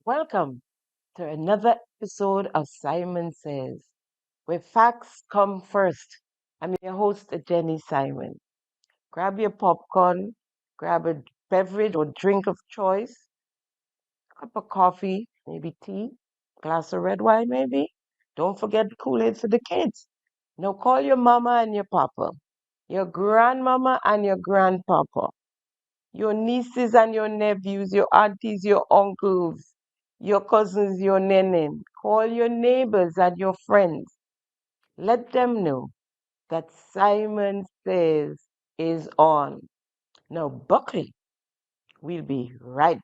Welcome to another episode of Simon Says, where facts come first. I'm your host, Jenny Simon. Grab your popcorn, grab a beverage or drink of choice, cup of coffee, maybe tea, glass of red wine, maybe. Don't forget the Kool-Aid for the kids. Now call your mama and your papa, your grandmama and your grandpapa, your nieces and your nephews, your aunties, your uncles, your cousins, your nenen. Call your neighbors and your friends. Let them know that Simon Says is on. Now, buckle. We'll be right.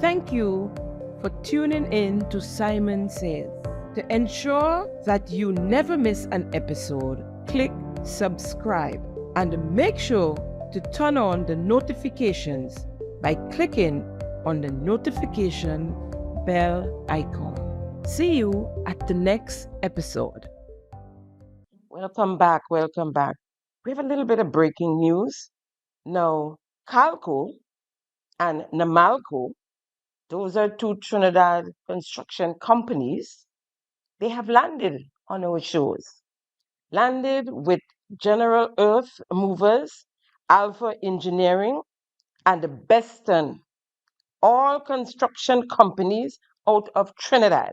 Thank you for tuning in to Simon Says. To ensure that you never miss an episode, click subscribe and make sure to turn on the notifications by clicking on the notification bell icon. See you at the next episode. Welcome back. Welcome back. We have a little bit of breaking news. Now, Calco and Namalco, those are two Trinidad construction companies, they have landed on our shores. Landed with General Earth Movers, Alpha Engineering, and Beston, all construction companies out of Trinidad.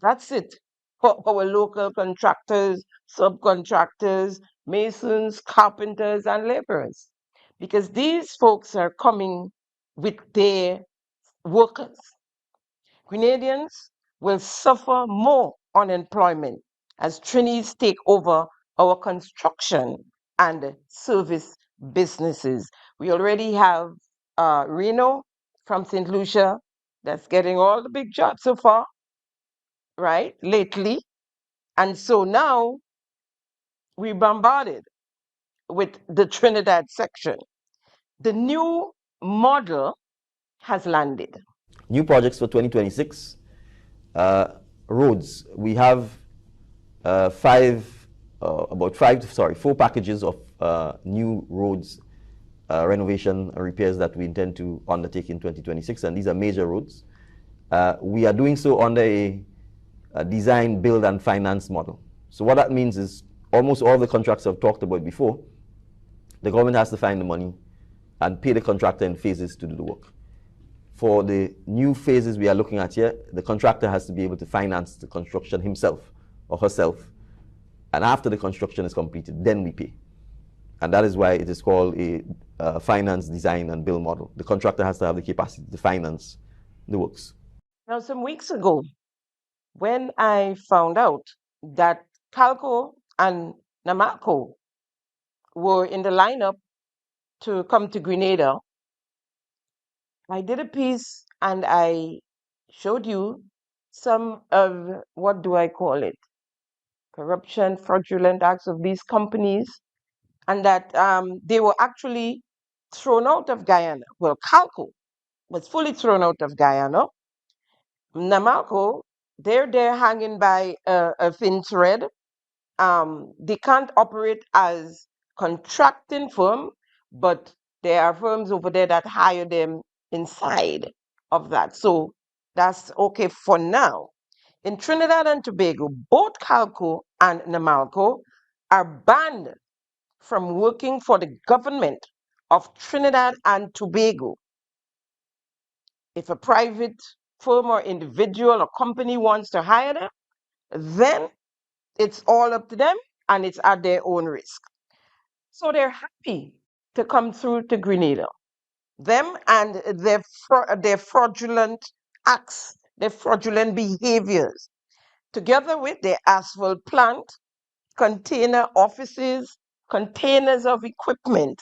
That's it for our local contractors, subcontractors, masons, carpenters, and laborers. Because these folks are coming with their workers. Grenadians will suffer more unemployment as Trinis take over our construction and service businesses. We already have Reno from St. Lucia that's getting all the big jobs so far, right, lately. And so now we bombarded with the Trinidad section. The new model has landed. New projects for 2026. Roads. We have four packages of new roads renovation repairs that we intend to undertake in 2026, and these are major roads. We are doing so under a design, build, and finance model. So what that means is almost all the contracts I've talked about before, the government has to find the money and pay the contractor in phases to do the work. For the new phases we are looking at here, the contractor has to be able to finance the construction himself or herself. And after the construction is completed, then we pay. And that is why it is called a finance, design, and build model. The contractor has to have the capacity to finance the works. Now, some weeks ago, when I found out that Calco and Namalco were in the lineup to come to Grenada, I did a piece and I showed you some of, what do I call it, corruption, fraudulent acts of these companies, and that they were actually thrown out of Guyana. Well, Calco was fully thrown out of Guyana. Namalco, they're there hanging by a thin thread. They can't operate as contracting firm, but there are firms over there that hire them inside of that. So that's okay for now. In Trinidad and Tobago, both Calco and Namalco are banned from working for the government of Trinidad and Tobago. If a private firm or individual or company wants to hire them, then it's all up to them and it's at their own risk. So they're happy to come through to Grenada. Them and their fraudulent acts, their fraudulent behaviors, together with their asphalt plant, container offices, containers of equipment,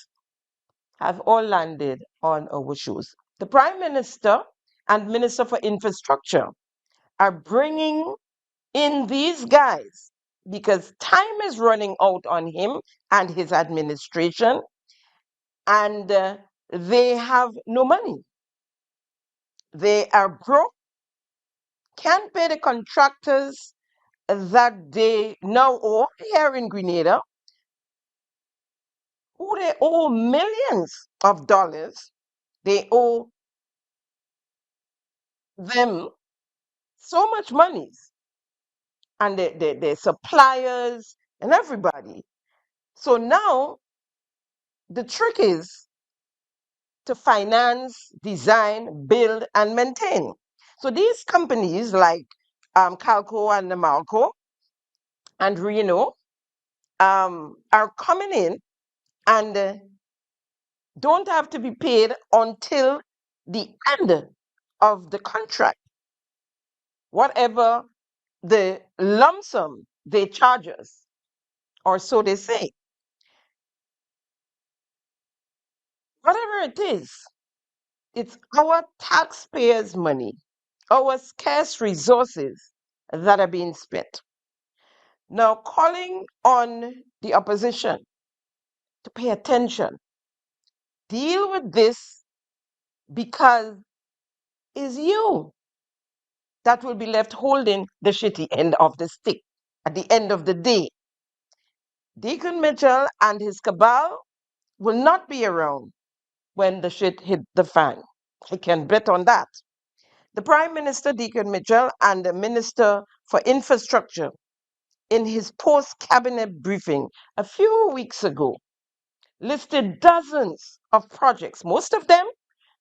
have all landed on our shores. The Prime Minister and Minister for Infrastructure are bringing in these guys because time is running out on him and his administration, and they have no money. They are broke, can't pay the contractors that they now owe here in Grenada, who they owe millions of dollars. They owe them so much money, and the suppliers and everybody. So now the trick is to finance, design, build, and maintain. So these companies like Calco and Namalco and Reno are coming in and don't have to be paid until the end of the contract. Whatever the lump sum they charge us, or so they say. Whatever it is, it's our taxpayers' money, our scarce resources that are being spent. Now, calling on the opposition to pay attention, deal with this, because it's you that will be left holding the shitty end of the stick at the end of the day. Deacon Mitchell and his cabal will not be around when the shit hit the fan. I can bet on that. The Prime Minister, Deacon Mitchell, and the Minister for Infrastructure, in his post-cabinet briefing a few weeks ago, listed dozens of projects, most of them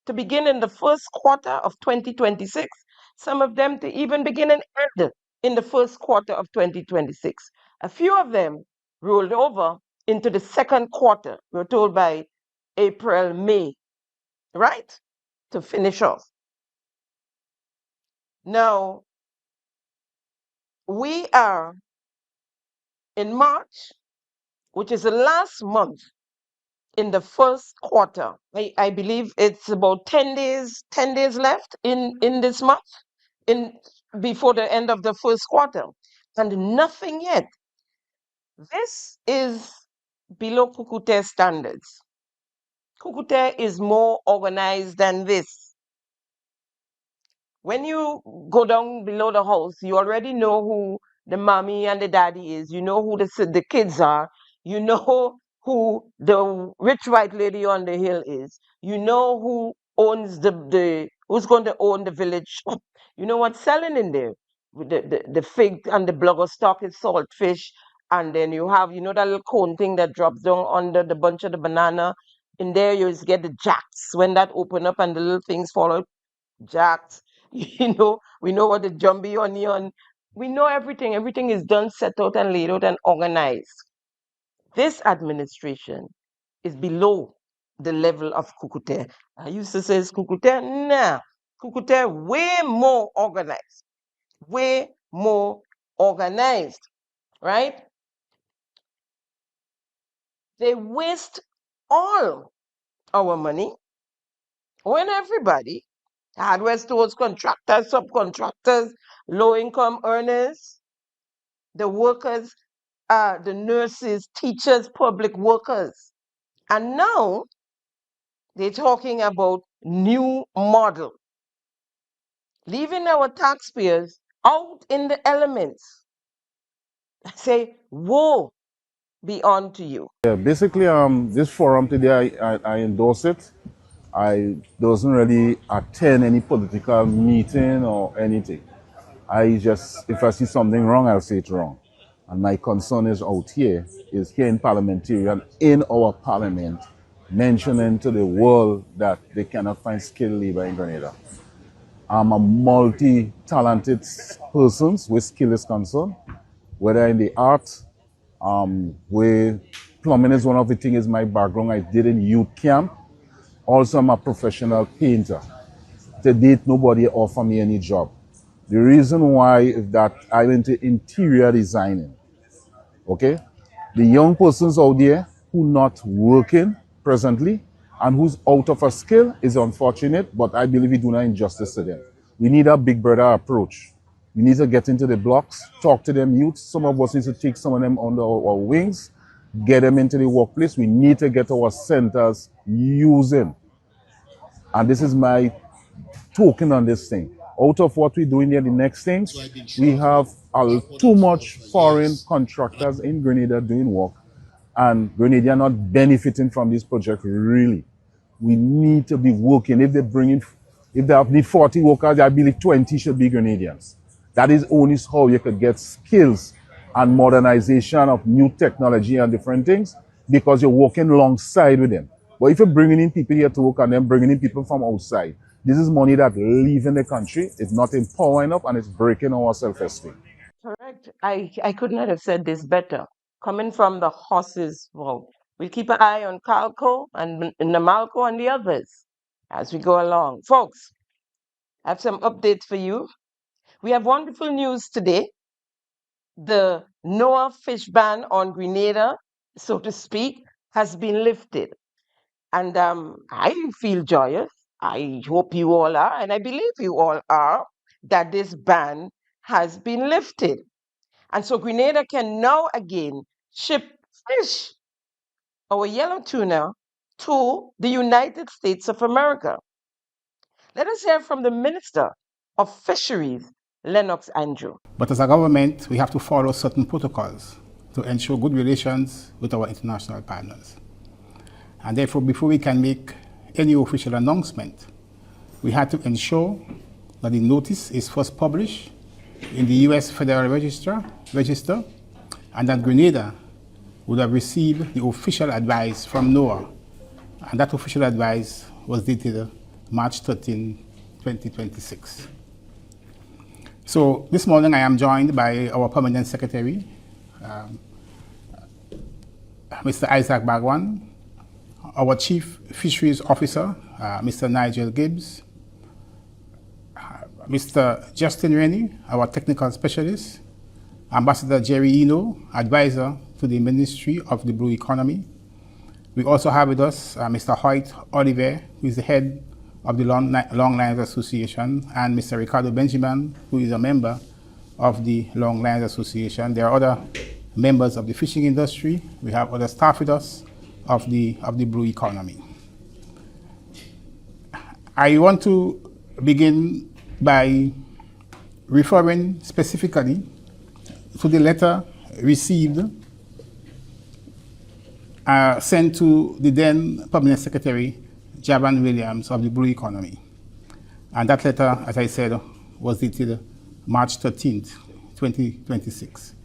to begin in the first quarter of 2026, some of them to even begin and end in the first quarter of 2026. A few of them rolled over into the second quarter, we're told by April, May, right? To finish off. Now, we are in March, which is the last month in the first quarter. I believe it's about 10 days left in this month, in before the end of the first quarter, and nothing yet. This is below Kukute standards. Kukute is more organized than this. When you go down below the house, you already know who the mommy and the daddy is. You know who the kids are. You know who the rich white lady on the hill is. You know who owns who's going to own the village. You know what's selling in there. The fig and the blogger stock is salt fish. And then you have, that little cone thing that drops down under the bunch of the banana. In there, you just get the jacks when that open up and the little things fall out. Jacks. We know what the jumbie onion. We know everything. Everything is done, set out and laid out and organized. This administration is below the level of Kukute. I used to say it's Kukute. Nah, Kukute way more organized. Way more organized, right? They waste all our money on everybody. Hardware stores, contractors, subcontractors, low-income earners, the workers, the nurses, teachers, public workers. And now they're talking about new model, leaving our taxpayers out in the elements. I say, woe be unto you. Yeah, basically, this forum today, I endorse it. I doesn't really attend any political meeting or anything. If I see something wrong, I'll say it's wrong. And my concern is out here, is here in parliamentarian, in our parliament, mentioning to the world that they cannot find skilled labor in Grenada. I'm a multi-talented person where skill is concerned, whether in the art, where plumbing is one of the things my background. I did in youth camp. Also, I'm a professional painter. To date, nobody offered me any job. The reason why is that I'm into interior designing. Okay? The young persons out there who not working presently and who's out of a skill is unfortunate, but I believe we do not injustice to them. We need a big brother approach. We need to get into the blocks, talk to them youths. Some of us need to take some of them under our wings, get them into the workplace. We need to get our centers using. And this is my token on this thing. Out of what we're doing here, the next things, we have too much foreign contractors in Grenada doing work, and Grenada are not benefiting from this project really. We need to be working. If they bring in If they need 40 workers, I believe 20 should be Grenadians. That is only how you could get skills and modernization of new technology and different things because you're working alongside with them. But if you're bringing in people here to work and then bringing in people from outside, this is money that leaving the country. It's not empowering up and it's breaking our self-esteem. Correct. I could not have said this better. Coming from the horse's mouth. We'll keep an eye on Calco and Namalco and the others as we go along. Folks, I have some updates for you. We have wonderful news today. The NOAA fish ban on Grenada, so to speak, has been lifted. And I feel joyous. I hope you all are, and I believe you all are, that this ban has been lifted. And so Grenada can now again ship fish, our yellow tuna, to the United States of America. Let us hear from the Minister of Fisheries, Lennox Andrew. But as a government, we have to follow certain protocols to ensure good relations with our international partners. And therefore, before we can make any official announcement, we had to ensure that the notice is first published in the U.S. Federal Register, and that Grenada would have received the official advice from NOAA. And that official advice was dated March 13, 2026. So this morning I am joined by our Permanent Secretary, Mr. Isaac Bagwan, our Chief Fisheries Officer, Mr. Nigel Gibbs, Mr. Justin Rennie, our Technical Specialist, Ambassador Jerry Eno, Advisor to the Ministry of the Blue Economy. We also have with us Mr. Hoyt Oliver, who is the head of the Longlines Association, and Mr. Ricardo Benjamin, who is a member of the Longlines Association. There are other members of the fishing industry. We have other staff with us of the Blue Economy. I want to begin by referring specifically to the letter received sent to the then Permanent Secretary, Javan Williams of the Blue Economy. And that letter, as I said, was dated March 13th, 2026.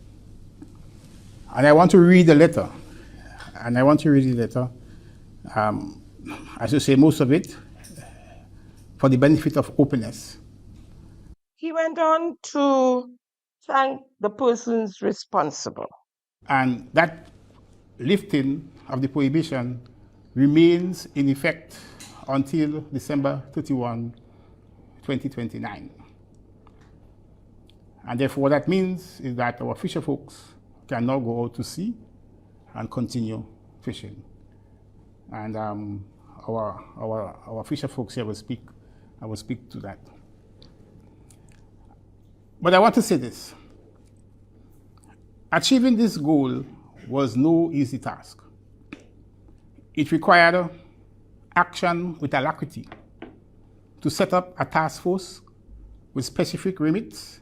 And I want to read the letter. I should say most of it, for the benefit of openness. He went on to thank the persons responsible. And that lifting of the prohibition remains in effect until December 31, 2029. And therefore what that means is that our fisher folks can now go out to sea and continue fishing. And our fisher folks here will speak to that. But I want to say this. Achieving this goal was no easy task. It required action with alacrity to set up a task force with specific remits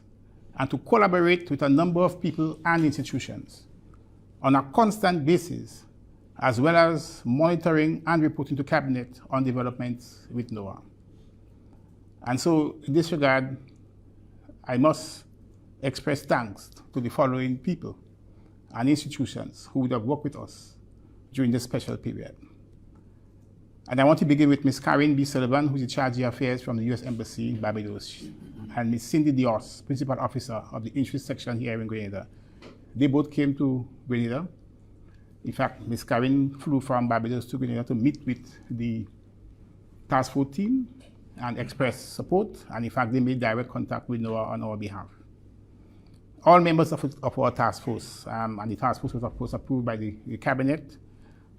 and to collaborate with a number of people and institutions on a constant basis, as well as monitoring and reporting to Cabinet on developments with NOAA. And so in this regard, I must express thanks to the following people and institutions who would have worked with us during this special period. And I want to begin with Ms. Karen B. Sullivan, who is in charge of affairs from the U.S. Embassy in Barbados, and Ms. Cindy Dios, Principal Officer of the Interest Section here in Grenada. They both came to Grenada. In fact, Ms. Karen flew from Barbados to Grenada to meet with the task force team and express support, and in fact, they made direct contact with NOAA on our behalf. All members of our task force, and the task force was of course approved by the Cabinet.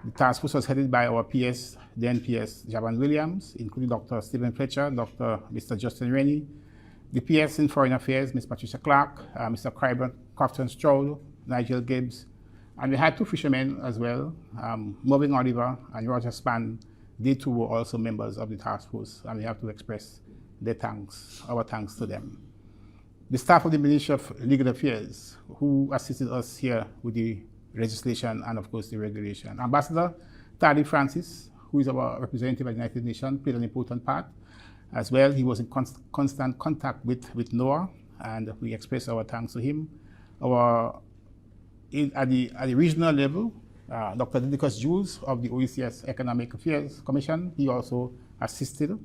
The task force was headed by our PS, then PS Javan Williams, including Dr. Stephen Fletcher, Mr. Justin Rennie, the PS in Foreign Affairs, Ms. Patricia Clark, Mr. Crofton Stroll, Nigel Gibbs, and we had two fishermen as well, Mervyn Oliver and Roger Spann. They too were also members of the task force, and we have to express our thanks to them. The staff of the Ministry of Legal Affairs, who assisted us here with the legislation and of course the regulation. Ambassador Tali Francis, who is our representative at the United Nations, played an important part. as well. He was in constant contact with NOAA, and we express our thanks to him. At the regional level, Dr. Didicus Jules of the OECS Economic Affairs Commission, he also assisted.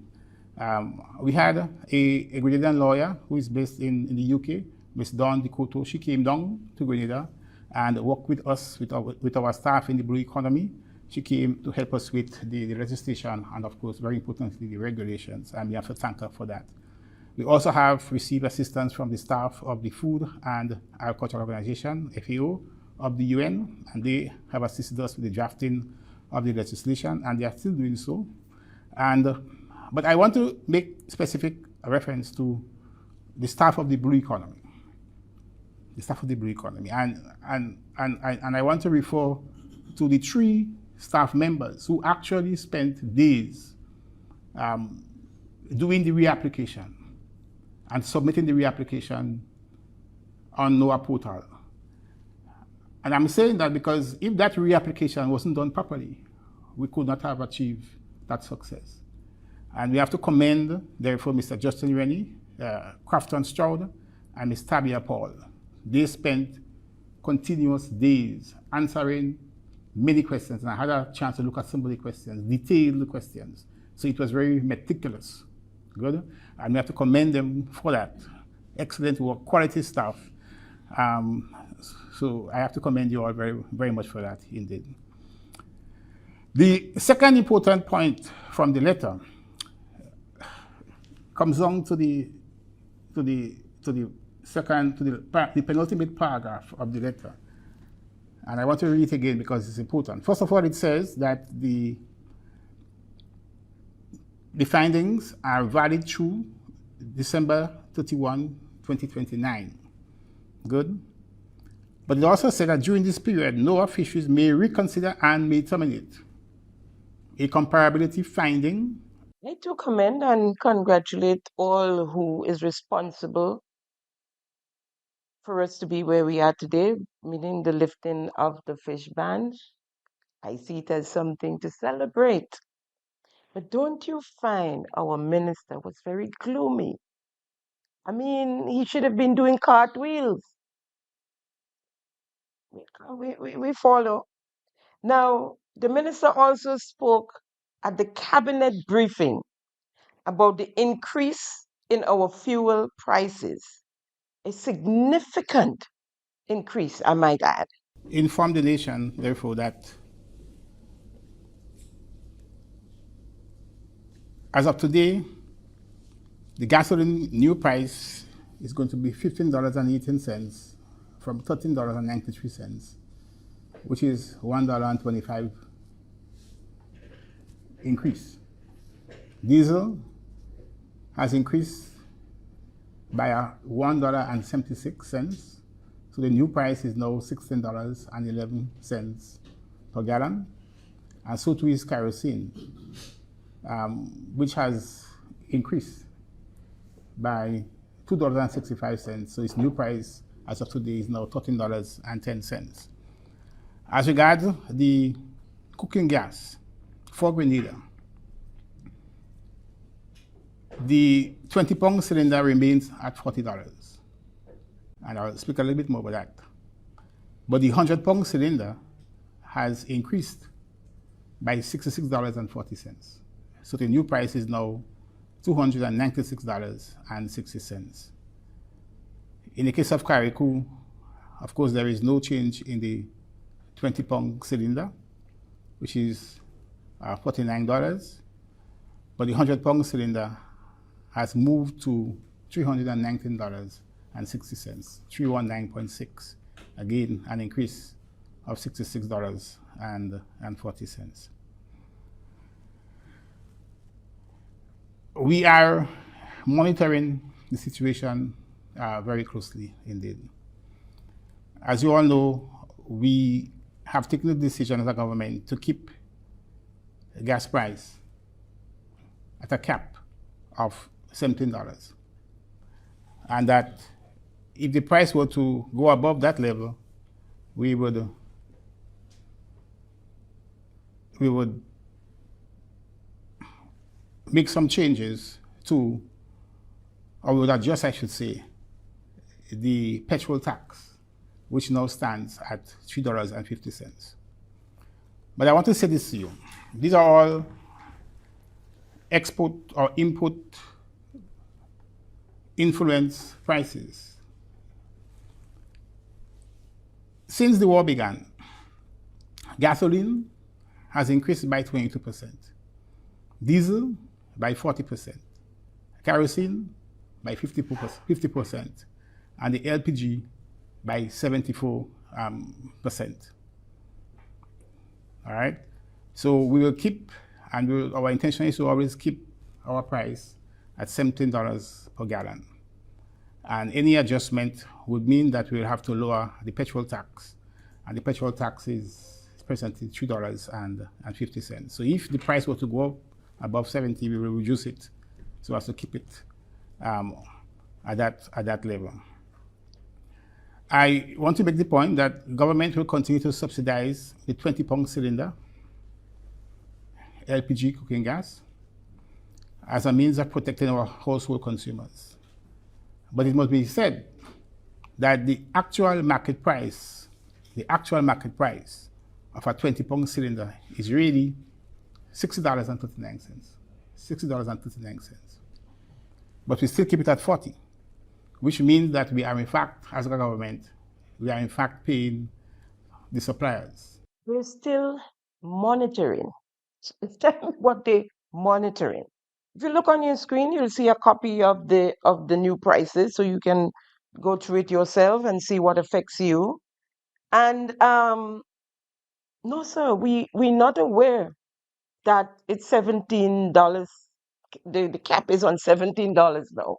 We had a Grenadian lawyer who is based in the UK, Ms. Dawn Dikoto. She came down to Grenada and worked with us, with our staff in the Blue Economy. She came to help us with the legislation and, of course, very importantly, the regulations, and we have to thank her for that. We also have received assistance from the staff of the Food and Agriculture Organization, FAO, of the UN, and they have assisted us with the drafting of the legislation, and they are still doing so. But I want to make specific reference to the staff of the Blue Economy. The staff of the Blue Economy. And I want to refer to the 3 staff members who actually spent days doing the reapplication and submitting the reapplication on NOAA portal. And I'm saying that because if that reapplication wasn't done properly, we could not have achieved that success. And we have to commend, therefore, Mr. Justin Rennie, Crafton Stroud, and Ms. Tabia Paul. They spent continuous days answering many questions, and I had a chance to look at some of the questions, detailed questions. So it was very meticulous. Good. And we have to commend them for that. Excellent work, quality staff. So I have to commend you all very, very much for that, indeed. The second important point from the letter comes down to the penultimate paragraph of the letter. And I want to read it again because it's important. First of all, it says that the findings are valid through December 31, 2029. Good. But it also said that during this period, NOAA fisheries may reconsider and may terminate. A comparability finding. I do commend and congratulate all who is responsible for us to be where we are today, meaning the lifting of the fish ban. I see it as something to celebrate. But don't you find our minister was very gloomy? I mean, he should have been doing cartwheels. We follow. Now, the minister also spoke at the cabinet briefing about the increase in our fuel prices, a significant increase, I might add. Inform the nation, therefore, that as of today, the gasoline new price is going to be $15.18 from $13.93, which is $1.25 increase. Diesel has increased by $1.76, so the new price is now $16.11 per gallon, and so too is kerosene, which has increased by $2.65, so its new price as of today is now $13.10. As regards the cooking gas for Grenada, the 20-pound cylinder remains at $40, and I'll speak a little bit more about that. But the 100-pound cylinder has increased by $66.40. So the new price is now $296.60. In the case of Carriacou, of course, there is no change in the 20-pound cylinder, which is $49, but the 100-pound cylinder has moved to $319.60, 319.6. Again, an increase of $66.40. We are monitoring the situation very closely indeed. As you all know, we have taken the decision as a government to keep the gas price at a cap of $17. And that if the price were to go above that level, we would make some changes to, or would adjust, I should say, the petrol tax, which now stands at $3.50. But I want to say this to you. These are all export or input influence prices. Since the war began, gasoline has increased by 22%, diesel by 40%, kerosene by 50%, and the LPG by 74%. All right? So we will keep, and our intention is to always keep our price at $17 per gallon. And any adjustment would mean that we'll have to lower the petrol tax. And the petrol tax is presently $3.50. So if the price were to go up above 70, we will reduce it so as to keep it at that level. I want to make the point that government will continue to subsidize the 20-pound cylinder LPG cooking gas as a means of protecting our household consumers. But it must be said that the actual market price of a 20-pound cylinder is really $60.39. $60.39. But we still keep it at 40, which means that we are in fact, as a government, we are in fact paying the suppliers. We're still monitoring. Tell me what they're monitoring. If you look on your screen, you'll see a copy of the new prices, so you can go through it yourself and see what affects you. And no, sir, we're not aware that it's $17. The cap is on $17 now.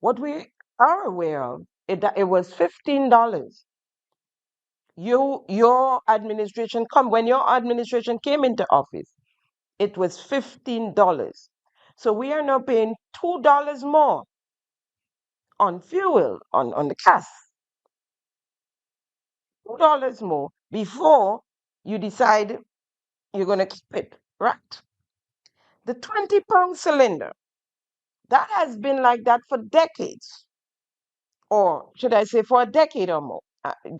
What we are aware of is that it was $15. Your administration when your administration came into office, it was $15. So we are now paying $2 more on fuel, on the gas. $2 more before you decide you're going to keep it, right? The 20-pound cylinder, that has been like that for decades. Or should I say for a decade or more?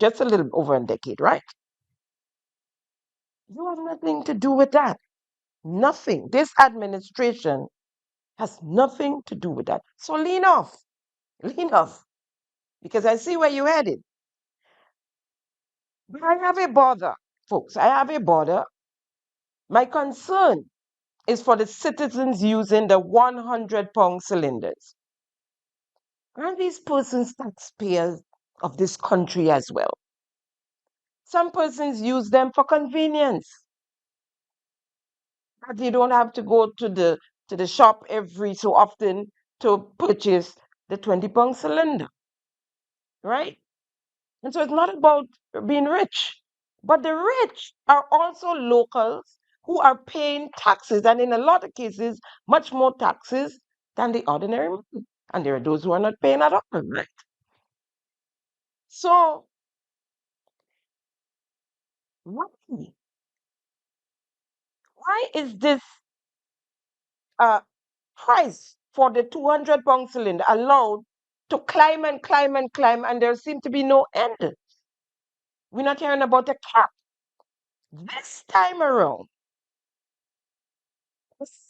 Just a little over a decade, right? You have nothing to do with that. Nothing. This administration has nothing to do with that. So lean off. Lean off. Because I see where you're headed. But I have a bother, folks. I have a bother. My concern is for the citizens using the 100-pound cylinders. Aren't these persons taxpayers of this country as well? Some persons use them for convenience. But you don't have to go to the shop every so often to purchase the 20-pound cylinder, right? And so it's not about being rich, but the rich are also locals who are paying taxes, and in a lot of cases, much more taxes than the ordinary man. And there are those who are not paying at all, right? So why is this price for the 200-pound cylinder allowed to climb and climb and climb, and there seems to be no end? We're not hearing about a cap. This time around,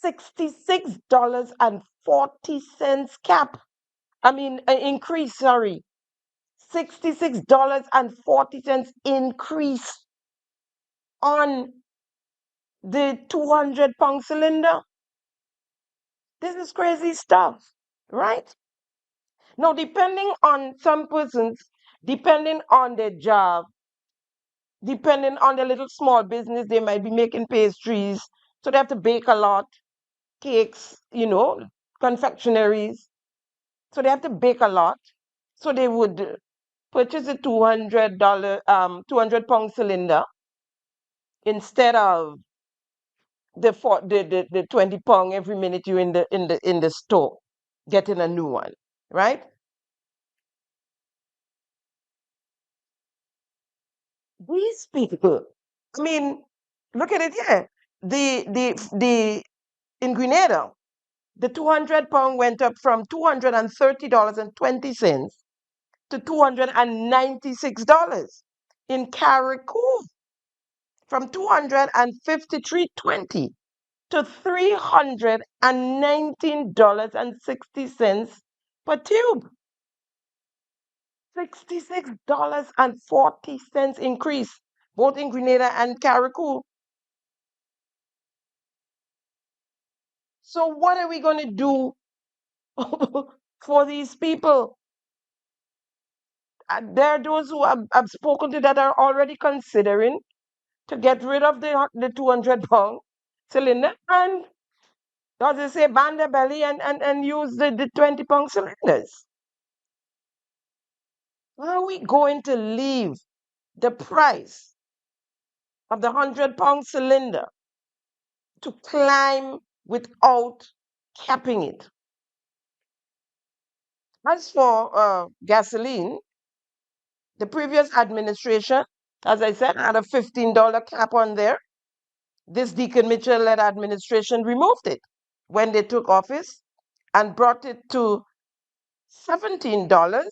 $66.40 cap. I mean, increase, sorry. $66.40 increase on the 200-pound cylinder. This is crazy stuff, right? Now, depending on some persons, depending on their job, depending on their little small business, they might be making pastries, so they have to bake a lot, cakes, confectionaries. So they have to bake a lot. So they would purchase a $200-pound cylinder instead of the 20-pound every minute you're in the store getting a new one, right? These people, I mean, look at it here. In Grenada, The 200-pound went up from $230.20 to $296. In Carriacou, from $253.20 to $319.60 per tube. $66.40 increase, both in Grenada and Carriacou. So what are we going to do for these people? There are those who I've spoken to that are already considering to get rid of the 200-pound cylinder and, as they say, ban their belly and use the 20-pound cylinders. Are we going to leave the price of the 100-pound cylinder to climb without capping it? As for gasoline, the previous administration, as I said, had a $15 cap on there. This Deacon Mitchell-led administration removed it when they took office and brought it to $17,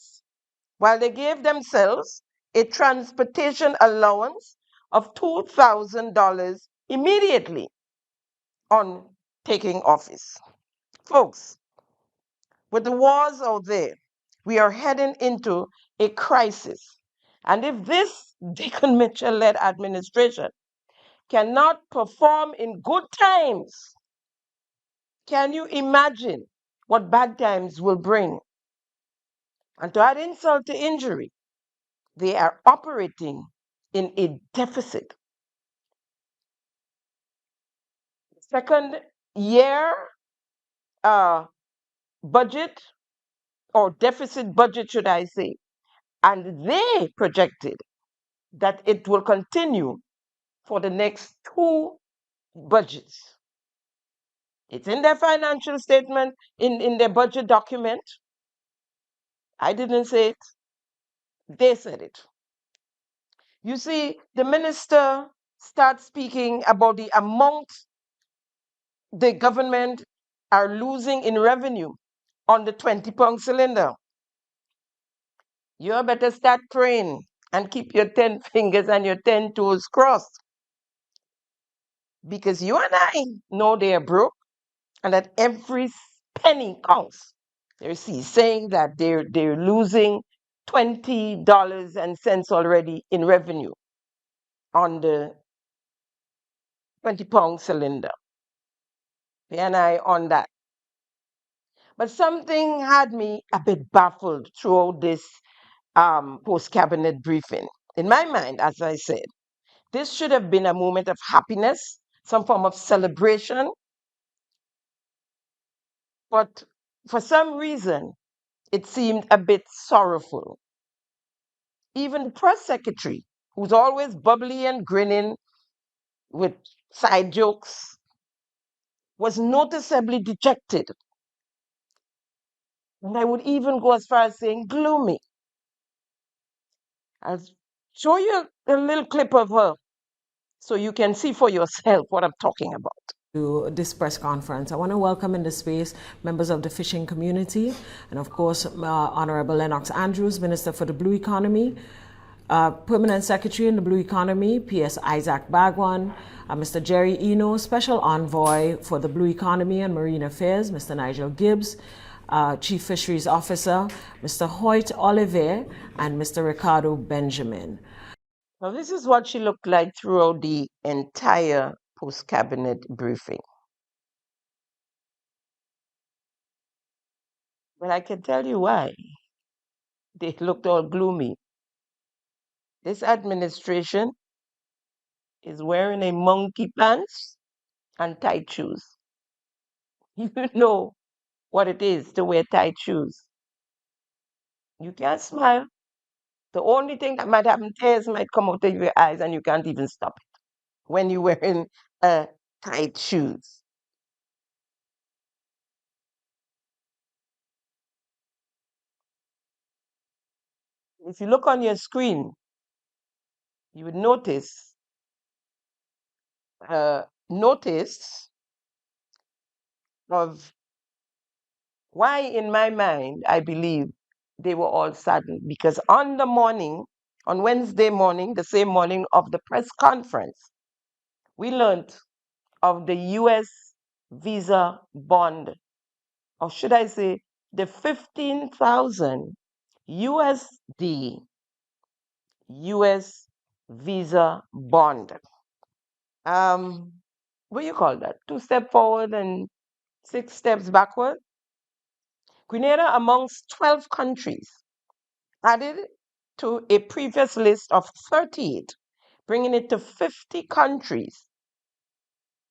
while they gave themselves a transportation allowance of $2,000 immediately on taking office. Folks, with the wars out there, we are heading into a crisis. And if this Deacon Mitchell-led administration cannot perform in good times, can you imagine what bad times will bring? And to add insult to injury, they are operating in a deficit. Second year budget, or deficit budget, should I say, and they projected that it will continue for the next 2 budgets. It's in their financial statement, in their budget document. I didn't say it. They said it. You see, the minister starts speaking about the amount the government are losing in revenue on the 20-pound cylinder. You better start praying and keep your 10 fingers and your 10 toes crossed. Because you and I know they are broke and that every penny counts. There's saying that they're losing $20 and cents already in revenue on the 20-pound cylinder. And I on that. But something had me a bit baffled throughout this post-cabinet briefing. In my mind, as I said, this should have been a moment of happiness, some form of celebration. But for some reason, it seemed a bit sorrowful. Even the press secretary, who's always bubbly and grinning with side jokes, was noticeably dejected. And I would even go as far as saying gloomy. I'll show you a little clip of her so you can see for yourself what I'm talking about. To this press conference. I want to welcome in the space members of the fishing community and of course Honorable Lennox Andrews, Minister for the Blue Economy, Permanent Secretary in the Blue Economy, P.S. Isaac Bagwan, Mr. Jerry Eno, Special Envoy for the Blue Economy and Marine Affairs, Mr. Nigel Gibbs, Chief Fisheries Officer, Mr. Hoyt Oliver, and Mr. Ricardo Benjamin. Now, this is what she looked like throughout the entire post-cabinet briefing. But I can tell you why. They looked all gloomy. This administration is wearing a monkey pants and tight shoes. You know what it is to wear tight shoes. You can't smile. The only thing that might happen, tears might come out of your eyes and you can't even stop it when you're wearing tight shoes. If you look on your screen, you would notice notice of Why, in my mind, I believe they were all saddened? Because on Wednesday morning, the same morning of the press conference, we learned of the US visa bond, or should I say, the 15,000 USD US visa bond. What do you call that? 2 steps forward and 6 steps backward. Grenada, amongst 12 countries, added to a previous list of 38, bringing it to 50 countries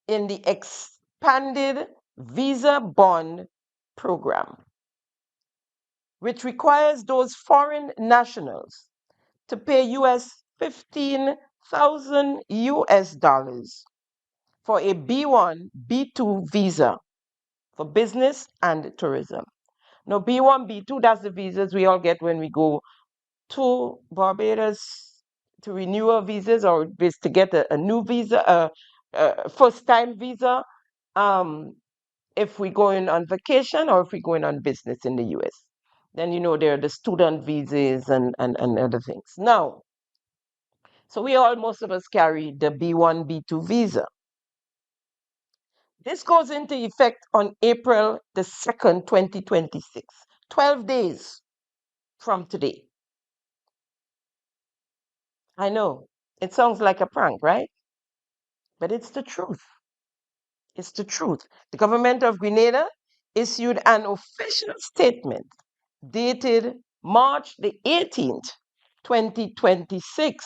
in the expanded visa bond program, which requires those foreign nationals to pay US 15,000 US dollars for a B1, B2 visa for business and tourism. Now, B1, B2, that's the visas we all get when we go to Barbados to renew our visas, or is to get a new visa, a first-time visa, if we're going on vacation or if we're going on business in the US. Then, there are the student visas and other things. Now, so most of us carry the B1, B2 visa. This goes into effect on April the 2nd, 2026, 12 days from today. I know, it sounds like a prank, right? But it's the truth. It's the truth. The government of Grenada issued an official statement dated March the 18th, 2026.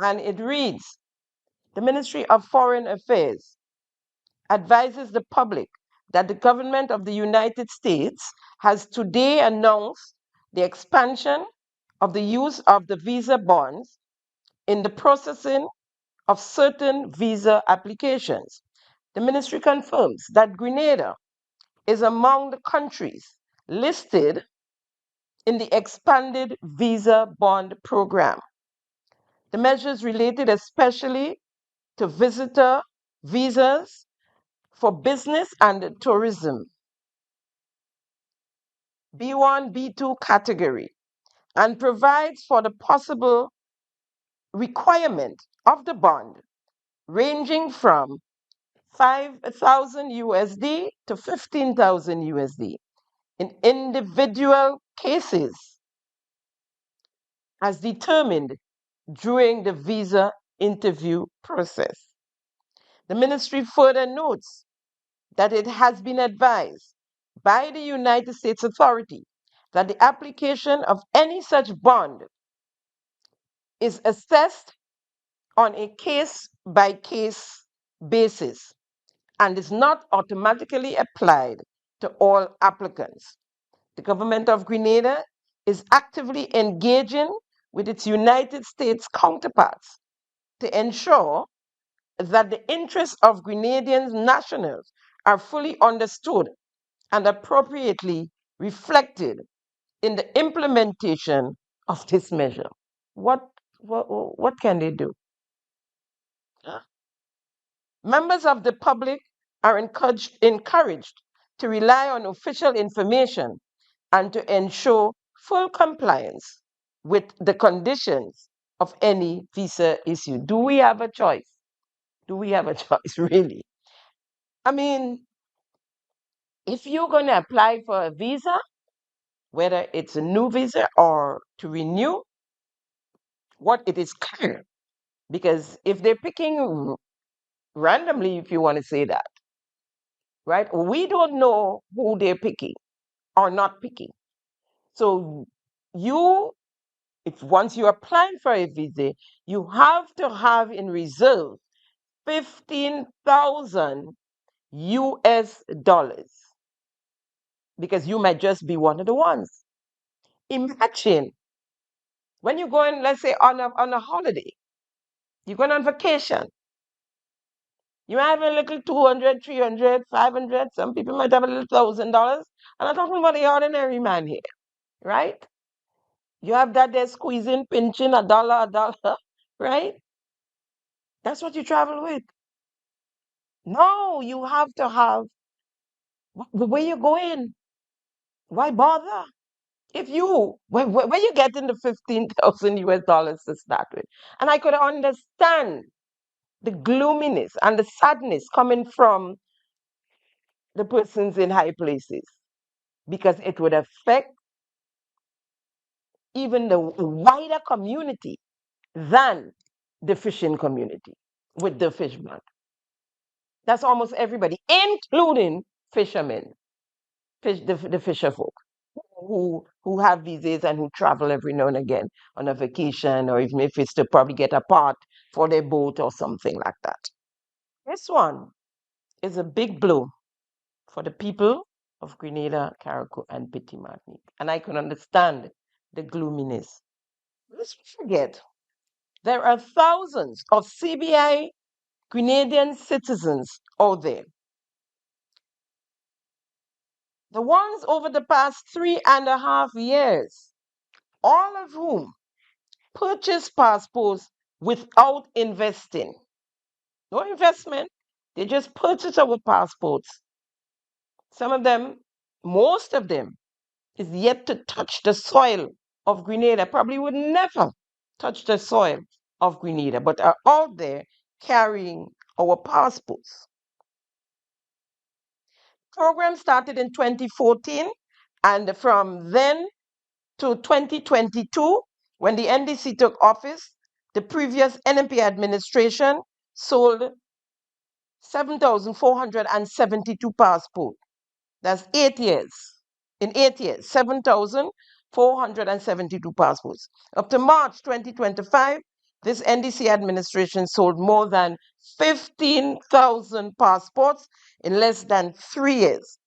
And it reads, the Ministry of Foreign Affairs advises the public that the government of the United States has today announced the expansion of the use of the visa bonds in the processing of certain visa applications. The ministry confirms that Grenada is among the countries listed in the expanded visa bond program. The measures related especially to visitor visas for business and tourism, B1, B2 category, and provides for the possible requirement of the bond ranging from 5,000 USD to 15,000 USD in individual cases as determined during the visa interview process. The ministry further notes that it has been advised by the United States authority that the application of any such bond is assessed on a case-by-case basis and is not automatically applied to all applicants. The government of Grenada is actively engaging with its United States counterparts to ensure that the interests of Grenadian nationals are fully understood and appropriately reflected in the implementation of this measure. What can they do? Members of the public are encouraged to rely on official information and to ensure full compliance with the conditions of any visa issue. Do we have a choice? Do we have a choice, really? I mean, if you're going to apply for a visa, whether it's a new visa or to renew, what it is clear, because if they're picking randomly, if you want to say that, right? We don't know who they're picking or not picking. So if once you're applying for a visa, you have to have in reserve 15,000 US dollars, because you might just be one of the ones. Imagine when you're going, let's say, on a holiday, you're going on vacation. You might have a little 200, 300, 500. Some people might have a little $1,000. I'm not talking about the ordinary man here, right? You have that there squeezing, pinching a dollar, right? That's what you travel with. No, you have to have Where you going? Why bother? If you, where you getting the 15,000 US dollars to start with? And I could understand the gloominess and the sadness coming from the persons in high places because it would affect even the wider community than the fishing community with the fish ban. That's almost everybody, including fishermen, the fisher folk who have visas and who travel every now and again on a vacation, or even if it's to probably get a part for their boat or something like that. This one is a big blow for the people of Grenada, Carriacou, and Petit Martinique. And I can understand the gloominess. Let's not forget, there are thousands of CBI Grenadian citizens out there. The ones over the past 3.5 years, all of whom purchased passports without investing. No investment, they just purchased our passports. Some of them, most of them, is yet to touch the soil of Grenada, probably would never touch the soil of Grenada, but are out there carrying our passports. Program started in 2014, and from then to 2022, when the NDC took office, the previous NMP administration sold 7,472 passports. That's 8 years. In 8 years, 7,472 passports. Up to March 2025, this NDC administration sold more than 15,000 passports in less than 3 years.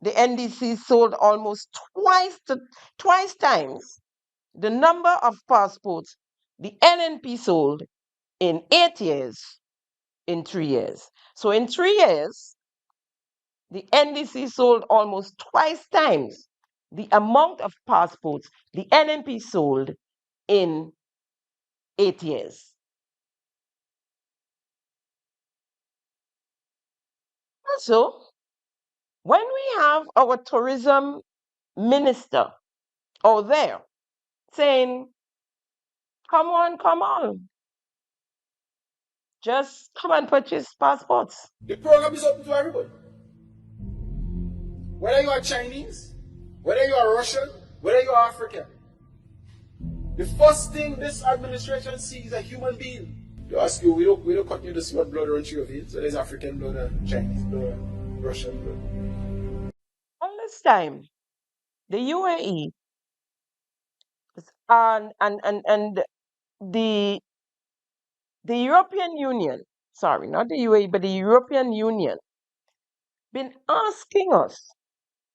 The NDC sold almost twice times the number of passports the NNP sold in 8 years in 3 years. So in 3 years, the NDC sold almost twice times the amount of passports the NNP sold in 8 years. Also, when we have our tourism minister out there saying, come on, just come and purchase passports. The program is open to everybody. Whether you are Chinese, whether you are Russian, whether you are African. The first thing this administration sees is a human being. They ask you, we don't continue to see what blood runs through your veins. So there's African blood, and Chinese blood, and Russian blood. All this time, the UAE and the European Union, sorry, not the UAE, but the European Union, been asking us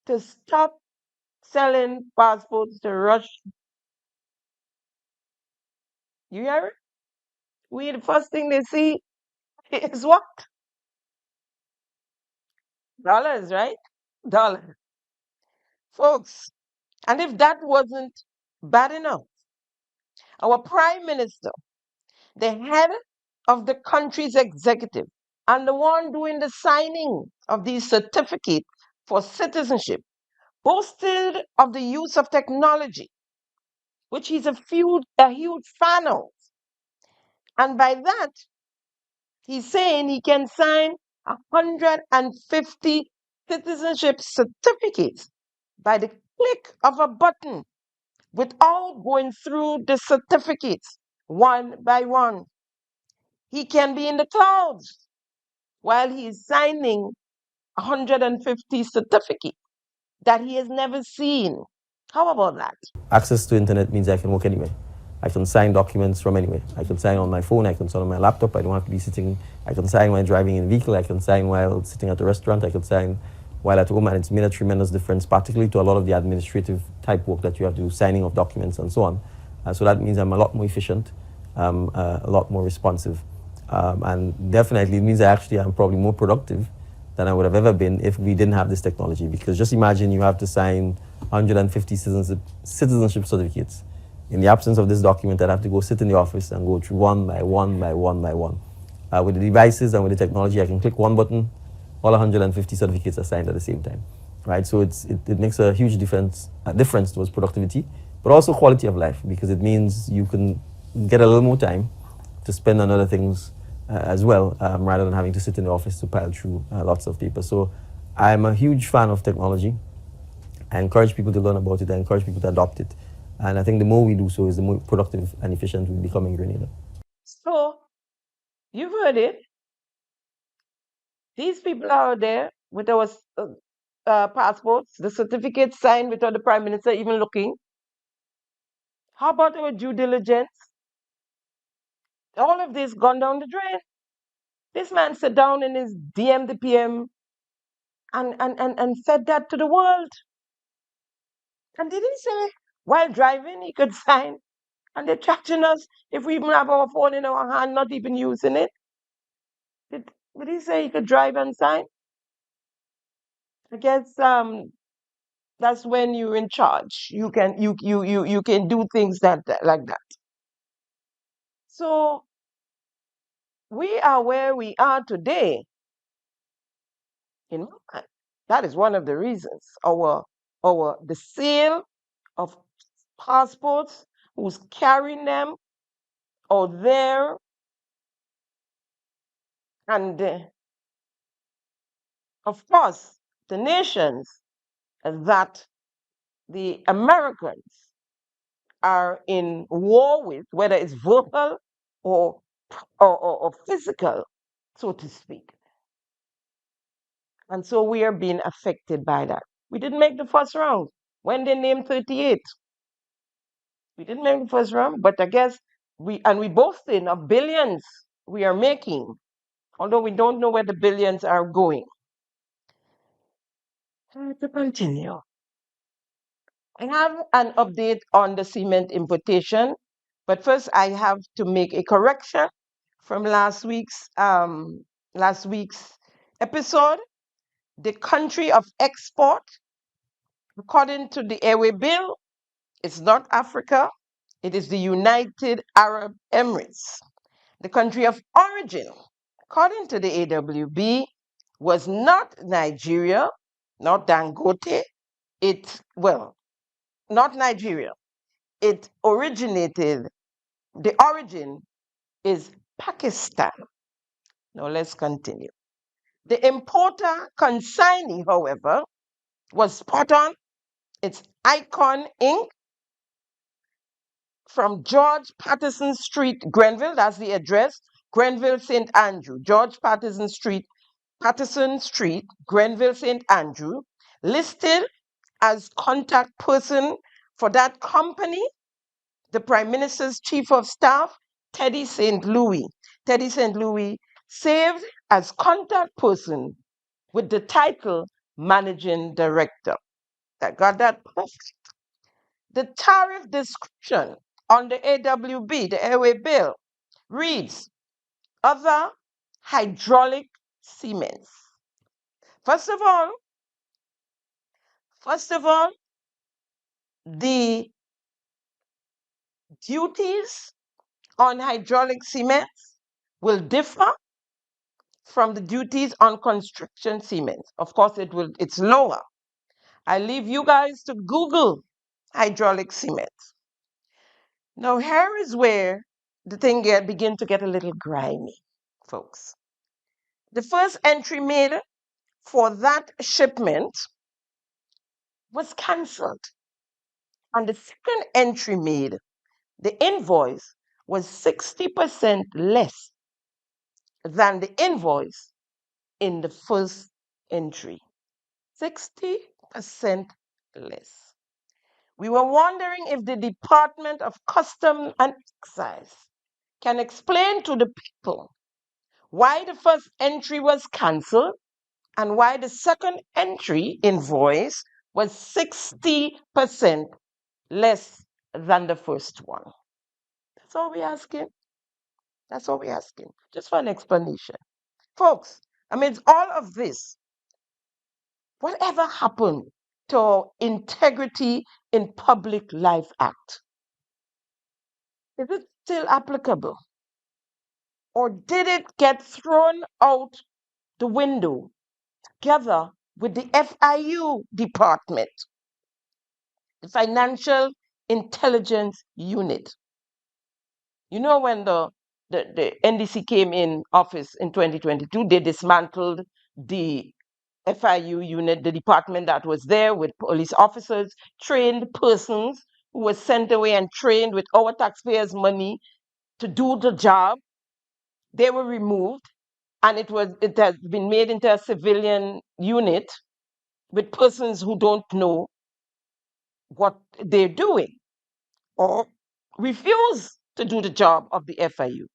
to stop selling passports to Russia. You hear it? The first thing they see is what? Dollars, right? Dollars. Folks, and if that wasn't bad enough, our prime minister, the head of the country's executive, and the one doing the signing of these certificates for citizenship, boasted of the use of technology, which he's a huge fan of. And by that, he's saying he can sign 150 citizenship certificates by the click of a button without going through the certificates one by one. He can be in the clouds while he's signing 150 certificates that he has never seen. How about that? Access to internet means I can work anywhere. I can sign documents from anywhere. I can sign on my phone, I can sign on my laptop, I don't have to be sitting. I can sign while driving in a vehicle, I can sign while sitting at a restaurant, I can sign while at home, and it's made a tremendous difference, particularly to a lot of the administrative type work that you have to do, signing of documents and so on. So that means I'm a lot more efficient, a lot more responsive. And definitely it means I actually am probably more productive than I would have ever been if we didn't have this technology. Because just imagine you have to sign 150 citizenship certificates. In the absence of this document, I'd have to go sit in the office and go through one by one by one by one. With the devices and with the technology, I can click one button, all 150 certificates are signed at the same time, right? So it makes a huge difference towards productivity, but also quality of life, because it means you can get a little more time to spend on other things as well, rather than having to sit in the office to pile through lots of paper. So I'm a huge fan of technology. I encourage people to learn about it. I encourage people to adopt it. And I think the more we do so, is the more productive and efficient we become in Grenada. So you've heard it. These people are out there with our passports, the certificates signed without the Prime Minister even looking. How about our due diligence? All of this gone down the drain. This man sat down in his DM the PM and said that to the world. And did he say while driving he could sign? And they're charging us if we even have our phone in our hand, not even using it. Did he say he could drive and sign? I guess that's when you're in charge. You can do things like that. So we are where we are today. In my mind, that is one of the reasons. The sale of passports, who's carrying them out there, and of course the nations that the Americans are in war with, whether it's verbal or or physical, so to speak. And so we are being affected by that. We didn't make the first round when they named 38. We didn't make the first round, but I guess we boasting of billions we are making, although we don't know where the billions are going. To continue, I have an update on the cement importation, but first I have to make a correction from last week's episode. The country of export, according to the airway bill, is not Africa. It is the United Arab Emirates. The country of origin, according to the AWB, was not Nigeria, not Dangote. Not Nigeria. It originated, the origin is Pakistan. Now let's continue. The importer consignee, however, was spot on. It's Icon Inc. from George Patterson Street, Grenville. That's the address. Grenville, St. Andrew. George Patterson Street, Grenville, St. Andrew. Listed as contact person for that company, the Prime Minister's Chief of Staff, Teddy St. Louis. Teddy St. Louis saved as contact person with the title Managing Director. I got that perfect. The tariff description on the AWB, the airway bill, reads other hydraulic cements. First of all, the duties on hydraulic cements will differ from the duties on construction cements. Of course, it's lower. I leave you guys to Google hydraulic cement. Now, here is where the thing begin to get a little grimy, folks. The first entry made for that shipment was cancelled. And the second entry made, the invoice was 60% less than the invoice in the first entry. 60% less. We were wondering if the Department of Customs and Excise can explain to the people why the first entry was cancelled and why the second entry invoice was 60% less than the first one. That's all we're asking. That's all we're asking. Just for an explanation. Folks, amidst all of this, whatever happened to Integrity in Public Life Act? Is it still applicable? Or did it get thrown out the window together with the FIU department, the Financial Intelligence Unit. You know, when the NDC came in office in 2022, they dismantled the FIU unit, the department that was there with police officers, trained persons who were sent away and trained with our taxpayers' money to do the job. They were removed, and it has been made into a civilian unit with persons who don't know what they're doing or refuse to do the job of the FIU.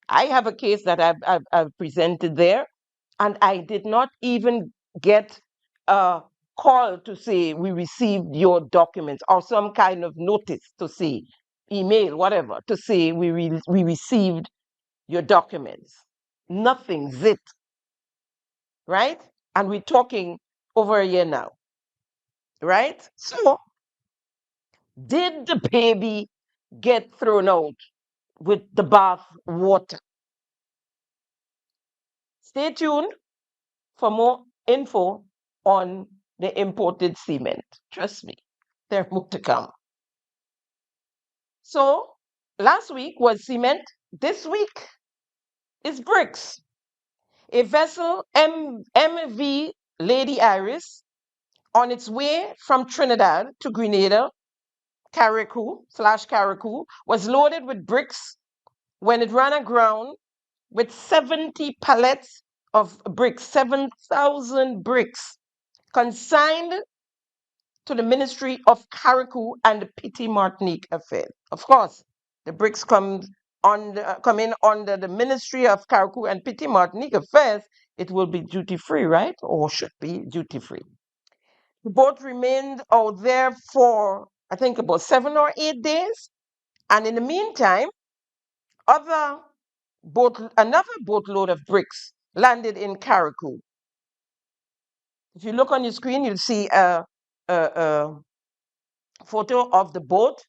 I have a case that I've presented there, and I did not even get a call to say we received your documents or some kind of notice to say, email, whatever, to say we received your documents. Nothing, zit, right? And we're talking over a year now, right? So, did the baby get thrown out with the bath water? Stay tuned for more info on the imported cement. Trust me, there's more to come. So, last week was cement. This week is bricks. A vessel, MV Lady Iris, on its way from Trinidad to Grenada, Carriacou, was loaded with bricks when it ran aground with 70 pallets of bricks, 7,000 bricks, consigned to the Ministry of Carriacou and the Petite Martinique Affairs. Of course, the bricks come in under the Ministry of Carriacou and Petite Martinique Affairs. It will be duty-free, right? Or should be duty-free. The boat remained out there for, I think, about 7 or 8 days. And in the meantime, another boatload of bricks landed in Carriacou. If you look on your screen, you'll see a photo of the boat,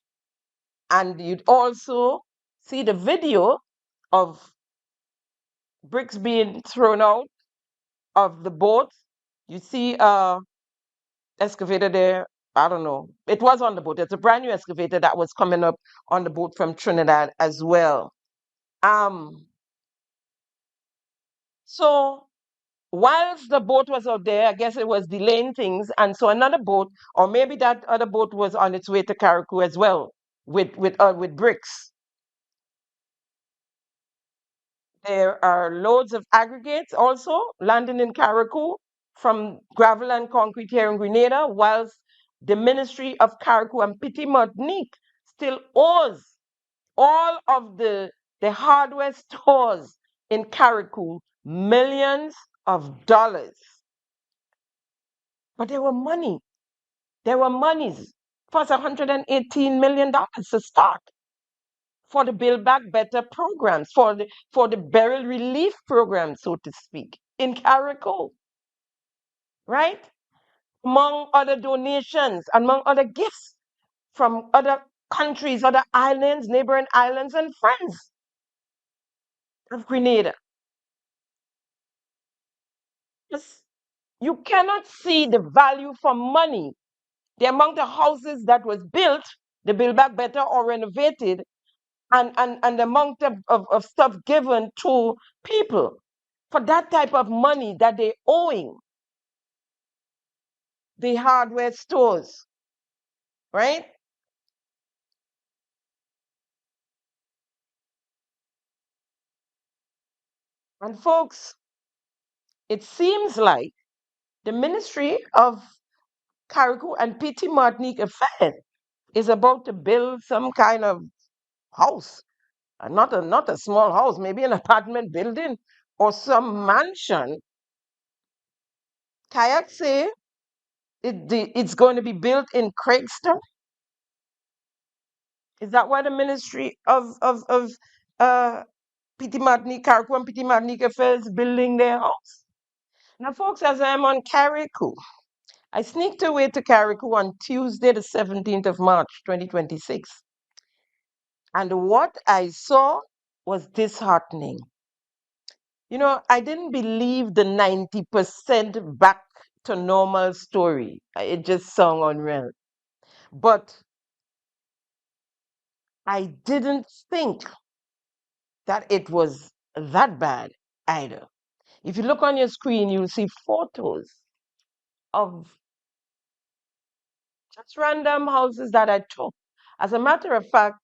and you'd also see the video of bricks being thrown out of the boat. You see excavator there. I don't know. It was on the boat. It's a brand new excavator that was coming up on the boat from Trinidad as well. So whilst the boat was out there, I guess it was delaying things, and so another boat, or maybe that other boat was on its way to Carriacou as well with bricks. There are loads of aggregates also landing in Carriacou from gravel and concrete here in Grenada, whilst the Ministry of Carriacou and Petite Martinique still owes all of the hardware stores in Carriacou millions of dollars. But there were monies. First, $118 million to start for the Build Back Better programs, for the burial relief program, so to speak, in Carriacou, right? Among other donations, among other gifts from other countries, other islands, neighboring islands, and friends of Grenada. You cannot see the value for money, the amount of houses that was built, the Build Back Better or renovated, and the amount of stuff given to people for that type of money that they're owing the hardware stores, right? And folks, it seems like the Ministry of Carriacou and Petite Martinique Affairs is about to build some kind of house, not a small house, maybe an apartment building or some mansion. Kayak say it's going to be built in Craigster. Is that why the Ministry of Petite Martinique, Carriacou and Petite Martinique Affairs building their house? Now, folks, as I'm on Carriacou, I sneaked away to Carriacou on Tuesday, the 17th of March, 2026. And what I saw was disheartening. You know, I didn't believe the 90% back to normal story. It just sound unreal. But I didn't think that it was that bad either. If you look on your screen, you'll see photos of just random houses that I took. As a matter of fact,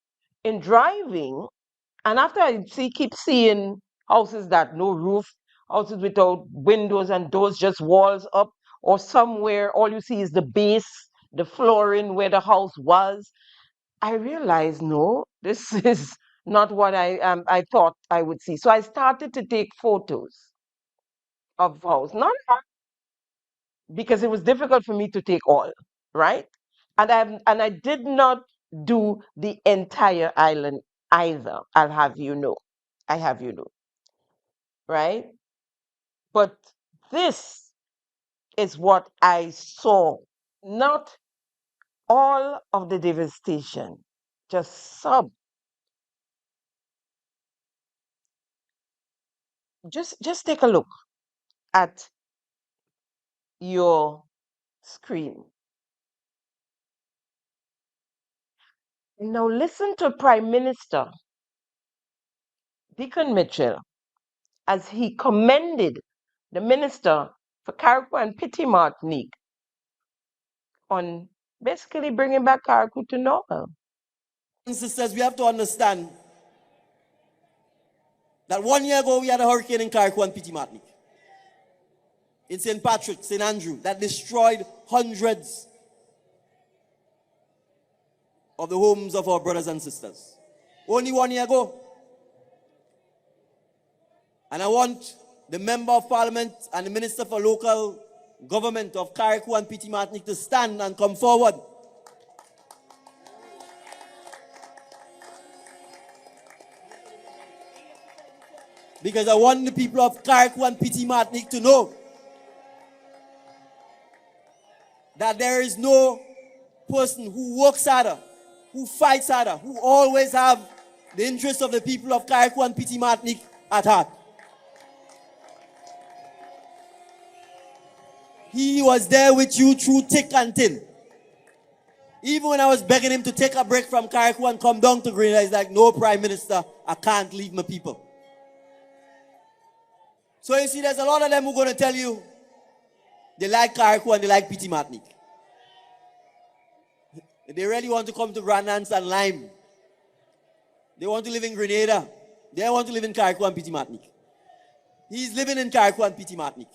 in driving, and after I keep seeing houses that no roof, houses without windows and doors, just walls up, or somewhere all you see is the base, the flooring where the house was, I realized no, this is not what I thought I would see. So I started to take photos of house, not because it was difficult for me to take all, right? And I did not do the entire island either. I'll have you know. I have you know, right? But this is what I saw, not all of the devastation, just some. Just take a look at your screen. Now listen to Prime Minister Deacon Mitchell as he commended the Minister for Carriacou and Petite Martinique on basically bringing back Carriacou to normal. Sisters, we have to understand that 1 year ago we had a hurricane in Carriacou and Petite Martinique, in St. Patrick, St. Andrew, that destroyed hundreds of the homes of our brothers and sisters. Only 1 year ago. And I want the Member of Parliament and the Minister for Local Government of Carriacou and Petite Martinique to stand and come forward. Because I want the people of Carriacou and Petite Martinique to know that there is no person who works harder, who fights harder, who always have the interests of the people of Carriacou and Petite Martinique at heart. He was there with you through thick and thin. Even when I was begging him to take a break from Carriacou and come down to Grenada, he's like, no, Prime Minister, I can't leave my people. So you see, there's a lot of them who are going to tell you they like Carriacou and they like Petite Martinique. They really want to come to Grand Anse and Lime. They want to live in Grenada. They want to live in Carriacou and Petite Martinique. He's living in Carriacou and Petite Martinique.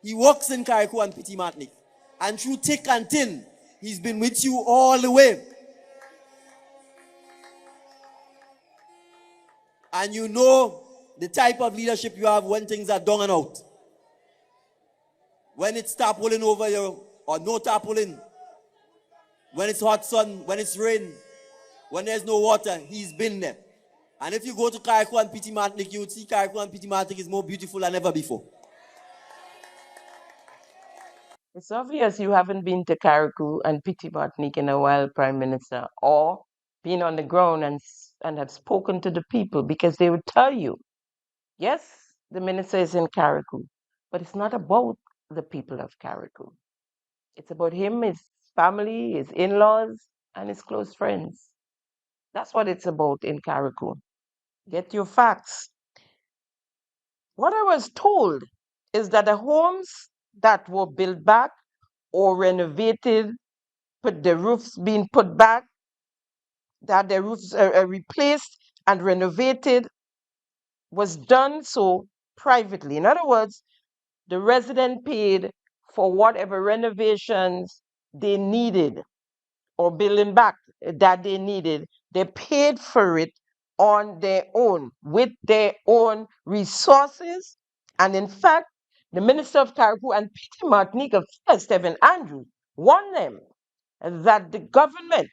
He works in Carriacou and Petite Martinique. And through thick and thin, he's been with you all the way. And you know the type of leadership you have when things are down and out. When it's tarpaulin over you, or no tarpaulin. When it's hot sun, when it's rain, when there's no water, he's been there. And if you go to Carriacou and Petite Martinique, you would see Carriacou and Petite Martinique is more beautiful than ever before. It's obvious you haven't been to Carriacou and Petite Martinique in a while, Prime Minister, or been on the ground and have spoken to the people, because they would tell you, yes, the minister is in Carriacou, but it's not about the people of Carriacou. It's about him, his family, his in-laws, and his close friends. That's what it's about in Carriacou. Get your facts. What I was told is that the homes that were built back or renovated, put the roofs being put back, that the roofs are replaced and renovated, was done so privately. In other words, the resident paid for whatever renovations they needed or building back that they needed. They paid for it on their own, with their own resources. And in fact, the Minister of Carriacou and Petite Martinique, Stephen Andrews, warned them that the government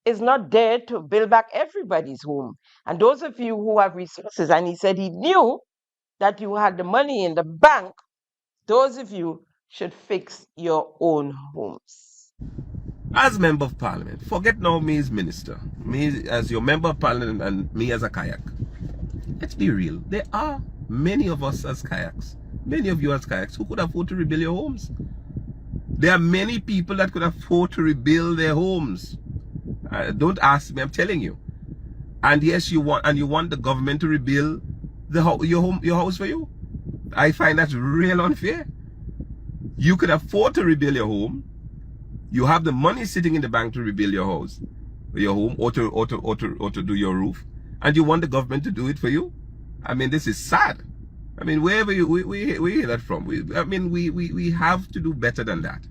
is not there to build back everybody's home. And those of you who have resources, and he said he knew that you had the money in the bank, those of you should fix your own homes. As Member of Parliament, forget now me as Minister, me as your Member of Parliament and me as a kayak. Let's be real, there are many of us as kayaks, many of you as kayaks who could afford to rebuild your homes. There are many people that could afford to rebuild their homes. Don't ask me, I'm telling you. And yes, you want the government to rebuild your house for you. I find that real unfair. You could afford to rebuild your home. You have the money sitting in the bank to rebuild your house, your home, or to do your roof, and you want the government to do it for you. I mean, this is sad. I mean, wherever we hear that from, we have to do better than that.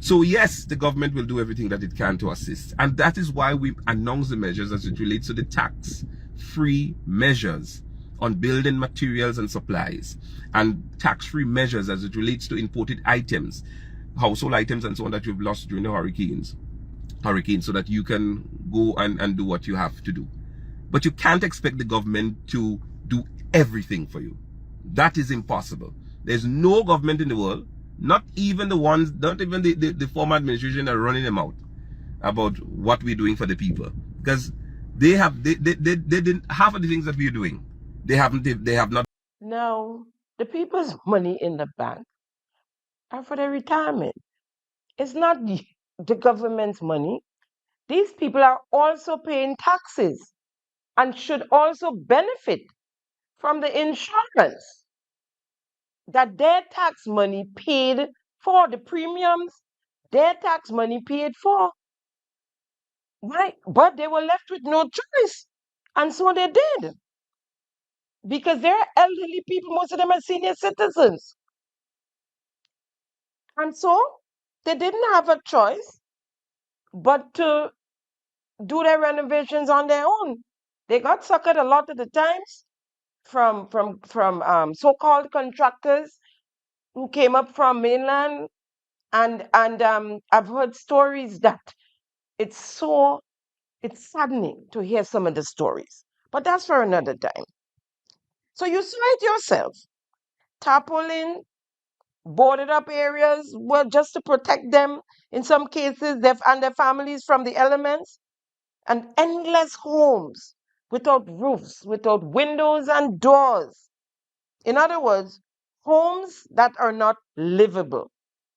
So yes, the government will do everything that it can to assist, and that is why we announce the measures as it relates to the tax-free measures on building materials and supplies, and tax-free measures as it relates to imported items, household items and so on that you've lost during the hurricanes, so that you can go and do what you have to do. But you can't expect the government to do everything for you. That is impossible. There's no government in the world, not even the former administration that are running them out about what we're doing for the people. Because they didn't, half of the things that we're doing, they have not. Now, the people's money in the bank are for their retirement. It's not the government's money. These people are also paying taxes and should also benefit from the insurance that their tax money paid for, the premiums their tax money paid for. Right? But they were left with no choice. And so they did. Because they're elderly people, most of them are senior citizens. And so they didn't have a choice but to do their renovations on their own. They got suckered a lot of the times from so-called contractors who came up from mainland, and I've heard stories that it's saddening to hear some of the stories. But that's for another time. So you saw it yourself. Tarpaulin, boarded up areas were just to protect them in some cases, and their families from the elements, and endless homes without roofs, without windows and doors. In other words, homes that are not livable.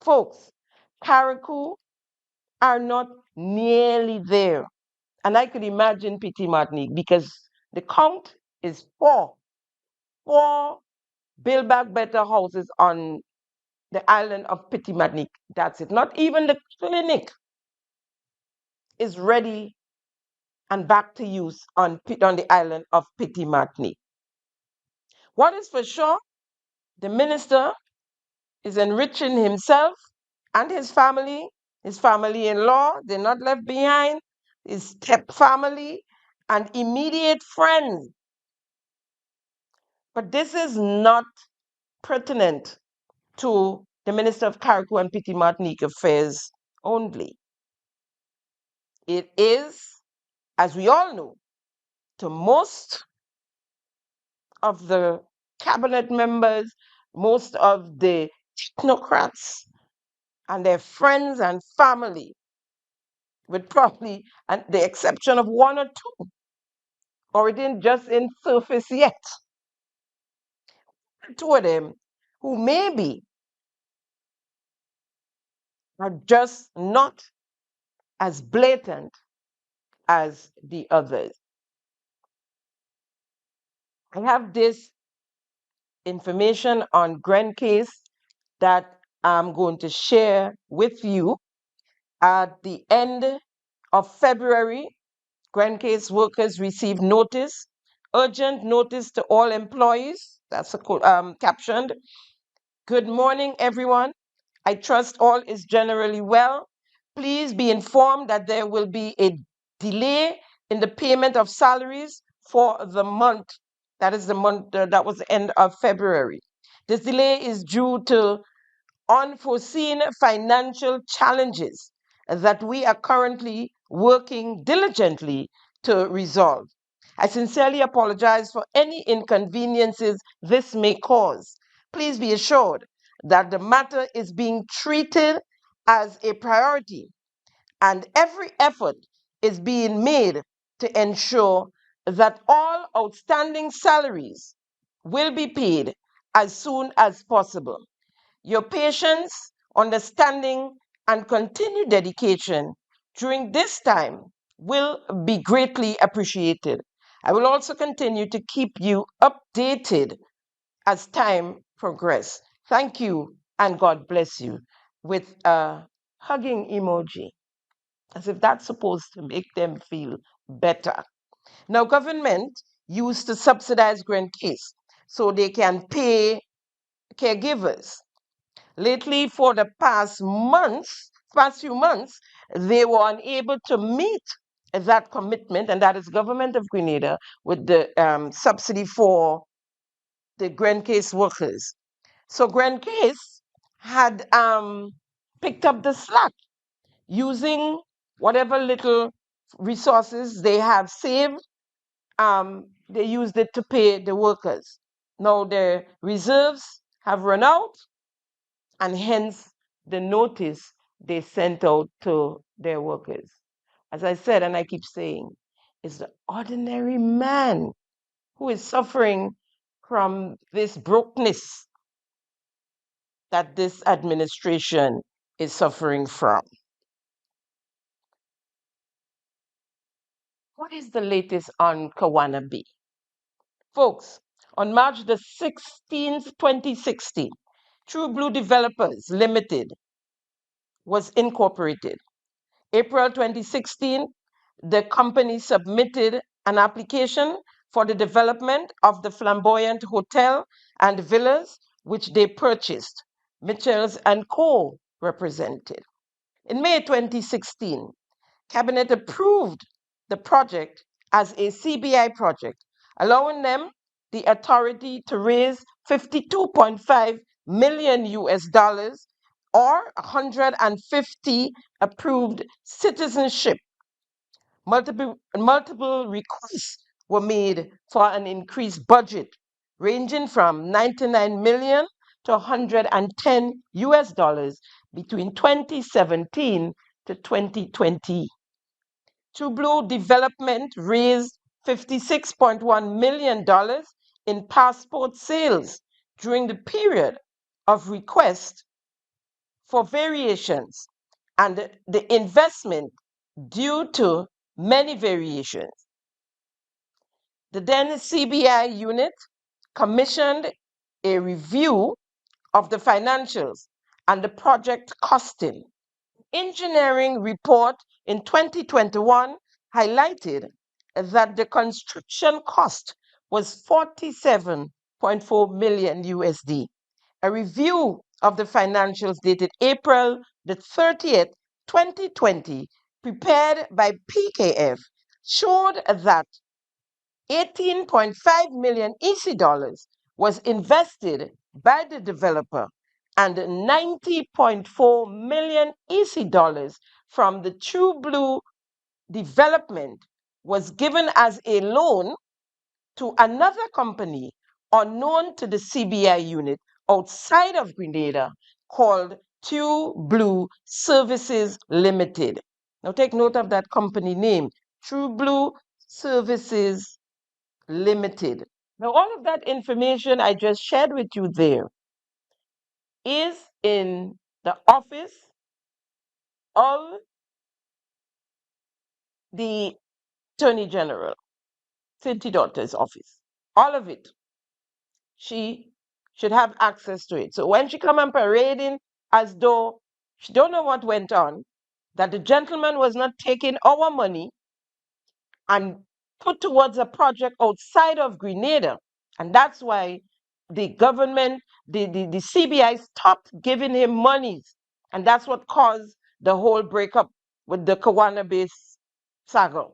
Folks, Carriacou are not nearly there. And I could imagine Petit Martinique, because the count is four Build Back Better houses on the island of Petit Martinique. That's it. Not even the clinic is ready and back to use on the island of Petit Martinique. What is for sure, the minister is enriching himself and his family-in-law, they're not left behind, his step family and immediate friends. But this is not pertinent to the Minister of Carriacou and Petit Martinique Affairs only. It is, as we all know, to most of the cabinet members, most of the technocrats and their friends and family, with probably the exception of one or two, or it didn't just in surface yet. Two of them who maybe are just not as blatant as the others. I have this information on Gren case that I'm going to share with you. At the end of February, Gren case workers received notice, urgent notice to all employees. That's captioned. Good morning, everyone. I trust all is generally well. Please be informed that there will be a delay in the payment of salaries for the month. That is the month, that was the end of February. This delay is due to unforeseen financial challenges that we are currently working diligently to resolve. I sincerely apologize for any inconveniences this may cause. Please be assured that the matter is being treated as a priority, and every effort is being made to ensure that all outstanding salaries will be paid as soon as possible. Your patience understanding, and continued dedication during this time will be greatly appreciated. I will also continue to keep you updated as time progresses. Thank you and God bless you, with a hugging emoji, as if that's supposed to make them feel better. Now, government used to subsidize grant case so they can pay caregivers. Lately, for the past few months, they were unable to meet that commitment, and that is government of Grenada with the subsidy for the grant case workers. So grant case had picked up the slack using whatever little resources they have saved. They used it to pay the workers. Now the reserves have run out, and hence the notice they sent out to their workers. As I said, and I keep saying, it's the ordinary man who is suffering from this brokenness that this administration is suffering from. What is the latest on Kawana B? Folks, on March the 16th, 2016, True Blue Developers Limited was incorporated. April 2016, the company submitted an application for the development of the flamboyant hotel and villas, which they purchased. Mitchells and Co. represented. In May 2016, Cabinet approved the project as a CBI project, allowing them the authority to raise 52.5 million US dollars or 150 approved citizenship. Multiple requests were made for an increased budget ranging from 99 million to 110 US dollars between 2017 to 2020. True Blue Development raised $56.1 million in passport sales during the period of request for variations and the investment due to many variations. The then CBI unit commissioned a review of the financials and the project costing. Engineering report in 2021 highlighted that the construction cost was 47.4 million USD. A review of the financials dated April the 30th, 2020, prepared by PKF, showed that 18.5 million EC dollars was invested by the developer and 90.4 million EC dollars from the True Blue Development was given as a loan to another company unknown to the CBI unit outside of Grenada called True Blue Services Limited. Now take note of that company name, True Blue Services Limited. Now all of that information I just shared with you there is in the office of the Attorney General, Cynthia Daughter's office. All of it. She should have access to it. So when she come and parading as though she don't know what went on, that the gentleman was not taking our money and put towards a project outside of Grenada. And that's why the government, the CBI stopped giving him monies. And that's what caused the whole breakup with the Kawana base saga.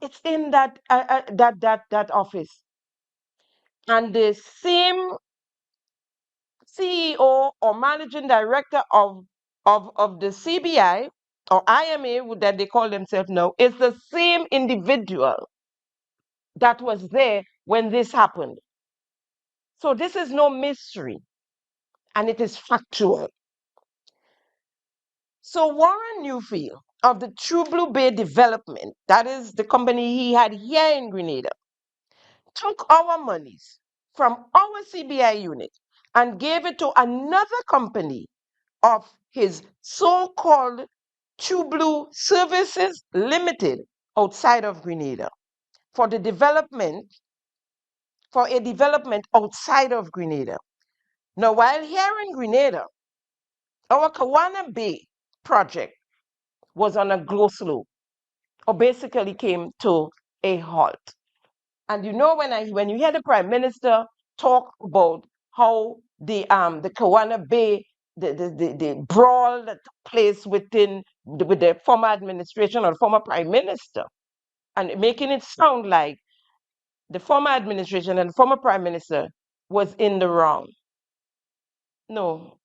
It's in that office. And the same CEO or managing director of the CBI or IMA, that they call themselves now, is the same individual that was there when this happened. So this is no mystery, and it is factual. So Warren Newfield of the True Blue Bay Development, that is the company he had here in Grenada, took our monies from our CBI unit and gave it to another company of his so-called True Blue Services Limited outside of Grenada for a development outside of Grenada. Now, while here in Grenada, our Kawana Bay project was on a go slow, or basically came to a halt. And you know, when you hear the Prime Minister talk about how the Kawana Bay, the brawl that took place with the former administration or former Prime Minister, and making it sound like the former administration and the former Prime Minister was in the wrong. No,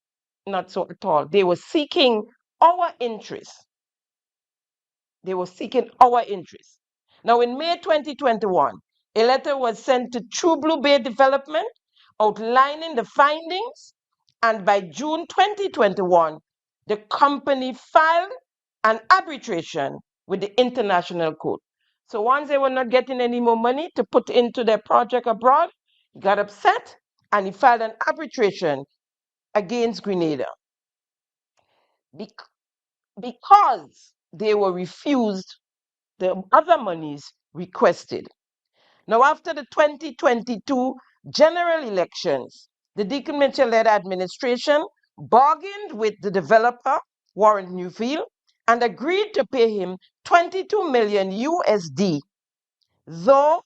not so at all. They were seeking our interests. They were seeking our interests. Now, in May 2021, a letter was sent to True Blue Bay Development outlining the findings, and by June 2021, the company filed an arbitration with the International Court. So once they were not getting any more money to put into their project abroad, he got upset and he filed an arbitration against Grenada because they were refused the other monies requested. Now, after the 2022 general elections, the Deacon Mitchell-led administration bargained with the developer, Warren Newfield, and agreed to pay him 22 million USD, though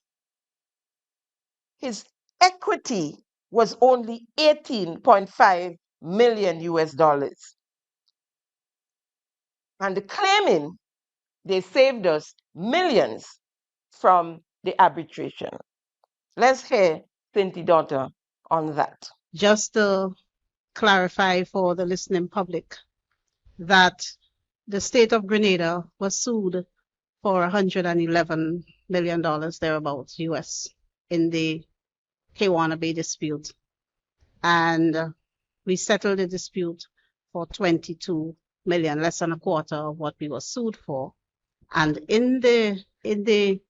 his equity was only 18.5 million US dollars. And claiming they saved us millions from the arbitration. Let's hear Cynthia Daughter on that. Just to clarify for the listening public that the state of Grenada was sued for $111 million thereabouts US in the Kawana Bay dispute. And we settled the dispute for 22 million, less than a quarter of what we were sued for. And in the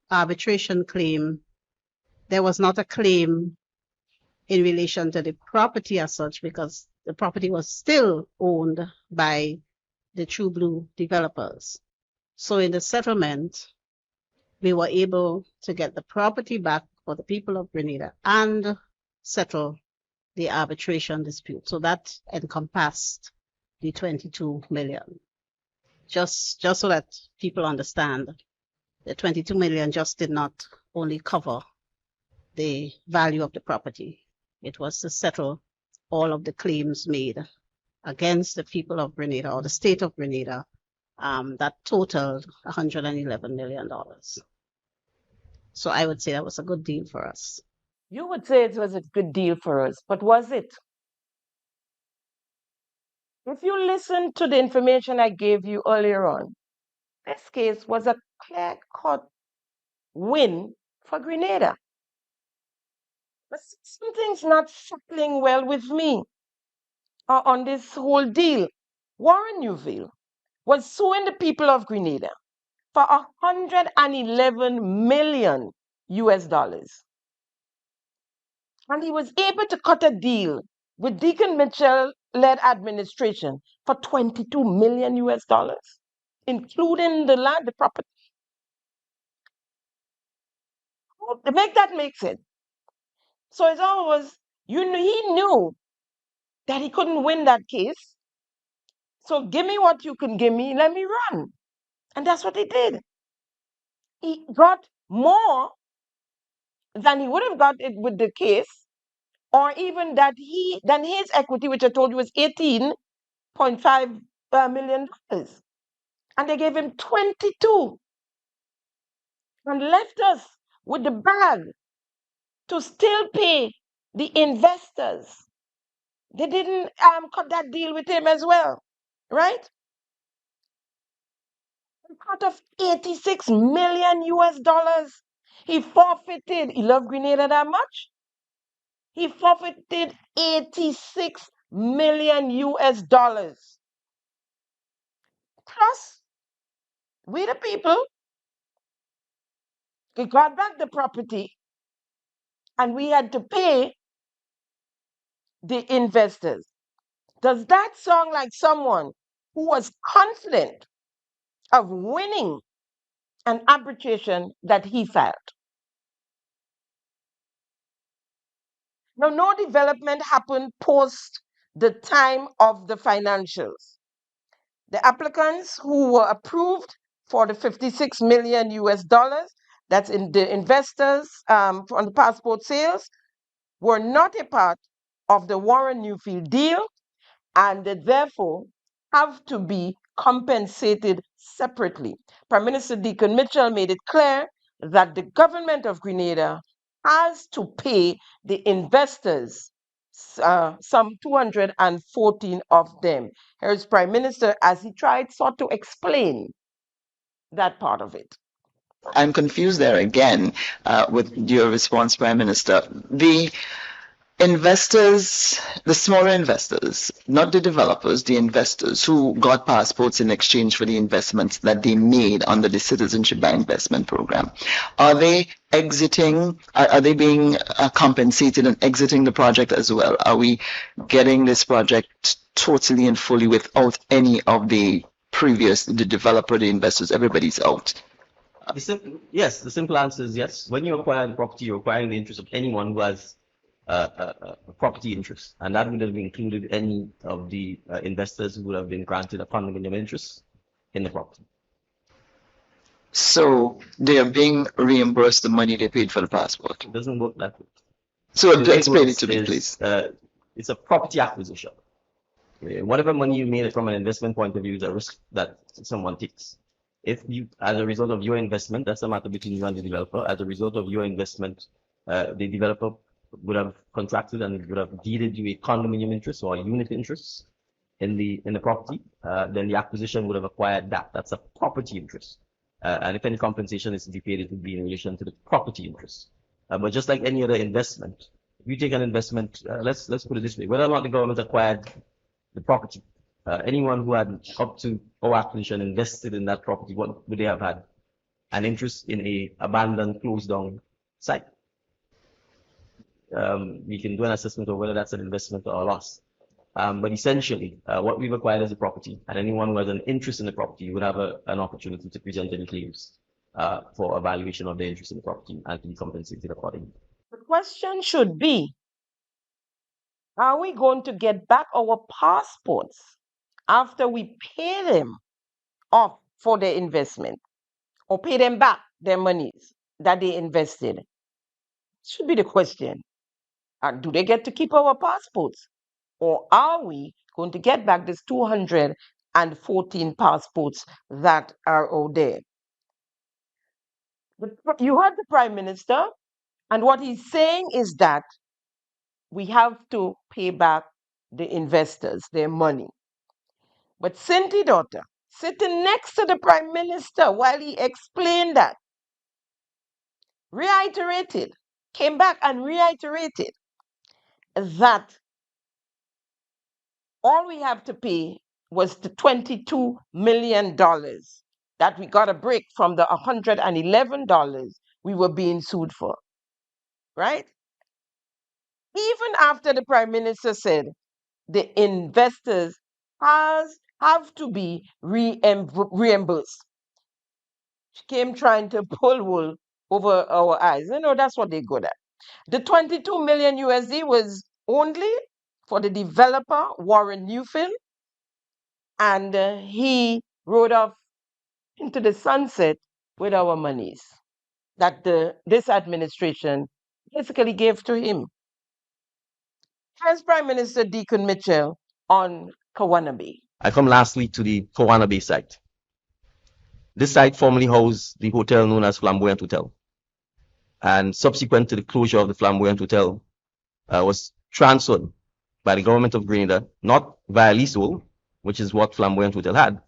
arbitration claim, there was not a claim in relation to the property as such, because the property was still owned by the True Blue developers. So in the settlement, we were able to get the property back for the people of Grenada and settle the arbitration dispute. So that encompassed the 22 million. Just so that people understand, the 22 million just did not only cover the value of the property. It was to settle all of the claims made against the people of Grenada or the state of Grenada that totaled $111 million. So I would say that was a good deal for us. You would say it was a good deal for us, but was it? If you listen to the information I gave you earlier on, this case was a clear-cut win for Grenada. But something's not settling well with me on this whole deal. Warren Newfield was suing the people of Grenada for $111 million US dollars. And he was able to cut a deal with Deacon Mitchell-led administration for 22 million US dollars, including the land, the property. To make that make sense. So it's always, he knew that he couldn't win that case. So give me what you can give me, let me run. And that's what he did. He got more than he would have got it with the case, or even than his equity, which I told you was $18.5 million. And they gave him 22 and left us with the bag to still pay the investors. They didn't cut that deal with him as well, right? Out of 86 million US dollars, he forfeited. He loved Grenada that much. He forfeited 86 million US dollars. Plus, we the people, we got back the property and we had to pay the investors. Does that sound like someone who was confident of winning an arbitration that he filed? Now, no development happened post the time of the financials. The applicants who were approved for the 56 million US dollars, that's in the investors on the passport sales, were not a part of the Warren Newfield deal, and they therefore have to be compensated separately. Prime Minister Deacon Mitchell made it clear that the government of Grenada has to pay the investors, some 214 of them. Here's Prime Minister as he sought to explain that part of it. I'm confused there again with your response, Prime Minister. The investors, the smaller investors, not the developers, the investors who got passports in exchange for the investments that they made under the Citizenship by Investment program, are they exiting, are they being compensated and exiting the project as well? Are we getting this project totally and fully without any of the previous, the developer, the investors, everybody's out? Yes, the simple answer is yes. When you acquire the property, you're acquiring the interest of anyone who has a property interest, and that would have included any of the investors who would have been granted a condominium interest in the property. So they are being reimbursed the money they paid for the passport. It doesn't work that way. So explain it to me, please. It's a property acquisition. Whatever money you made from an investment point of view is a risk that someone takes. If you, as a result of your investment, that's a matter between you and the developer. As a result of your investment, the developer would have contracted and would have deeded you a condominium interest or a unit interest in the property. Then the acquisition would have acquired that. That's a property interest. And if any compensation is to be paid, it would be in relation to the property interest. But just like any other investment, if you take an investment, let's put it this way: whether or not the government acquired the property, anyone who had up to our acquisition invested in that property, what would they have had? An interest in a abandoned, closed down site. We can do an assessment of whether that's an investment or a loss. But essentially, what we've acquired as a property, and anyone who has an interest in the property would have an opportunity to present any claims for evaluation of their interest in the property and to be compensated accordingly. The question should be, are we going to get back our passports after we pay them off for their investment, or pay them back their monies that they invested? Should be the question. Do they get to keep our passports? Or are we going to get back these 214 passports that are out there? But you heard the Prime Minister, and what he's saying is that we have to pay back the investors their money. But Cindy Daughter, sitting next to the Prime Minister while he explained that, came back and reiterated that all we have to pay was the $22 million that we got a break from the $111 we were being sued for, right? Even after the Prime Minister said the investors have to be reimbursed. She came trying to pull wool over our eyes. You know, that's what they're good at. The 22 million USD was only for the developer, Warren Newfield, and he rode off into the sunset with our monies that this administration basically gave to him. Here's Prime Minister Deacon Mitchell on Kawana Bay. I come lastly to the Kawana Bay site. This site formerly housed the hotel known as Flamboyant Hotel. And subsequent to the closure of the Flamboyant Hotel, was transferred by the government of Grenada, not via leasehold, which is what Flamboyant Hotel had,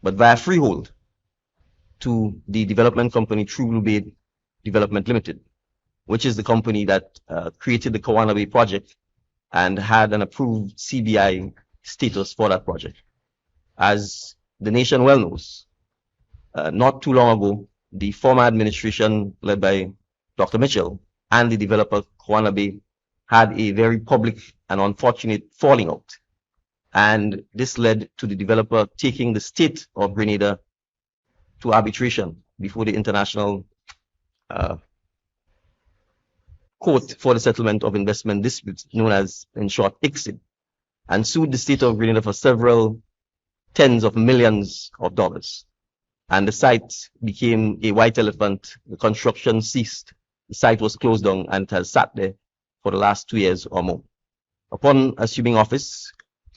but via freehold to the development company True Blue Bay Development Limited, which is the company that created the Kawana Bay project and had an approved CBI status for that project. As the nation well knows, not too long ago, the former administration led by Dr. Mitchell and the developer Kawana Bay had a very public and unfortunate falling out. and this led to the developer taking the state of Grenada to arbitration before the International Court for the Settlement of Investment Disputes, known as, in short, ICSID, and sued the state of Grenada for several tens of millions of dollars. And the site became a white elephant. The construction ceased. The site was closed down and it has sat there for the last 2 years or more. Upon assuming office,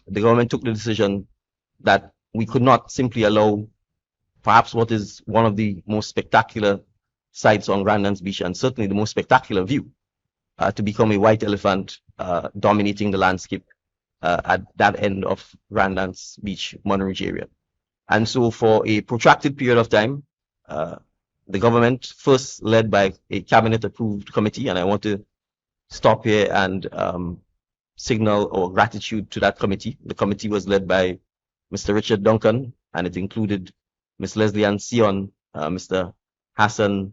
the government took the decision that we could not simply allow perhaps what is one of the most spectacular sites on Grandlands Beach, and certainly the most spectacular view, to become a white elephant dominating the landscape at that end of Grandlands Beach, Munn Ridge area. And so for a protracted period of time, the government, first led by a cabinet-approved committee, and I want to stop here and signal our gratitude to that committee. The committee was led by Mr. Richard Duncan, and it included Ms. Leslie Ann Sion, Mr. Hassan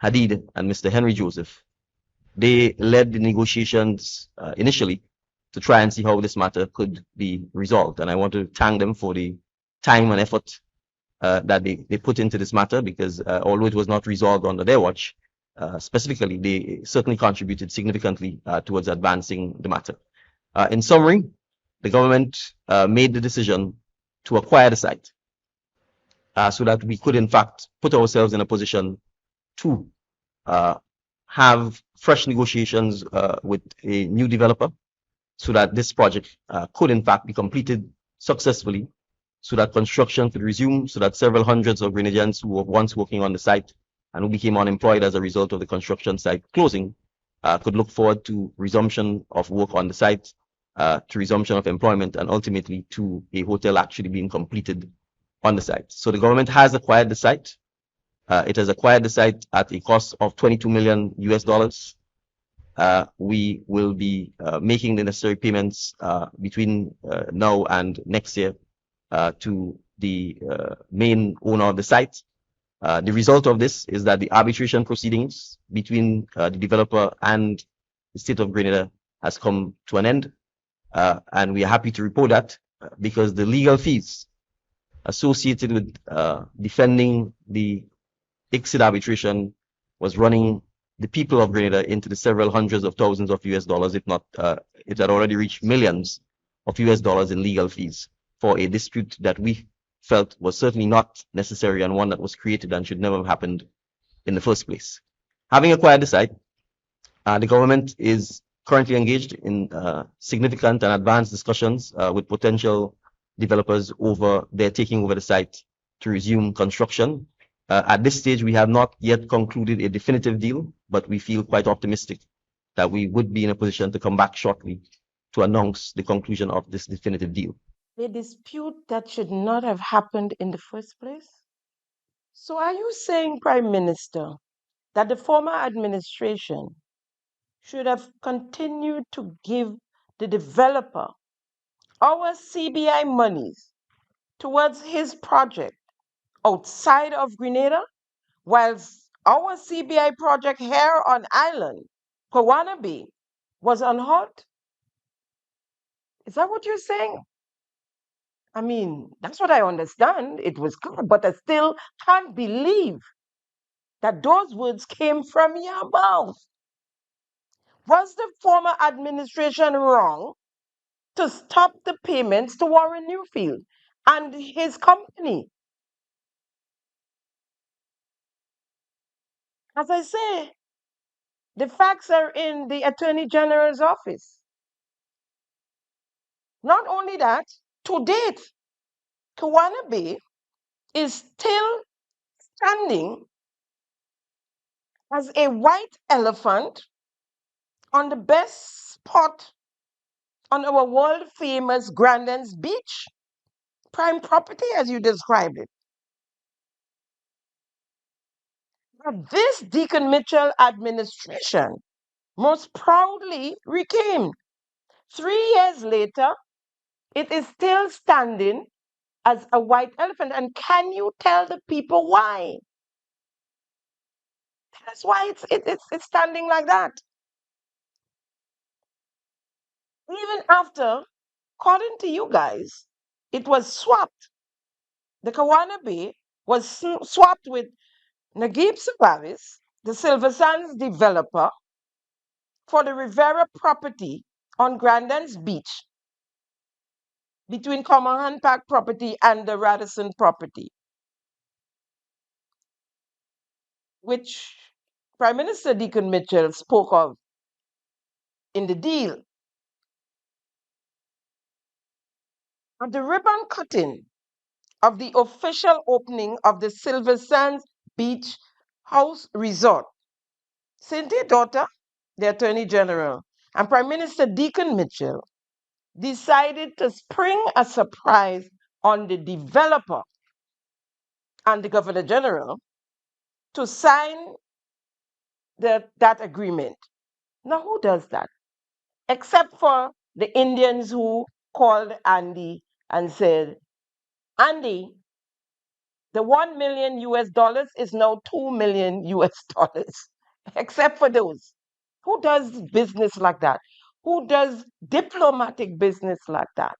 Hadid, and Mr. Henry Joseph. They led the negotiations initially to try and see how this matter could be resolved. And I want to thank them for the time and effort that they put into this matter, because although it was not resolved under their watch, specifically, they certainly contributed significantly towards advancing the matter. In summary, the government made the decision to acquire the site so that we could, in fact, put ourselves in a position to have fresh negotiations with a new developer so that this project could, in fact, be completed successfully, so that construction could resume, so that several hundreds of Grenadians who were once working on the site and who became unemployed as a result of the construction site closing could look forward to resumption of work on the site, to resumption of employment, and ultimately to a hotel actually being completed on the site. So the government has acquired the site. It has acquired the site at a cost of $22 million US. We will be making the necessary payments between now and next year to the main owner of the site. The result of this is that the arbitration proceedings between the developer and the state of Grenada has come to an end. And we are happy to report that because the legal fees associated with defending the ICSID arbitration was running the people of Grenada into the several hundreds of thousands of US dollars, if not, it had already reached millions of US dollars in legal fees for a dispute that we felt was certainly not necessary and one that was created and should never have happened in the first place. Having acquired the site, the government is currently engaged in significant and advanced discussions with potential developers over their taking over the site to resume construction. At this stage, we have not yet concluded a definitive deal, but we feel quite optimistic that we would be in a position to come back shortly to announce the conclusion of this definitive deal. A dispute that should not have happened in the first place? So are you saying, Prime Minister, that the former administration should have continued to give the developer our CBI monies towards his project outside of Grenada, whilst our CBI project here on island, Kawanabe, was on halt? Is that what you're saying? I mean, that's what I understand. It was good, but I still can't believe that those words came from your mouth. Was the former administration wrong to stop the payments to Warren Newfield and his company? As I say, the facts are in the Attorney General's office. Not only that, to date, Kawanabe is still standing as a white elephant on the best spot on our world famous Grandlands Beach, prime property as you described it. But this Deacon Mitchell administration most proudly reclaimed. 3 years later, it is still standing as a white elephant. And can you tell the people why? Tell us why it's standing like that. Even after according to you guys, it was swapped. The Kawana Bay was swapped with Naguib Safaris, the Silver Sands developer, for the Rivera property on Grandins Beach between Comahan Park property and the Radisson property, which Prime Minister Deacon Mitchell spoke of in the deal. At the ribbon cutting of the official opening of the Silver Sands Beach House Resort, Cynthia Daughter, the Attorney General, and Prime Minister Deacon Mitchell decided to spring a surprise on the developer and the Governor General to sign that agreement. Now, who does that? Except for the Indians who called Andy and said, Andy, the 1 million US dollars is now 2 million US dollars. Except for those. Who does business like that? Who does diplomatic business like that?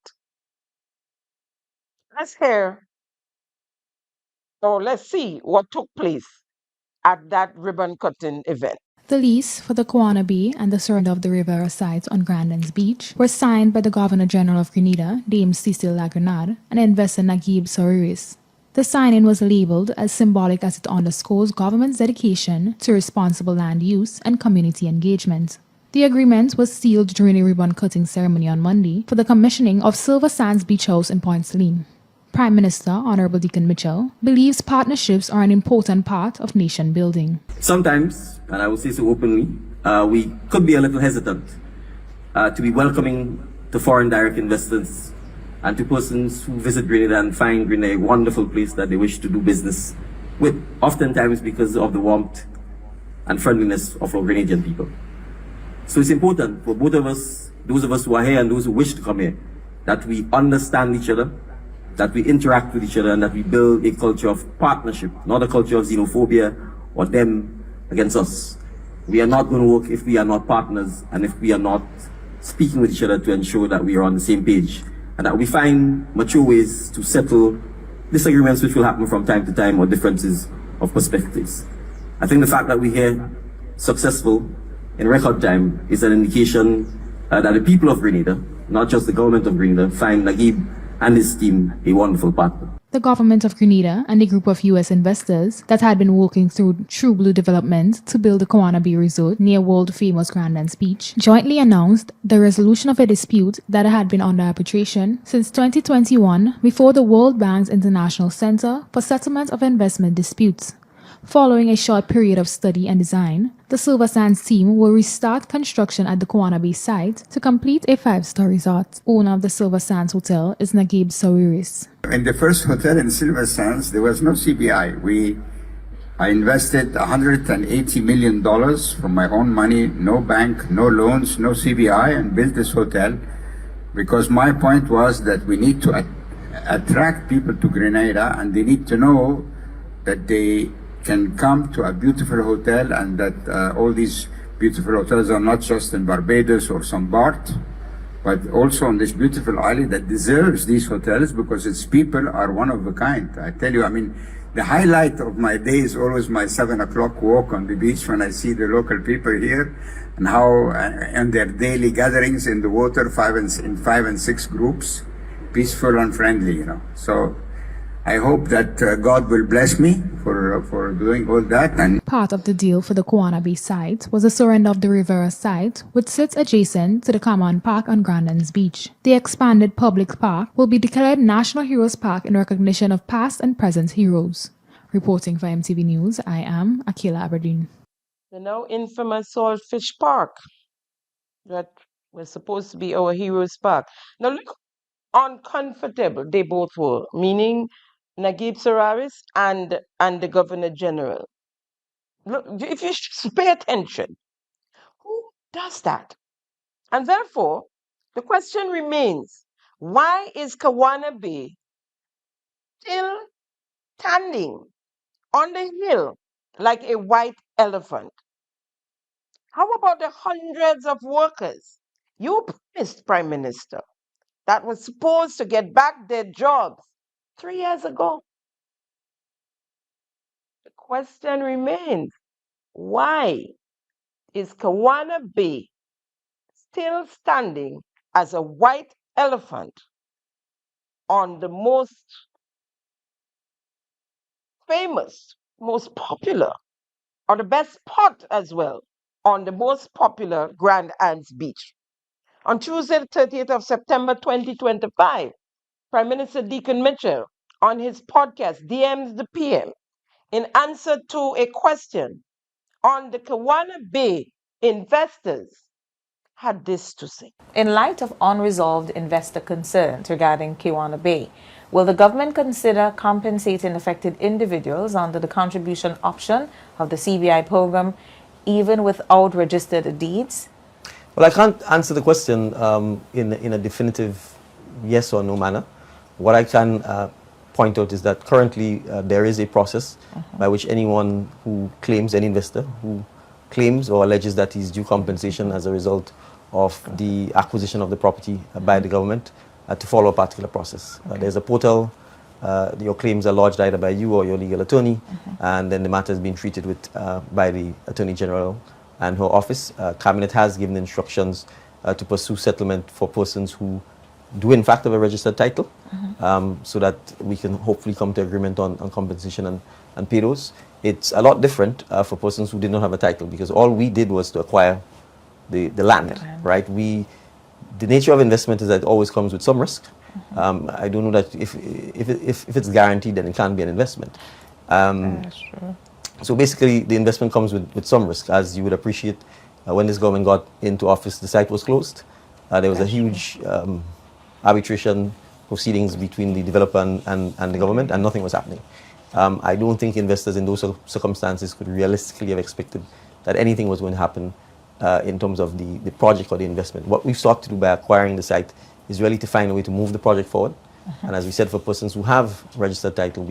Let's hear, or let's see what took place at that ribbon cutting event. The lease for the Kawana Bay and the surrender of the Rivera sites on Grandins Beach were signed by the Governor General of Grenada, Dame Cecile Lagrenade, and investor Naguib Sawiris. The signing was labeled as symbolic as it underscores government's dedication to responsible land use and community engagement. The agreement was sealed during a ribbon-cutting ceremony on Monday for the commissioning of Silver Sands Beach House in Point Saline. Prime Minister Honorable Deacon Mitchell believes partnerships are an important part of nation building. Sometimes, and I will say so openly, we could be a little hesitant to be welcoming to foreign direct investors and to persons who visit Grenada and find Grenada a wonderful place that they wish to do business with, oftentimes because of the warmth and friendliness of our Grenadian people. So it's important for both of us, those of us who are here and those who wish to come here, that we understand each other, that we interact with each other, and that we build a culture of partnership, not a culture of xenophobia or them against us. We are not going to work if we are not partners and if we are not speaking with each other to ensure that we are on the same page and that we find mature ways to settle disagreements which will happen from time to time or differences of perspectives. I think the fact that we're here successful in record time is an indication that the people of Grenada, not just the government of Grenada, find Naguib and his team a wonderful partner. The government of Grenada and a group of U.S. investors that had been working through True Blue Development to build the Kawana Bay Resort near world-famous Grandins Beach jointly announced the resolution of a dispute that had been under arbitration since 2021 before the World Bank's International Center for Settlement of Investment Disputes. Following a short period of study and design, the Silver Sands team will restart construction at the Kawana Bay site to complete a 5-star resort. Owner of the Silver Sands Hotel is Naguib Sawiris. In the first hotel in Silver Sands, there was no CBI. I invested $180 million from my own money, no bank, no loans, no CBI, and built this hotel because my point was that we need to attract people to Grenada, and they need to know that they can come to a beautiful hotel, and that all these beautiful hotels are not just in Barbados or St. Bart, but also on this beautiful island that deserves these hotels because its people are one of a kind. I tell you, I mean, the highlight of my day is always my 7 o'clock walk on the beach when I see the local people here and how, and their daily gatherings in the water, in 5 and 6 groups, peaceful and friendly, you know. So I hope that God will bless me for doing all that. And part of the deal for the Kawana Bay site was the surrender of the Rivera site, which sits adjacent to the Common Park on Grandins Beach. The expanded public park will be declared National Heroes Park in recognition of past and present heroes. Reporting for MTV News, I am Akila Aberdeen. The now infamous Saltfish Park that was supposed to be our Heroes Park. Now look uncomfortable they both were, meaning Naguib Sawiris and the Governor General. Look, if you just pay attention, who does that? And therefore, the question remains, why is Kawana Bay still standing on the hill like a white elephant? How about the hundreds of workers you promised, Prime Minister, that was supposed to get back their jobs 3 years ago. The question remains, why is Kawana Bay still standing as a white elephant on the most famous, most popular, or the best spot as well, on the most popular Grand Anse Beach? On Tuesday, the 30th of September 2025, Prime Minister Deacon Mitchell, on his podcast, DMs the PM, in answer to a question on the Kawana Bay investors, had this to say. In light of unresolved investor concerns regarding Kawana Bay, will the government consider compensating affected individuals under the contribution option of the CBI program, even without registered deeds? Well, I can't answer the question in a definitive yes or no manner. What I can point out is that currently there is a process by which anyone who claims, any investor who claims or alleges that he's due compensation as a result of the acquisition of the property by the government to follow a particular process. There's a portal, your claims are lodged either by you or your legal attorney, and then the matter is being treated with by the Attorney General and her office. Cabinet has given instructions to pursue settlement for persons who do in fact have a registered title, so that we can hopefully come to agreement on compensation and pay those. It's a lot different for persons who did not have a title, because all we did was to acquire the land, right? The nature of investment is that it always comes with some risk. I don't know that if it's guaranteed, then it can't be an investment. That's true. So basically, the investment comes with some risk. As you would appreciate, when this government got into office, the site was closed. There was a huge arbitration proceedings between the developer and the government, and nothing was happening. I don't think investors in those circumstances could realistically have expected that anything was going to happen in terms of the project or the investment. What we've sought to do by acquiring the site is really to find a way to move the project forward. And as we said, for persons who have registered title,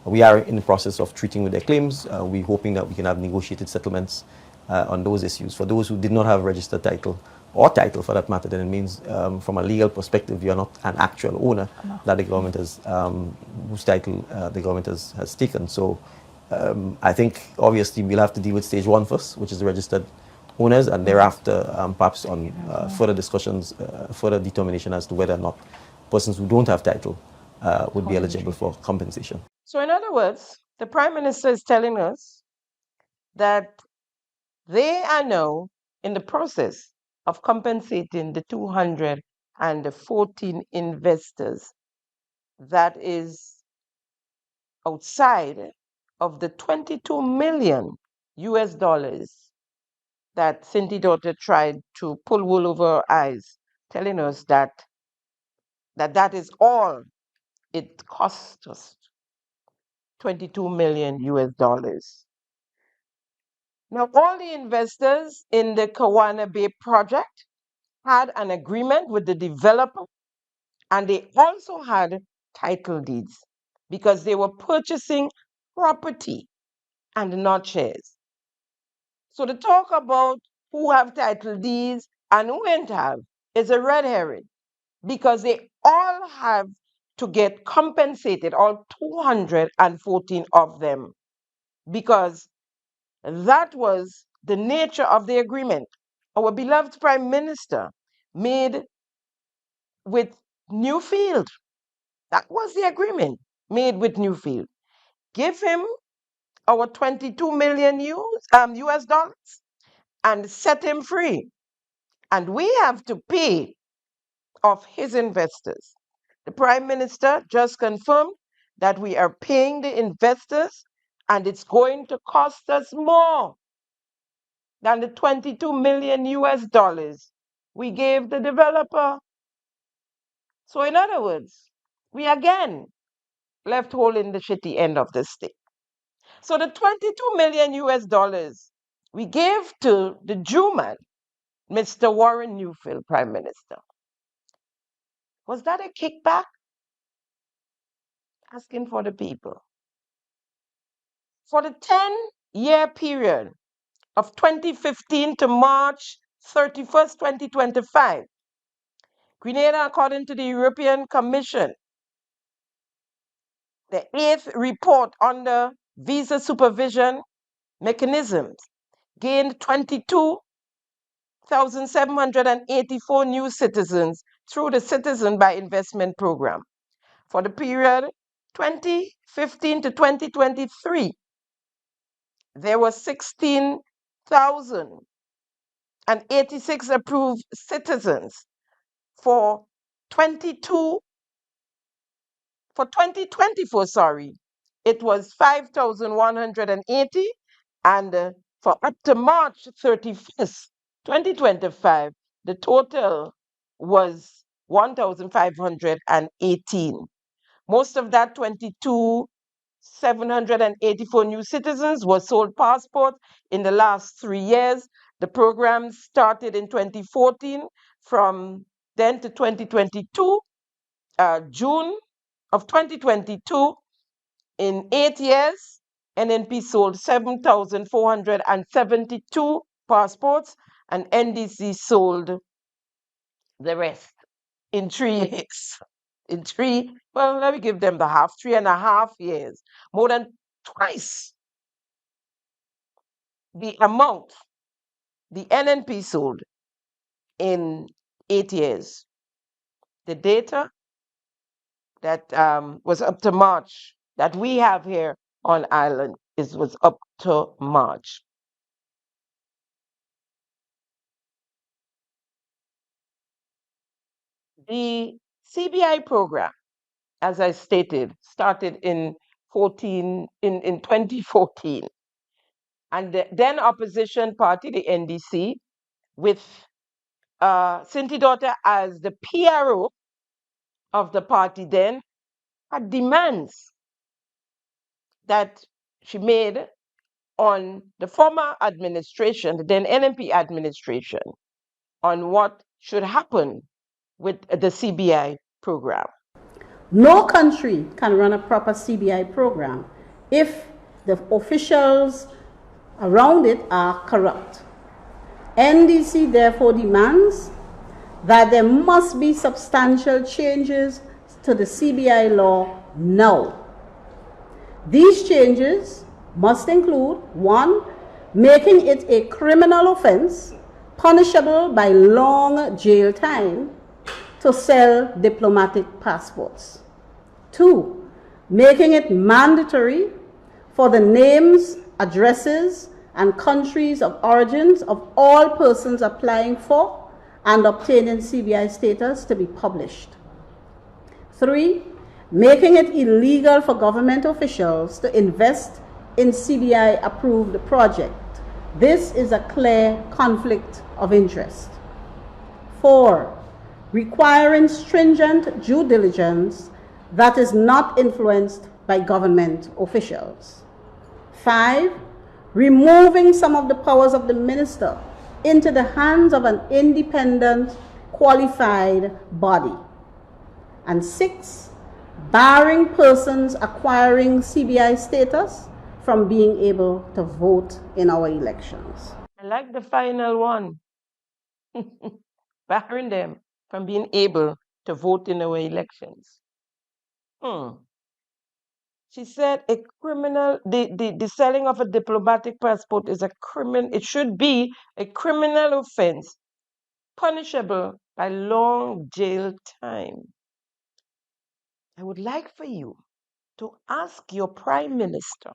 we are in the process of treating with their claims. We're hoping that we can have negotiated settlements on those issues. For those who did not have registered title, or title for that matter, then it means from a legal perspective, you're not an actual owner that the government has, whose title the government has taken. So I think obviously we'll have to deal with stage one first, which is the registered owners, and thereafter perhaps on further discussions, further determination as to whether or not persons who don't have title would be eligible for compensation. So in other words, the Prime Minister is telling us that they are now in the process of compensating the 214 investors that is outside of the 22 million US dollars that Cindy Daughter tried to pull wool over our eyes, telling us that is all it cost us, 22 million US dollars. Now, all the investors in the Kawana Bay project had an agreement with the developer, and they also had title deeds because they were purchasing property and not shares. So the talk about who have title deeds and who ain't have is a red herring, because they all have to get compensated, all 214 of them, because that was the nature of the agreement our beloved Prime Minister made with Newfield. That was the agreement made with Newfield. Give him our 22 million US dollars and set him free. And we have to pay off his investors. The Prime Minister just confirmed that we are paying the investors, and it's going to cost us more than the 22 million US dollars we gave the developer. So in other words, we again left holding the shitty end of the stick. So the 22 million US dollars we gave to the Jew man, Mr. Warren Newfield, Prime Minister, was that a kickback? Asking for the people. For the 10-year period of 2015 to March 31st, 2025, Grenada, according to the European Commission, the 8th report on the visa supervision mechanisms, gained 22,784 new citizens through the Citizen by Investment Program. For the period 2015 to 2023, there were 16,086 approved citizens. For 2024, it was 5,180, and for up to March 31st, 2025, the total was 1,518. Most of that 22,784 new citizens were sold passports in the last 3 years. The program started in 2014. From then to 2022, June of 2022, in 8 years, NNP sold 7,472 passports, and NDC sold the rest in 3 years. Let me give them the half, 3.5 years, more than twice the amount the NNP sold in 8 years. The data that was up to March that we have here on island was up to March. The CBI program, as I stated, started in 2014. And the then opposition party, the NDC, with Cinti Daughter as the PRO of the party then, had demands that she made on the former administration, the then NNP administration, on what should happen with the CBI program. No country can run a proper CBI program if the officials around it are corrupt. NDC therefore demands that there must be substantial changes to the CBI law now. These changes must include: 1, making it a criminal offense punishable by long jail time to sell diplomatic passports. 2, making it mandatory for the names, addresses, and countries of origins of all persons applying for and obtaining CBI status to be published. 3, making it illegal for government officials to invest in CBI-approved project. This is a clear conflict of interest. 4, requiring stringent due diligence that is not influenced by government officials. 5, removing some of the powers of the minister into the hands of an independent, qualified body. And 6, barring persons acquiring CBI status from being able to vote in our elections. I like the final one. Barring them from being able to vote in our elections. She said the selling of a diplomatic passport is a criminal, it should be a criminal offense, punishable by long jail time. I would like for you to ask your prime minister,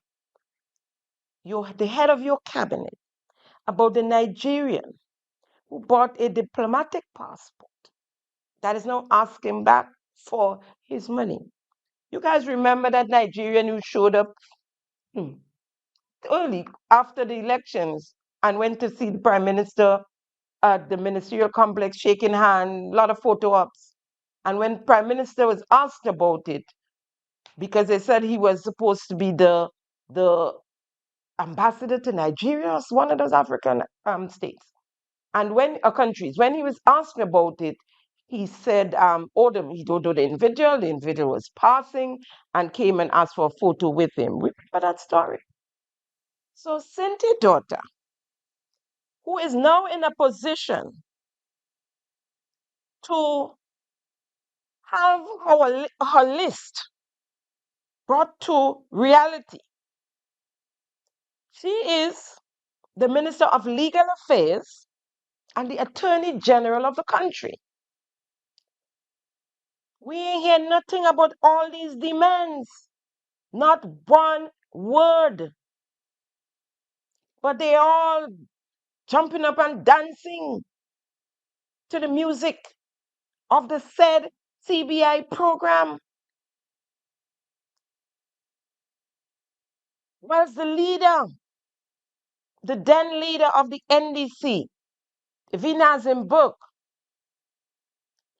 the head of your cabinet, about the Nigerian who bought a diplomatic passport that is now asking back for his money. You guys remember that Nigerian who showed up early after the elections and went to see the prime minister at the ministerial complex, shaking hands, a lot of photo ops. And when prime minister was asked about it, because they said he was supposed to be the ambassador to Nigeria, one of those African states, and when he was asked about it, he said, he told the individual was passing and came and asked for a photo with him. Remember that story? So Cinti Daughter, who is now in a position to have her list brought to reality. She is the Minister of Legal Affairs and the Attorney General of the country. We ain't hear nothing about all these demands, not one word. But they all jumping up and dancing to the music of the said CBI program. Where's the leader, the then leader of the NDC, Vinazim Book,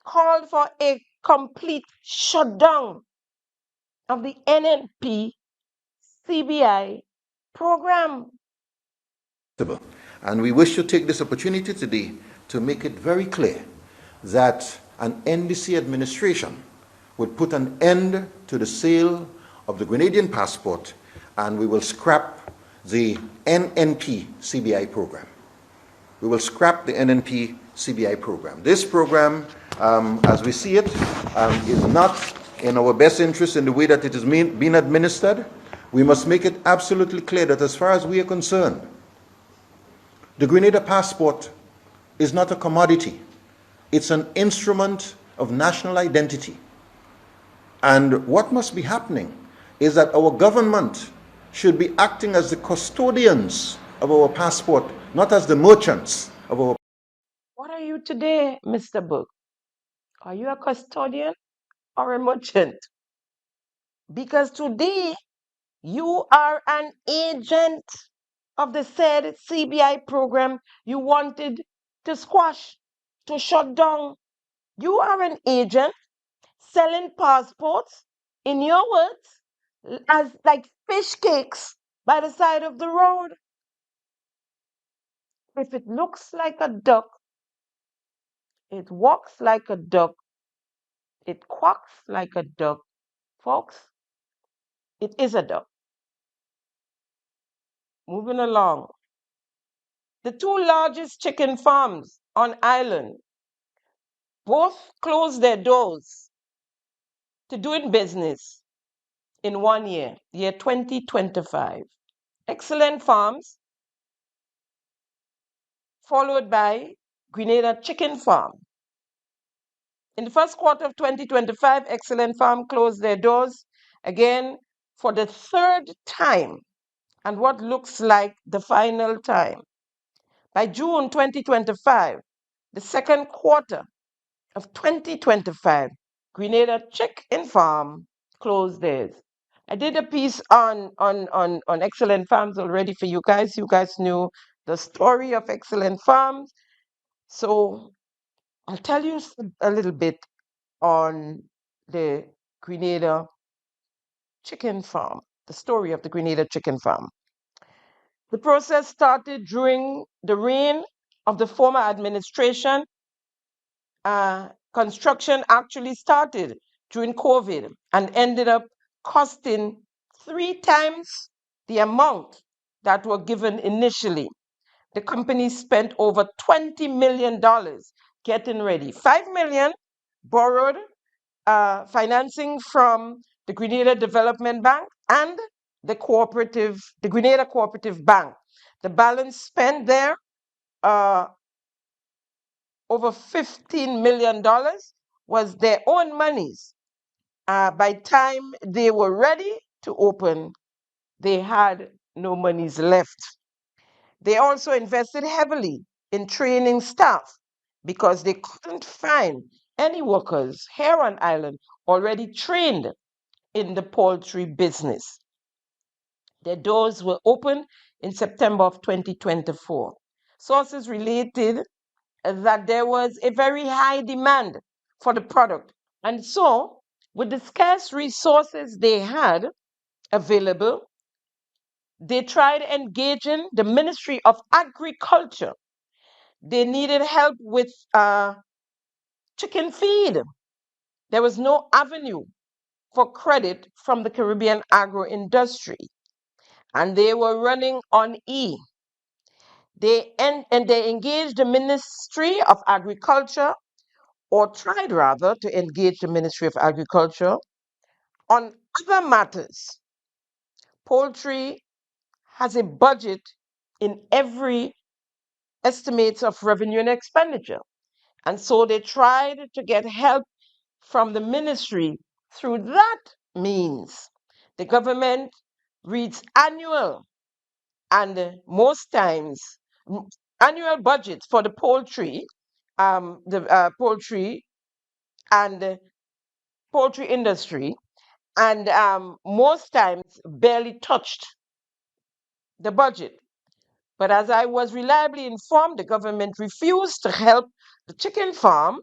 called for a complete shutdown of the NNP CBI program. And we wish to take this opportunity today to make it very clear that an NDC administration would put an end to the sale of the Grenadian passport, and we will scrap the NNP CBI program. We will scrap the NNP CBI program. This program, as we see it, is not in our best interest in the way that it is being administered. We must make it absolutely clear that as far as we are concerned, the Grenada passport is not a commodity. It's an instrument of national identity. And what must be happening is that our government should be acting as the custodians of our passport, not as the merchants of our. What are you today, Mr. Book? Are you a custodian or a merchant? Because today you are an agent of the said CBI program you wanted to squash, to shut down. You are an agent selling passports, in your words, as like fish cakes by the side of the road. If it looks like a duck, it walks like a duck, it quacks like a duck, folks, it is a duck. Moving along. The two largest chicken farms on island both closed their doors to doing business in 1 year, year 2025. Excellent Farms, followed by Grenada Chicken Farm. In the first quarter of 2025, Excellent Farm closed their doors again for the third time and what looks like the final time. By June 2025, the second quarter of 2025, Grenada Chicken Farm closed theirs. I did a piece on Excellent Farms already for you guys. You guys knew the story of Excellent Farms. So I'll tell you a little bit on the Grenada Chicken Farm, the story of the Grenada Chicken Farm. The process started during the reign of the former administration. Construction actually started during COVID and ended up costing 3 times the amount that were given initially. The company spent over $20 million getting ready. $5 million borrowed financing from the Grenada Development Bank and the Grenada Cooperative Bank. The balance spent there, over $15 million, was their own monies. By the time they were ready to open, they had no monies left. They also invested heavily in training staff because they couldn't find any workers here on island already trained in the poultry business. Their doors were opened in September of 2024. Sources related that there was a very high demand for the product. And so, with the scarce resources they had available, they tried engaging the Ministry of Agriculture. They needed help with chicken feed. There was no avenue for credit from the Caribbean agro industry, and they were running on E. They engaged the Ministry of Agriculture or tried rather, to engage the Ministry of Agriculture on other matters. Poultry has a budget in every estimates of revenue and expenditure. And so they tried to get help from the ministry through that means. The government reads annual and most times annual budgets for the poultry, poultry and poultry industry, and most times barely touched the budget. But as I was reliably informed, the government refused to help the chicken farm,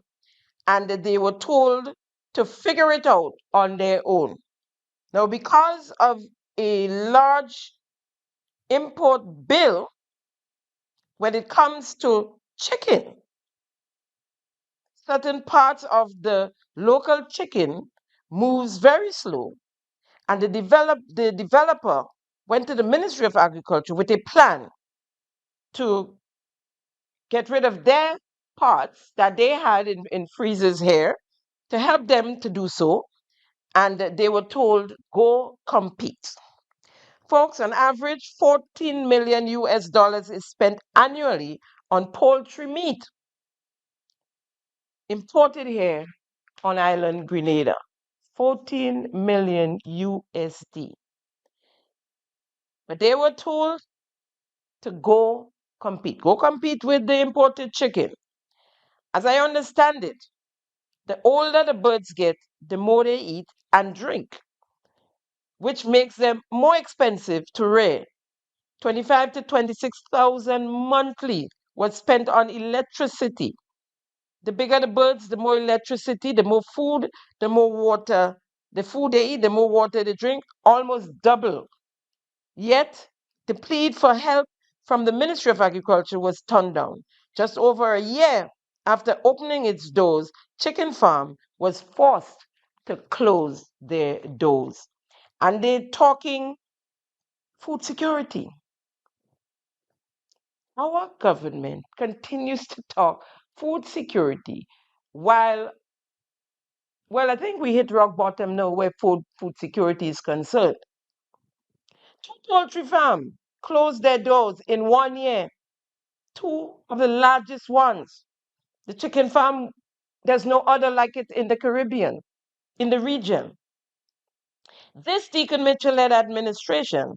and they were told to figure it out on their own. Now, because of a large import bill, when it comes to chicken, certain parts of the local chicken moves very slow, and the developer went to the Ministry of Agriculture with a plan to get rid of their parts that they had in freezers here to help them to do so, and they were told, go compete. Folks, on average, 14 million US dollars is spent annually on poultry meat imported here on island Grenada. 14 million USD. But they were told to go compete. Go compete with the imported chicken. As I understand it, the older the birds get, the more they eat and drink, which makes them more expensive to rear. 25 to 26,000 monthly was spent on electricity. The bigger the birds, the more electricity, the more food, the more water. The food they eat, the more water they drink, almost double. Yet, the plea for help from the Ministry of Agriculture was turned down. Just over a year after opening its doors, Chicken Farm was forced to close their doors. And they're talking food security. Our government continues to talk food security while, well, I think we hit rock bottom now where food security is concerned. 2 poultry farms closed their doors in 1 year. 2 of the largest ones. The chicken farm, there's no other like it in the Caribbean, in the region. This Deacon Mitchell-led administration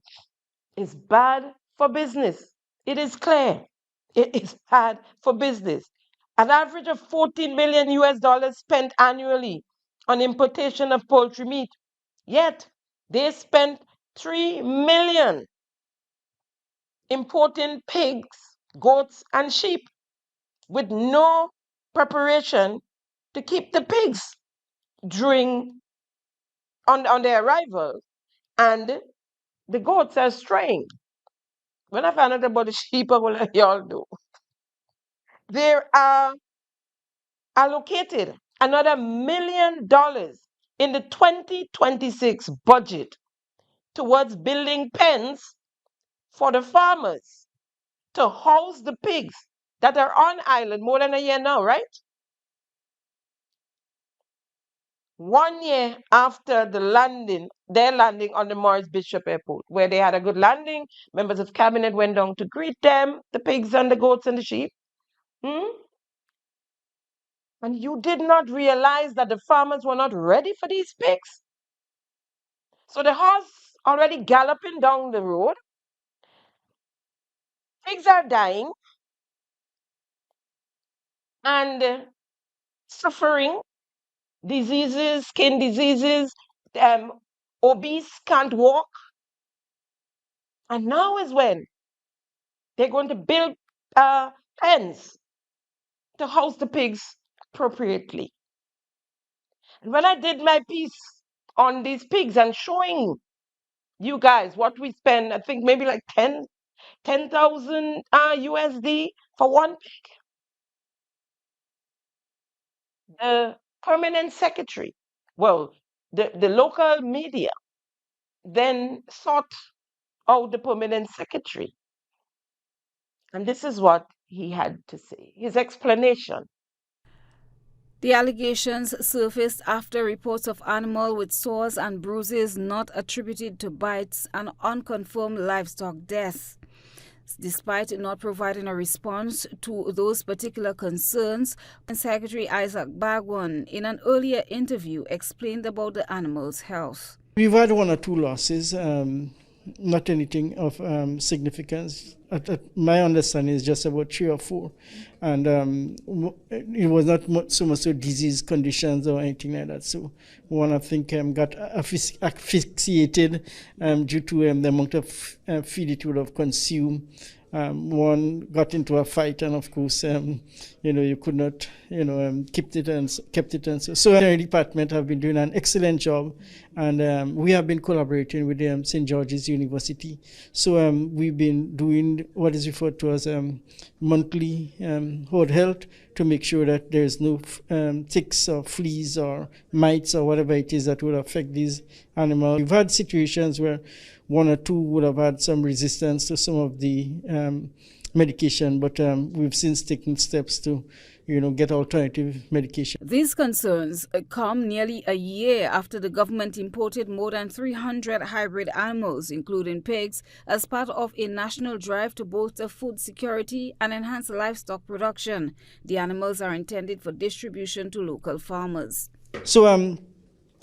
is bad for business. It is clear. It is bad for business. An average of 14 million US dollars spent annually on importation of poultry meat. Yet, they spent 3 million importing pigs, goats, and sheep with no preparation to keep the pigs during on their arrival, and the goats are straying. When I found out about the sheep, I will let y'all know. There are allocated another $1 million in the 2026 budget towards building pens for the farmers to house the pigs that are on island more than a year now, right? 1 year after their landing on the Morris Bishop Airport, where they had a good landing, members of cabinet went down to greet them, the pigs and the goats and the sheep. And you did not realize that the farmers were not ready for these pigs. So the horse already galloping down the road. Pigs are dying and suffering diseases, skin diseases, obese, can't walk. And now is when they're going to build pens to house the pigs appropriately. And when I did my piece on these pigs and showing you guys what we spend, I think maybe like 10,000 USD for one pig. The permanent secretary, well, the local media then sought out the permanent secretary. And this is what he had to say, his explanation. The allegations surfaced after reports of animal with sores and bruises not attributed to bites and unconfirmed livestock deaths. Despite not providing a response to those particular concerns, Secretary Isaac Bhagwan, in an earlier interview, explained about the animals' health. We've had one or two losses, not anything of significance. My understanding is just about 3 or 4, and it was not so much so disease conditions or anything like that. So one, I think, got asphyxiated due to the amount of feed it would have consumed. One got into a fight, and of course, you could not, kept it and so. The department have been doing an excellent job, and we have been collaborating with St. George's University. So we've been doing what is referred to as monthly herd health to make sure that there's no ticks or fleas or mites or whatever it is that would affect these animals. We've had situations where 1 or 2 would have had some resistance to some of the medication, but we've since taken steps to, get alternative medication. These concerns come nearly a year after the government imported more than 300 hybrid animals, including pigs, as part of a national drive to bolster food security and enhance livestock production. The animals are intended for distribution to local farmers. So,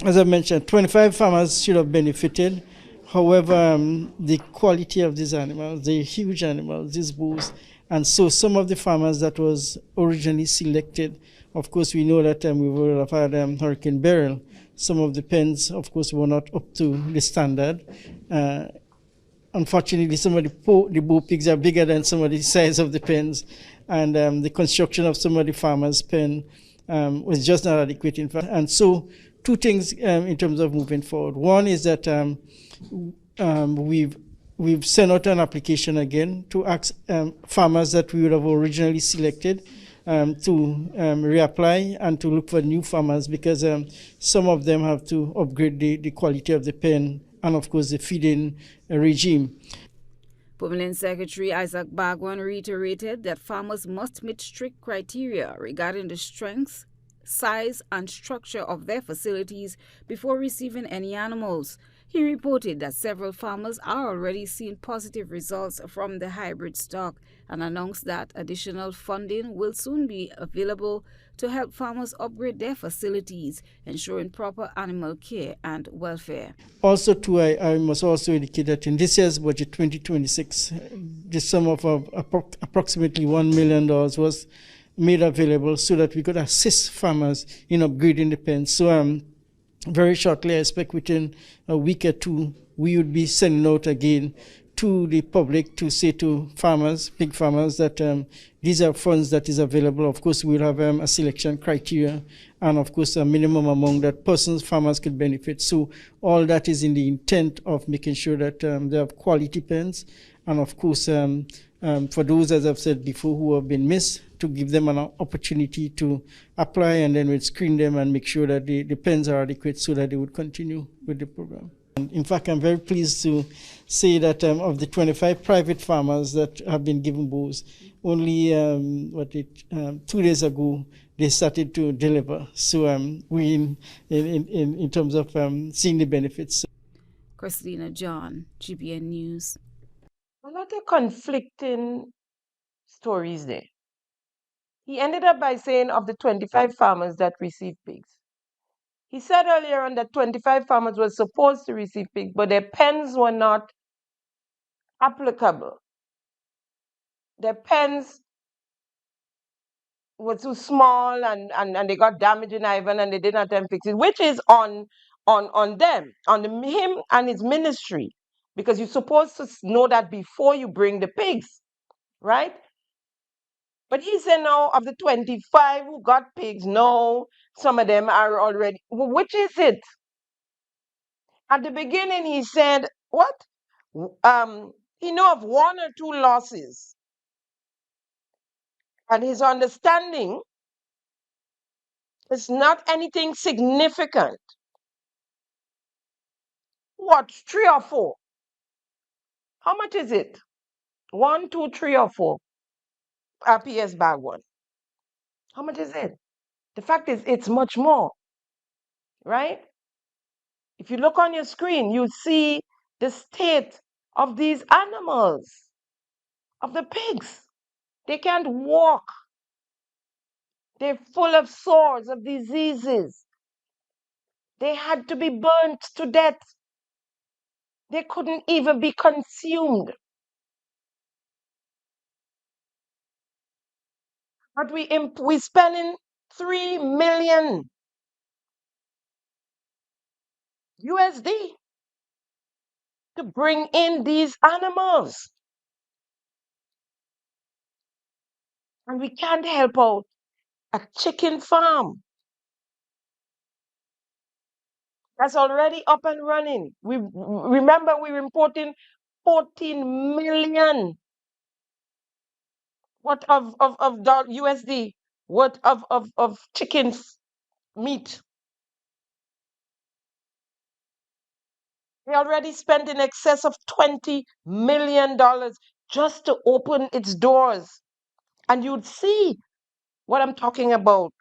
as I mentioned, 25 farmers should have benefited. However, the quality of these animals, they're huge animals, these bulls, and so some of the farmers that was originally selected, of course, we know that we would have had Hurricane Beryl. Some of the pens, of course, were not up to the standard. Unfortunately, some of the bull pigs are bigger than some of the size of the pens, and the construction of some of the farmers' pen was just not adequate, in fact. And so 2 things in terms of moving forward. One is that we've sent out an application again to ask farmers that we would have originally selected to reapply and to look for new farmers, because some of them have to upgrade the quality of the pen and, of course, the feeding regime. Permanent Secretary Isaac Bhagwan reiterated that farmers must meet strict criteria regarding the strength, size and structure of their facilities before receiving any animals. He reported that several farmers are already seeing positive results from the hybrid stock and announced that additional funding will soon be available to help farmers upgrade their facilities, ensuring proper animal care and welfare. Also, too, I must also indicate that in this year's budget 2026, the sum of approximately $1 million was made available so that we could assist farmers in upgrading the pens. So very shortly, I expect within a week or 2, we would be sending out again to the public to say to farmers, pig farmers, that these are funds that is available. Of course, we'll have a selection criteria and, of course, a minimum amount that farmers could benefit. So all that is in the intent of making sure that they have quality pens. And, of course, for those, as I've said before, who have been missed, to give them an opportunity to apply, and then we'll screen them and make sure that the pens are adequate so that they would continue with the program. And in fact, I'm very pleased to say that of the 25 private farmers that have been given bulls, only 2 days ago they started to deliver. So we in terms of seeing the benefits. Christina John, GBN News. A lot of conflicting stories there. He ended up by saying of the 25 farmers that received pigs. He said earlier on that 25 farmers were supposed to receive pigs, but their pens were not applicable. Their pens were too small and they got damaged in Ivan and they did not fix it, which is on them, on him and his ministry, because you're supposed to know that before you bring the pigs, right? But he said no, of the 25 who got pigs, no, some of them are already. Which is it? At the beginning, he said, what? He know of 1 or 2 losses. And his understanding is not anything significant. What, 3 or 4? How much is it? 1, 2, 3 or 4? PS Bhagwan. How much is it? The fact is, it's much more, right? If you look on your screen, you see the state of these animals, of the pigs. They can't walk. They're full of sores, of diseases. They had to be burnt to death. They couldn't even be consumed. But we spending $3 million USD to bring in these animals. And we can't help out a chicken farm that's already up and running. We remember we were importing 14 million worth of USD worth of chicken meat. We already spent in excess of $20 million just to open its doors. And you'd see what I'm talking about.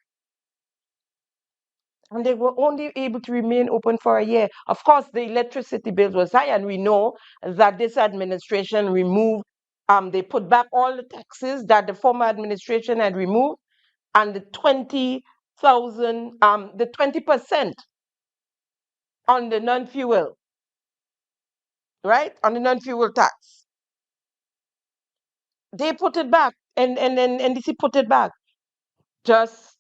And they were only able to remain open for a year. Of course, the electricity bill was high, and we know that this administration removed, they put back all the taxes that the former administration had removed, and the 20% on the non-fuel, right? On the non-fuel tax. They put it back, and NDC put it back, just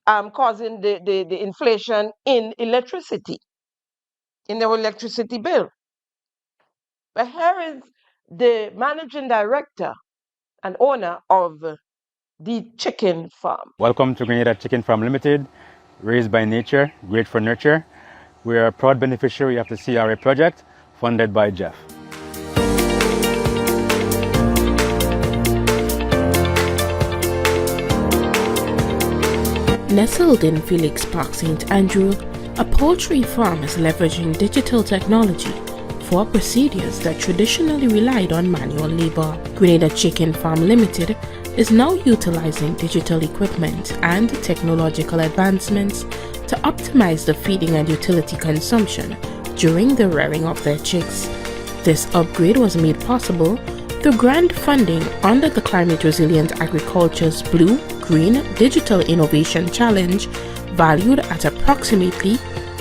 causing the inflation in electricity, in the electricity bill. But here is the managing director and owner of the chicken farm. Welcome to Grenada Chicken Farm Limited, raised by nature, great for nurture. We are a proud beneficiary of the CRA project funded by Jeff. Nestled in Felix Park, St. Andrew, a poultry farm is leveraging digital technology for procedures that traditionally relied on manual labor. Grenada Chicken Farm Limited is now utilizing digital equipment and technological advancements to optimize the feeding and utility consumption during the rearing of their chicks. This upgrade was made possible through grant funding under the Climate Resilient Agriculture's Blue Green Digital Innovation Challenge, valued at approximately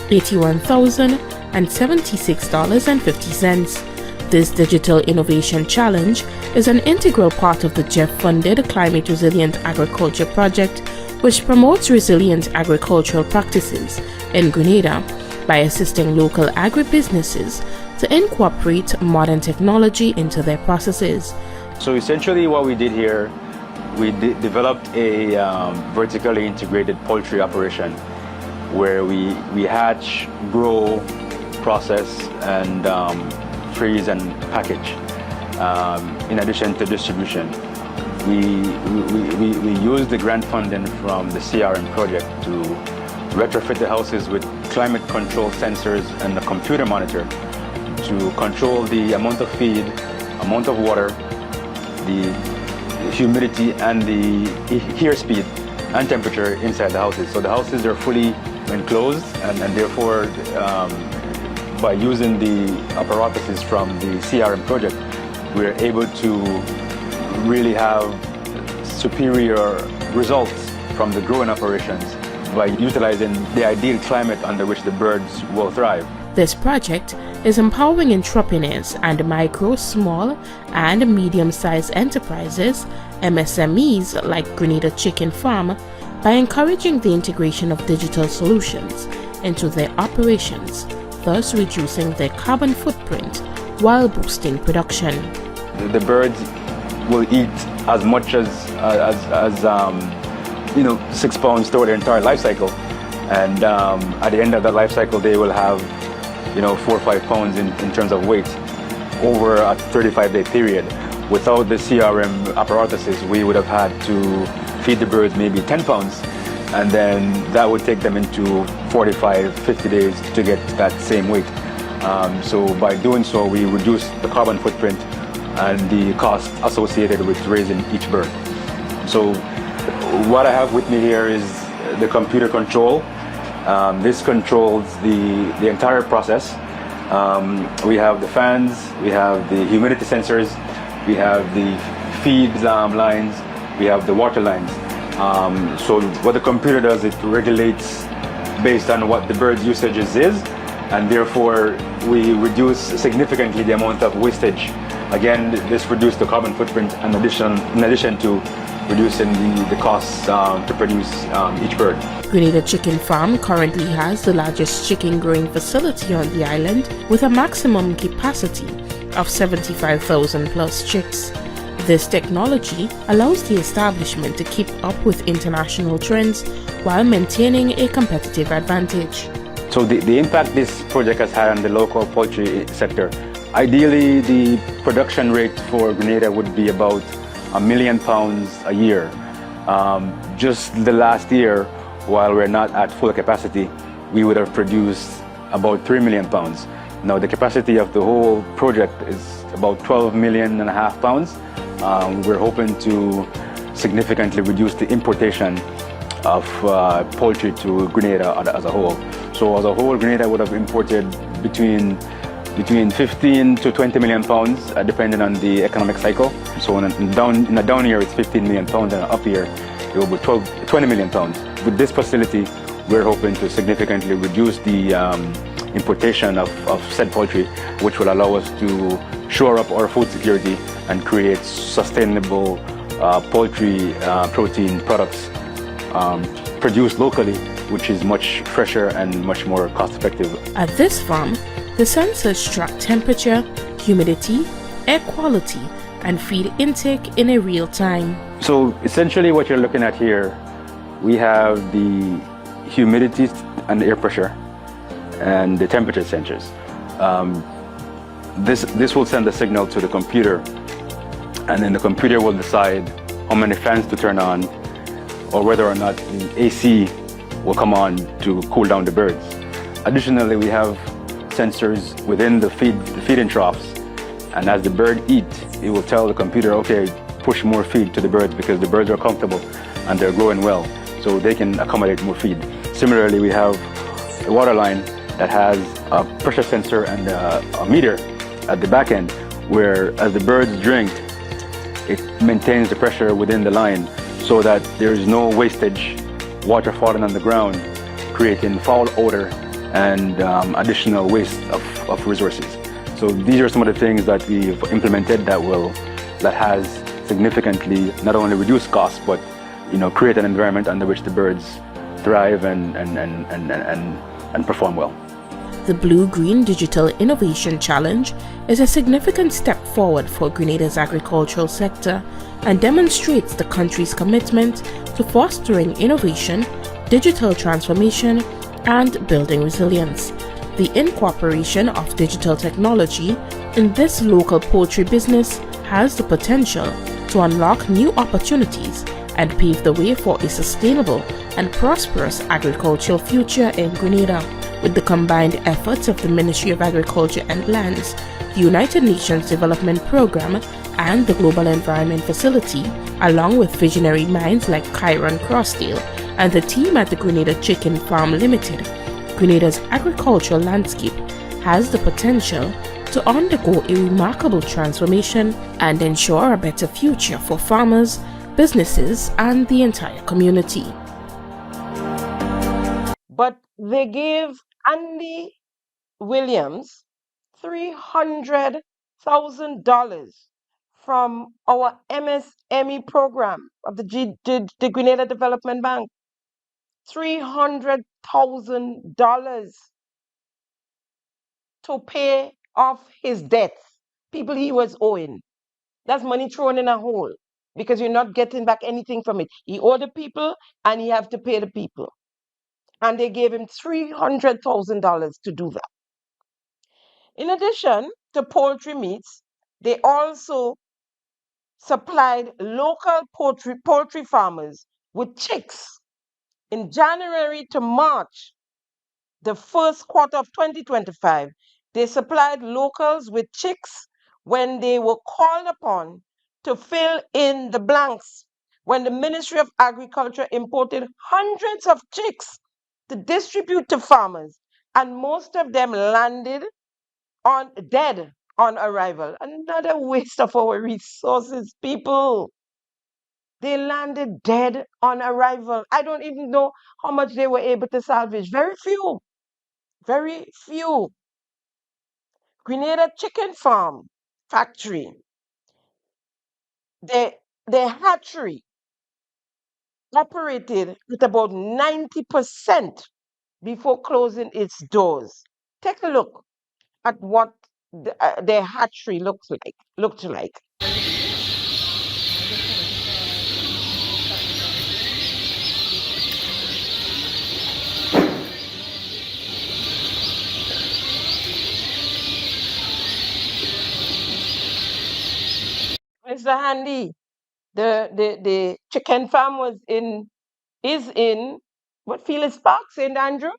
$81,076.50. This Digital Innovation Challenge is an integral part of the Jeff-funded Climate Resilient Agriculture project, which promotes resilient agricultural practices in Grenada by assisting local agribusinesses to incorporate modern technology into their processes. So essentially what we did here, we developed a vertically integrated poultry operation where we hatch, grow, process, and freeze and package, in addition to distribution. We use the grant funding from the CRM project to retrofit the houses with climate control sensors and a computer monitor to control the amount of feed, amount of water, the humidity, and the air speed and temperature inside the houses. So the houses are fully enclosed, and therefore by using the apparatuses from the CRM project, we're able to really have superior results from the growing operations by utilizing the ideal climate under which the birds will thrive. This project is empowering entrepreneurs and micro, small, and medium-sized enterprises, MSMEs like Grenada Chicken Farm, by encouraging the integration of digital solutions into their operations, thus reducing their carbon footprint while boosting production. The birds will eat as much as 6 pounds throughout their entire life cycle, and at the end of that life cycle they will have 4 or 5 pounds in terms of weight over a 35-day period. Without the CRM apparatuses, we would have had to feed the birds maybe 10 pounds, and then that would take them into 45, 50 days to get that same weight. So by doing so, we reduce the carbon footprint and the cost associated with raising each bird. So what I have with me here is the computer control. This controls the entire process. We have the fans, we have the humidity sensors, we have the feed lines, we have the water lines. So what the computer does, it regulates based on what the bird's usages is, and therefore we reduce significantly the amount of wastage. Again, this reduces the carbon footprint in addition to reducing the costs to produce each bird. Grenada Chicken Farm currently has the largest chicken growing facility on the island with a maximum capacity of 75,000 plus chicks. This technology allows the establishment to keep up with international trends while maintaining a competitive advantage. So the impact this project has had on the local poultry sector, ideally the production rate for Grenada would be about £1 million a year. Just the last year, while we're not at full capacity, we would have produced about £3 million. Now the capacity of the whole project is about £12.5 million. We're hoping to significantly reduce the importation of poultry to Grenada as a whole. So as a whole, Grenada would have imported between 15 to 20 million pounds, depending on the economic cycle. So in a down year, it's 15 million pounds, and an up year, it will be 20 million pounds. With this facility, we're hoping to significantly reduce the importation of said poultry, which will allow us to shore up our food security and create sustainable poultry protein products produced locally, which is much fresher and much more cost-effective. At this farm, the sensors track temperature, humidity, air quality, and feed intake in a real time. So essentially what you're looking at here, we have the humidity and the air pressure and the temperature sensors. This will send a signal to the computer, and then the computer will decide how many fans to turn on or whether or not the AC will come on to cool down the birds. Additionally, we have sensors within the feeding troughs, and as the bird eats, it will tell the computer, okay, push more feed to the birds because the birds are comfortable and they're growing well, so they can accommodate more feed. Similarly, we have a water line that has a pressure sensor and a meter at the back end, where as the birds drink, it maintains the pressure within the line so that there is no wastage, water falling on the ground, creating foul odor and additional waste of resources. So these are some of the things that we've implemented that has significantly not only reduced costs, but create an environment under which the birds thrive and perform well. The Blue-Green Digital Innovation Challenge is a significant step forward for Grenada's agricultural sector and demonstrates the country's commitment to fostering innovation, digital transformation, and building resilience. The incorporation of digital technology in this local poultry business has the potential to unlock new opportunities and pave the way for a sustainable and prosperous agricultural future in Grenada. With the combined efforts of the Ministry of Agriculture and Lands, the United Nations Development Programme, and the Global Environment Facility, along with visionary minds like Kyron Crossdale and the team at the Grenada Chicken Farm Limited, Grenada's agricultural landscape has the potential to undergo a remarkable transformation and ensure a better future for farmers, businesses, and the entire community. But they gave Andy Williams $300,000 from our MSME program of the Grenada Development Bank. $300,000 to pay off his debts, people he was owing. That's money thrown in a hole because you're not getting back anything from it. He owed the people and he have to pay the people. And they gave him $300,000 to do that. In addition to poultry meats, they also supplied local poultry farmers with chicks. In January to March, the first quarter of 2025, they supplied locals with chicks when they were called upon to fill in the blanks when the Ministry of Agriculture imported hundreds of chicks to distribute to farmers, and most of them landed dead on arrival. Another waste of our resources, people. They landed dead on arrival. I don't even know how much they were able to salvage. Very few. Very few. Grenada Chicken Farm Factory. Their hatchery operated at about 90% before closing its doors. Take a look at what their hatchery looked like. Mr. Handy, the chicken farm is in what Felix Park, St. Andrew?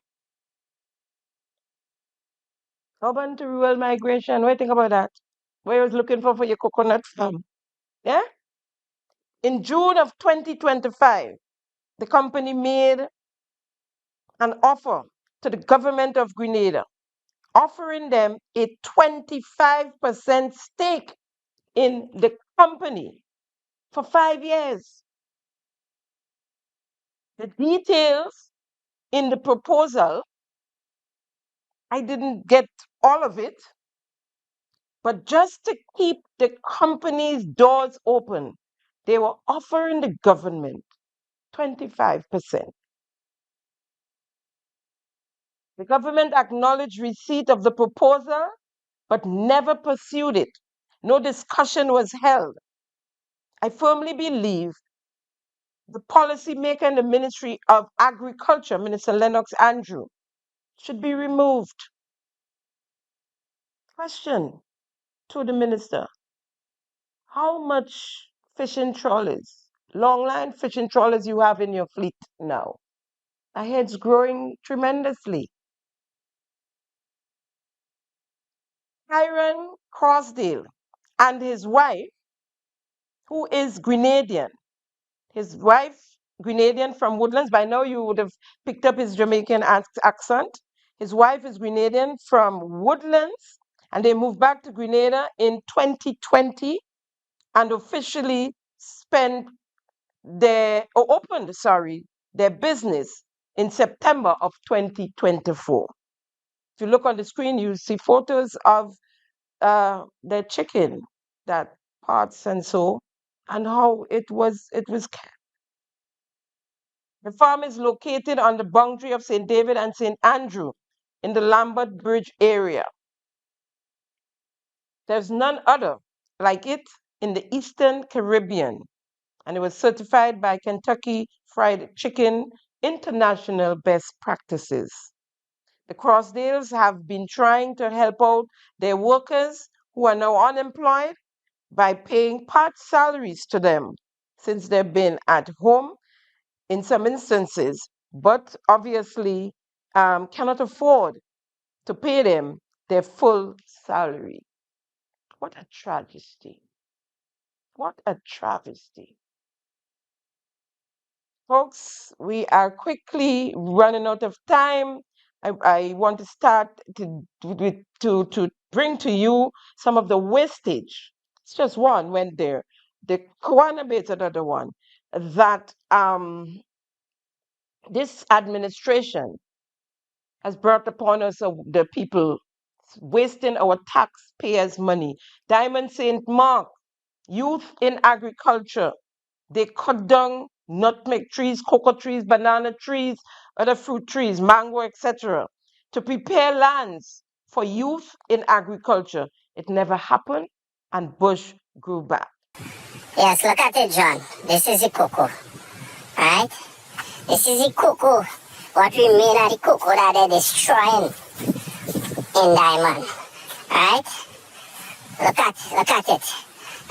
Urban to rural migration. What do you think about that? Where you was looking for your coconut farm? Yeah? In June of 2025, the company made an offer to the government of Grenada, offering them a 25% stake in the company for 5 years. The details in the proposal, I didn't get all of it, but just to keep the company's doors open, they were offering the government 25%. The government acknowledged receipt of the proposal, but never pursued it. No discussion was held. I firmly believe the policymaker in the Ministry of Agriculture, Minister Lennox Andrew, should be removed. Question to the minister: how much fishing trawlers, longline fishing trawlers you have in your fleet now? I hear it's growing tremendously. Hiram Crossdale and his wife, who is Grenadian, his wife, Grenadian from Woodlands. By now you would have picked up his Jamaican accent. His wife is Grenadian from Woodlands, and they moved back to Grenada in 2020 and officially opened their business in September of 2024. If you look on the screen, you see photos of their chicken, that parts and so, and how it was kept. The farm is located on the boundary of St. David and St. Andrew in the Lambert Bridge area. There's none other like it in the Eastern Caribbean, and it was certified by Kentucky Fried Chicken International Best Practices. The Crossdales have been trying to help out their workers who are now unemployed by paying part salaries to them since they've been at home in some instances, but obviously cannot afford to pay them their full salary. What a tragedy. What a travesty. Folks, we are quickly running out of time. I want to start to bring to you some of the wastage. It's just one went there. The Kawana Bay is another one that this administration has brought upon us, the people, wasting our taxpayers' money. Diamond St. Mark, youth in agriculture, they cut down nutmeg trees, cocoa trees, banana trees, other fruit trees, mango, etc., to prepare lands for youth in agriculture. It never happened, and bush grew back. Yes, look at it, John. This is the cocoa, right? This is the cocoa. What remains of the cocoa that they're destroying in Diamond, right? Look at it.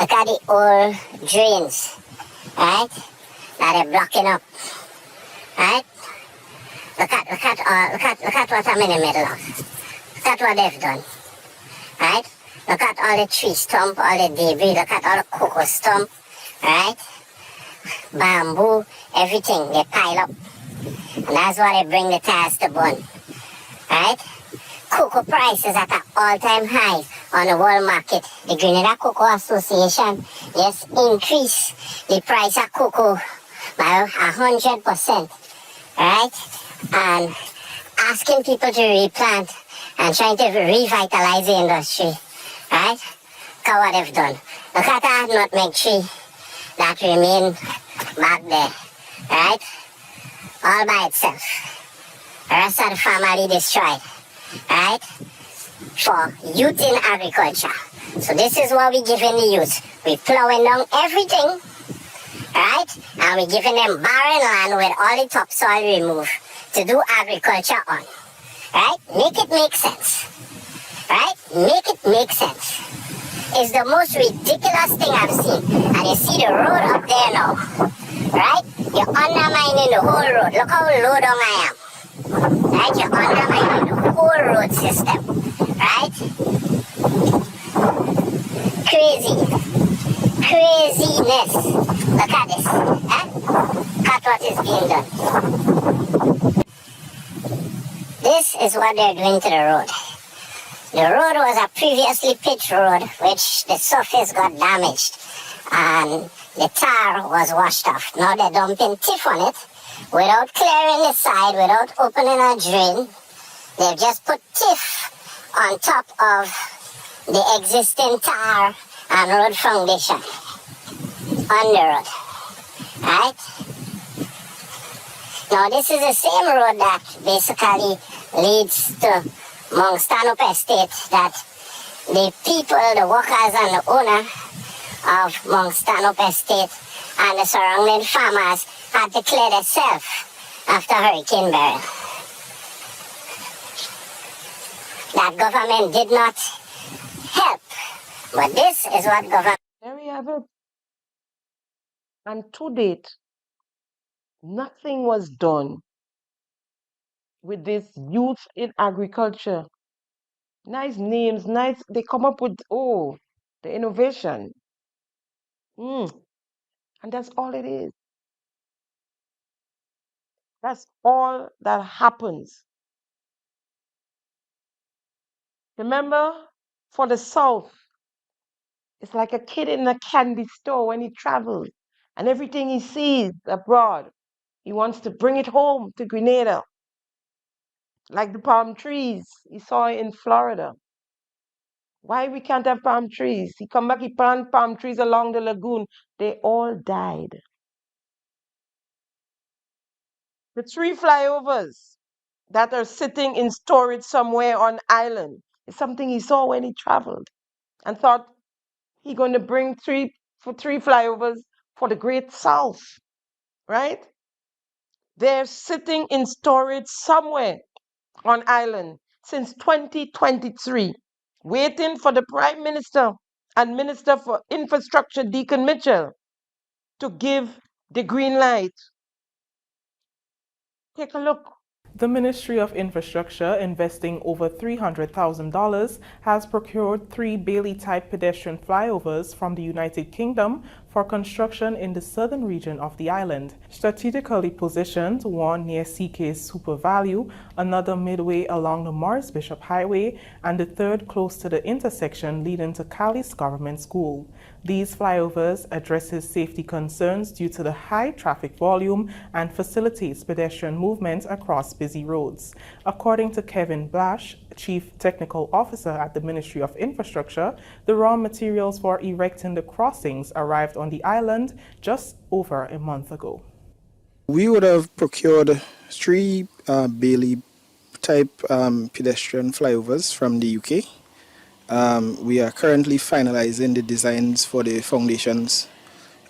Look at the old drains, right? That they're blocking up, right? Look at what I'm in the middle of. Look at what they've done, right? Look at all the tree stump, all the debris. Look at all the cocoa stump, right? bamboo, everything, they pile up. And that's why they bring the tires to burn. Right? Cocoa price is at an all-time high on the world market. The Grenada Cocoa Association just increased the price of cocoa by 100%. Right? And asking people to replant and trying to revitalize the industry. Right? Look at what they've done. Look at that nutmeg tree that remain back there. Right? All by itself. The rest of the family destroyed. Right? For youth in agriculture. So this is what we're giving the youth. We're plowing down everything. Right? And we're giving them barren land with all the topsoil removed to do agriculture on. Right? Make it make sense. Right? Make it make sense. It's the most ridiculous thing I've seen. And you see the road up there now. Right? You're undermining the whole road. Look how low down I am. Right? You're undermining the whole road system. Right? Crazy. Craziness. Look at this. Look at what is being done. This is what they're doing to the road. The road was a previously pitched road, which the surface got damaged and the tar was washed off. Now they're dumping tiff on it without clearing the side, without opening a drain. They've just put tiff on top of the existing tar and road foundation on the road. Right? Now this is the same road that basically leads to Mount Stanhope Estate that the people, the workers and the owner of Mount Stanhope Estate and the surrounding farmers had to clear themselves after Hurricane Beryl. That government did not help, but this is what government... There we have it. And to date, nothing was done with this youth in agriculture. Nice names, nice, they come up with, oh, the innovation. And that's all it is. That's all that happens. Remember, for the South, it's like a kid in a candy store when he travels. And everything he sees abroad, he wants to bring it home to Grenada. Like the palm trees he saw in Florida. Why we can't have palm trees? He come back, he plant palm trees along the lagoon. They all died. The 3 flyovers that are sitting in storage somewhere on island is something he saw when he traveled and thought he going to bring 3 flyovers for the Great South, right? They're sitting in storage somewhere on island since 2023, waiting for the Prime Minister and Minister for Infrastructure, Deacon Mitchell, to give the green light. Take a look. The Ministry of Infrastructure, investing over $300,000, has procured 3 Bailey-type pedestrian flyovers from the United Kingdom for construction in the southern region of the island. Strategically positioned, one near CK's Super Value, another midway along the Morris Bishop Highway, and the third close to the intersection leading to Cali's Government School. These flyovers addresses safety concerns due to the high traffic volume and facilitates pedestrian movement across busy roads. According to Kevin Blash, Chief Technical Officer at the Ministry of Infrastructure, the raw materials for erecting the crossings arrived on the island just over a month ago. We would have procured 3 Bailey-type pedestrian flyovers from the UK. We are currently finalizing the designs for the foundations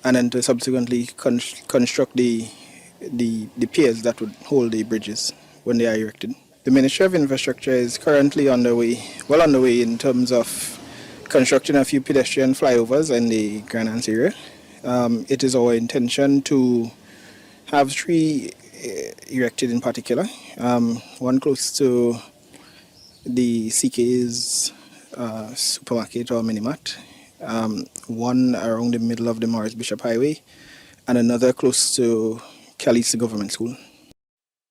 and then to subsequently construct the piers that would hold the bridges when they are erected. The Ministry of Infrastructure is currently on the way in terms of constructing a few pedestrian flyovers in the Grand Anse area. It is our intention to have 3 erected in particular, one close to the CK's supermarket or minimart, one around the middle of the Morris Bishop Highway, and another close to Calisa Government School.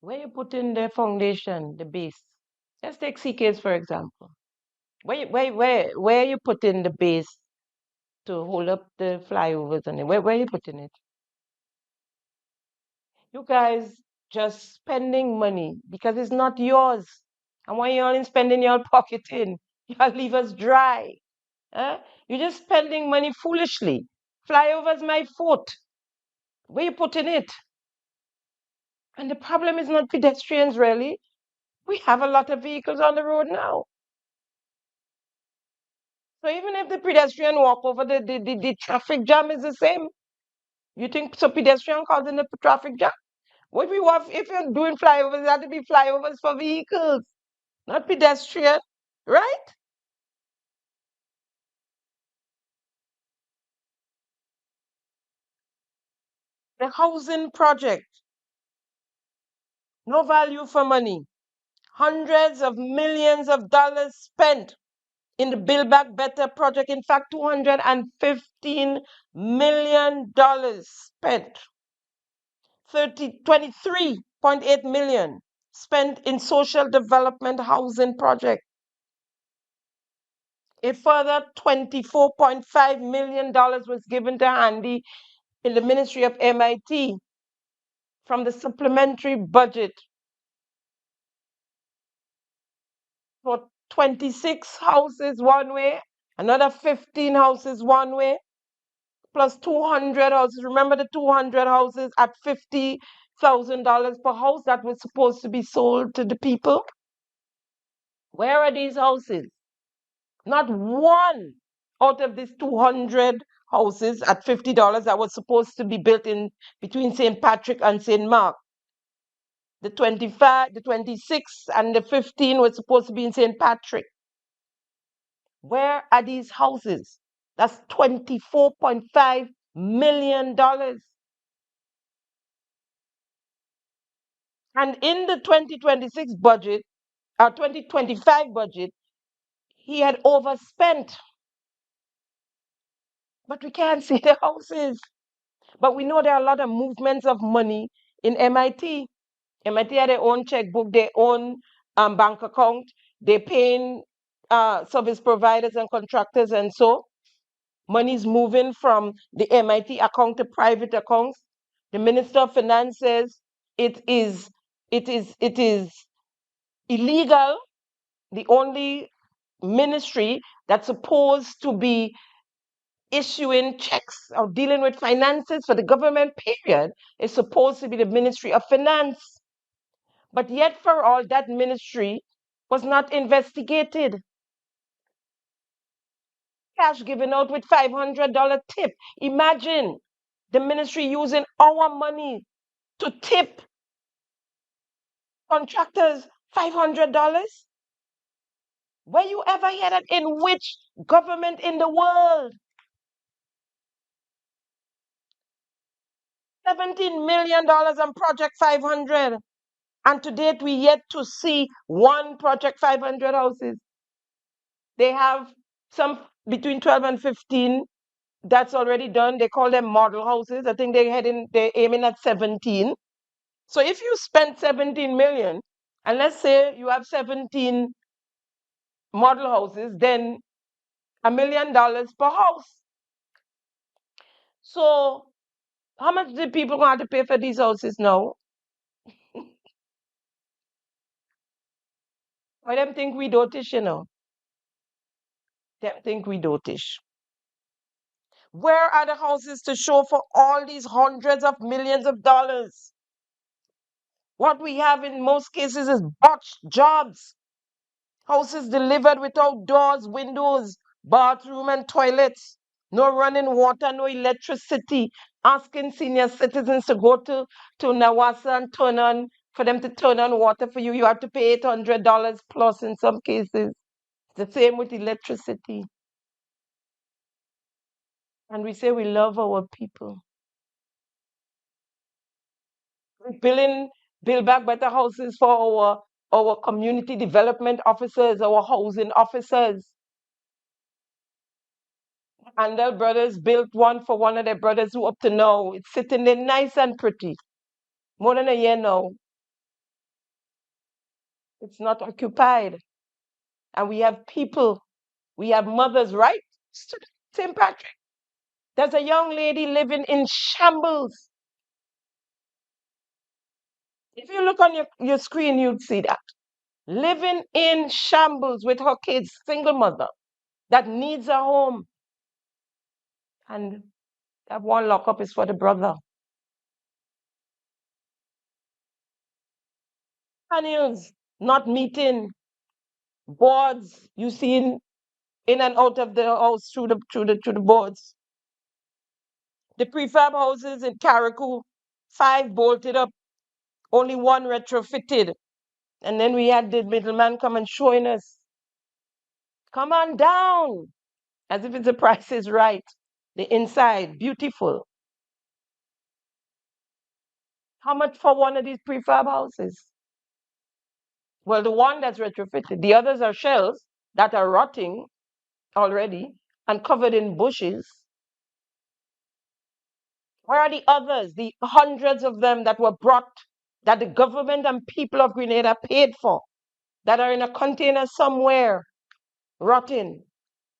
Where you put in the foundation, the base? Let's take CKs for example. Where you put in the base to hold up the flyovers and where you putting it? You guys just spending money because it's not yours. And when you're in spending your pocket in, you'll leave us dry. Huh? You're just spending money foolishly. Flyovers my foot. Where you putting it? And the problem is not pedestrians really. We have a lot of vehicles on the road now. So even if the pedestrian walk over, the traffic jam is the same. You think so pedestrian causing the traffic jam? What we want, if you're doing flyovers, it have to be flyovers for vehicles, not pedestrian, right? The housing project, no value for money. Hundreds of millions of dollars spent in the Build Back Better project. In fact, $215 million spent. 23.8 million spent in social development housing project. A further $24.5 million was given to Andy in the Ministry of MIT from the supplementary budget for 26 houses one way, another 15 houses one way, plus 200 houses. Remember the 200 houses at $50,000 per house that was supposed to be sold to the people? Where are these houses? Not one out of these 200 houses at $50 that was supposed to be built in between St. Patrick and St. Mark. The 25, the 26, and the 15 was supposed to be in St. Patrick. Where are these houses? That's $24.5 million. And in the 2026 budget, or 2025 budget, he had overspent. But we can't see the houses. But we know there are a lot of movements of money in MIT. MIT had their own checkbook, their own bank account. They're paying service providers and contractors, and so money is moving from the MIT account to private accounts. The Minister of Finance says it is illegal. The only ministry that's supposed to be issuing checks or dealing with finances for the government period is supposed to be the Ministry of Finance. But yet for all, that ministry was not investigated. Cash given out with $500 tip. Imagine the ministry using our money to tip contractors $500. Where you ever hear that? In which government in the world? $17 million on Project 500. And to date, we yet to see one Project 500 houses. They have some between 12 and 15 that's already done. They call them model houses. I think they're aiming at 17. So if you spend 17 million, and let's say you have 17 model houses, then $1 million per house. So how much do people going to pay for these houses now? I don't think we dotish, you know. Them think we dotish. Where are the houses to show for all these hundreds of millions of dollars? What we have in most cases is botched jobs. Houses delivered without doors, windows, bathroom and toilets. No running water, no electricity. Asking senior citizens to go to Nawasa and turn on, for them to turn on water for you. You have to pay $800 plus in some cases. The same with electricity. And we say we love our people. We're build back better houses for our community development officers, our housing officers. Andel Brothers built one for one of their brothers who up to now, it's sitting there nice and pretty. More than a year now. It's not occupied. And we have people, we have mothers, right? St. Patrick. There's a young lady living in shambles. If you look on your screen, you'd see that. Living in shambles with her kids, single mother, that needs a home. And that one lockup is for the brother. Panels not meeting, boards you see in and out of the house through the boards. The prefab houses in Carriacou, 5 bolted up, only 1 retrofitted. And then we had the middleman come and showing us, come on down, as if it's the price is right. The inside, beautiful. How much for one of these prefab houses? Well, the one that's retrofitted. The others are shells that are rotting already and covered in bushes. Where are the others, the hundreds of them that were brought, that the government and people of Grenada paid for, that are in a container somewhere, rotting?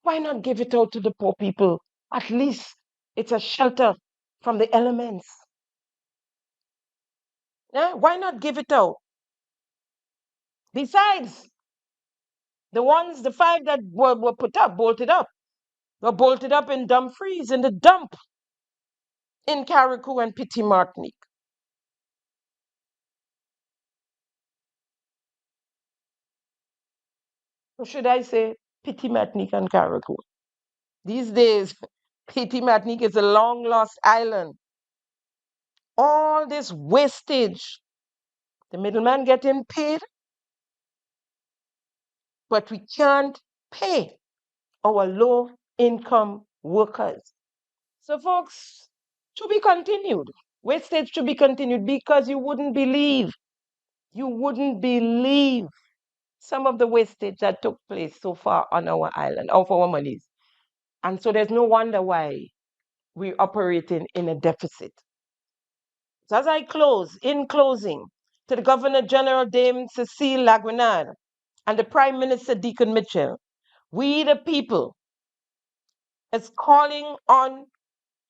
Why not give it out to the poor people? At least it's a shelter from the elements. Yeah? Why not give it out? Besides, the 5 that were put up, bolted up, were bolted up in Dumfries, in the dump in Carriacou and Petit Martinique. Or should I say Petit Martinique and Carriacou? These days, Petit Martinique is a long lost island. All this wastage, the middleman getting paid, but we can't pay our low income workers. So folks, to be continued. Wastage to be continued, because you wouldn't believe some of the wastage that took place so far on our island, of our monies. And so there's no wonder why we're operating in a deficit. So as I close, in closing, to the Governor General Dame Cecile Lagrenade and the Prime Minister Deacon Mitchell, we the people is calling on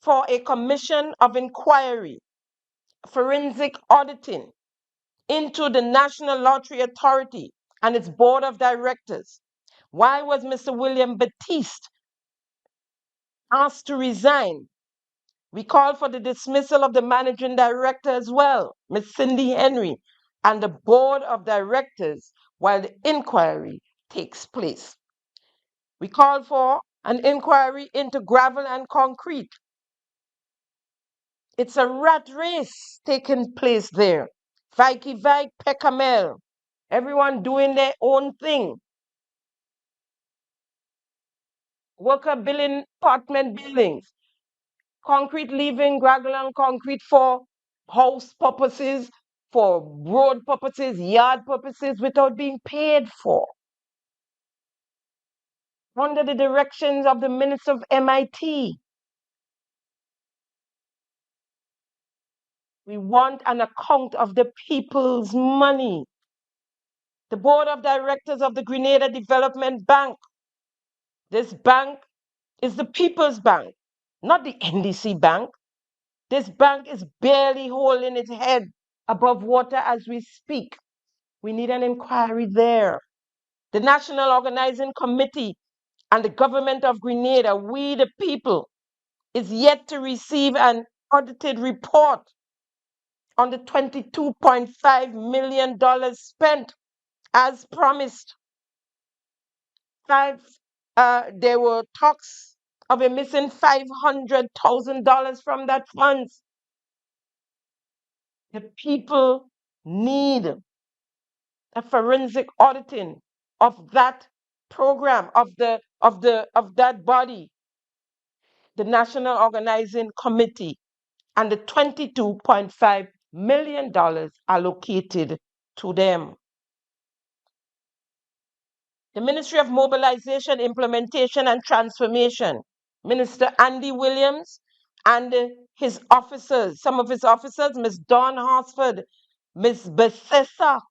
for a commission of inquiry, forensic auditing into the National Lottery Authority and its board of directors. Why was Mr. William Batiste asked to resign? We call for the dismissal of the managing director as well, Ms. Cindy Henry, and the board of directors while the inquiry takes place. We call for an inquiry into gravel and concrete. It's a rat race taking place there. Vike, Pecamel, everyone doing their own thing. Worker building apartment buildings. Concrete leaving gravel and concrete for house purposes, for road purposes, yard purposes, without being paid for. Under the directions of the Minister of MIT. We want an account of the people's money. The board of directors of the Grenada Development Bank. This bank is the People's Bank, not the NDC Bank. This bank is barely holding its head above water as we speak. We need an inquiry there. The National Organizing Committee and the government of Grenada, we the people, is yet to receive an audited report on the $22.5 million spent as promised. There were talks of a missing $500,000 from that funds. The people need a forensic auditing of that program, of that body, the National Organizing Committee, and the $22.5 million allocated to them. The Ministry of Mobilization, Implementation, and Transformation, Minister Andy Williams, and his officers, some of his officers, Ms. Dawn Horsford, Ms. Besessa,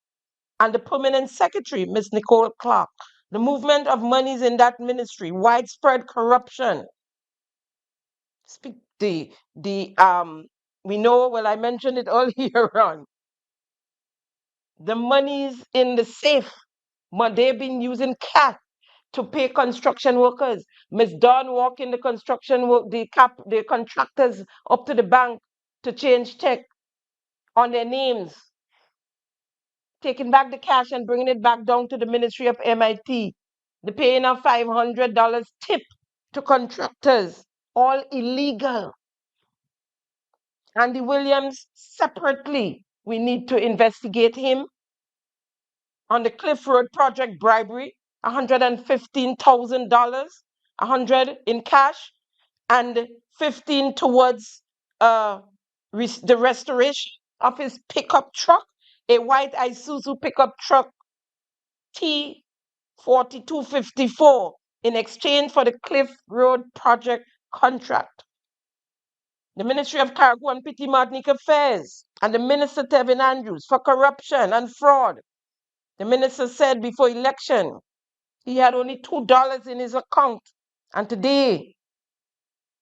and the permanent secretary, Ms. Nicole Clark. The movement of monies in that ministry, widespread corruption. We know, well, I mentioned it earlier on. The monies in the safe, they've been using cash to pay construction workers. Ms. Dawn walking the construction work, the contractors up to the bank to change check on their names, taking back the cash and bringing it back down to the Ministry of MIT. The paying of $500 tip to contractors, all illegal. Andy Williams, separately, we need to investigate him on the Cliff Road project bribery, $115,000, $100 in cash, and $15 towards the restoration of his pickup truck, a white Isuzu pickup truck T4254, in exchange for the Cliff Road project contract. The Ministry of Cargo and Petit Martinique Affairs and the Minister Tevin Andrews for corruption and fraud. The minister said before election he had only $2 in his account, and today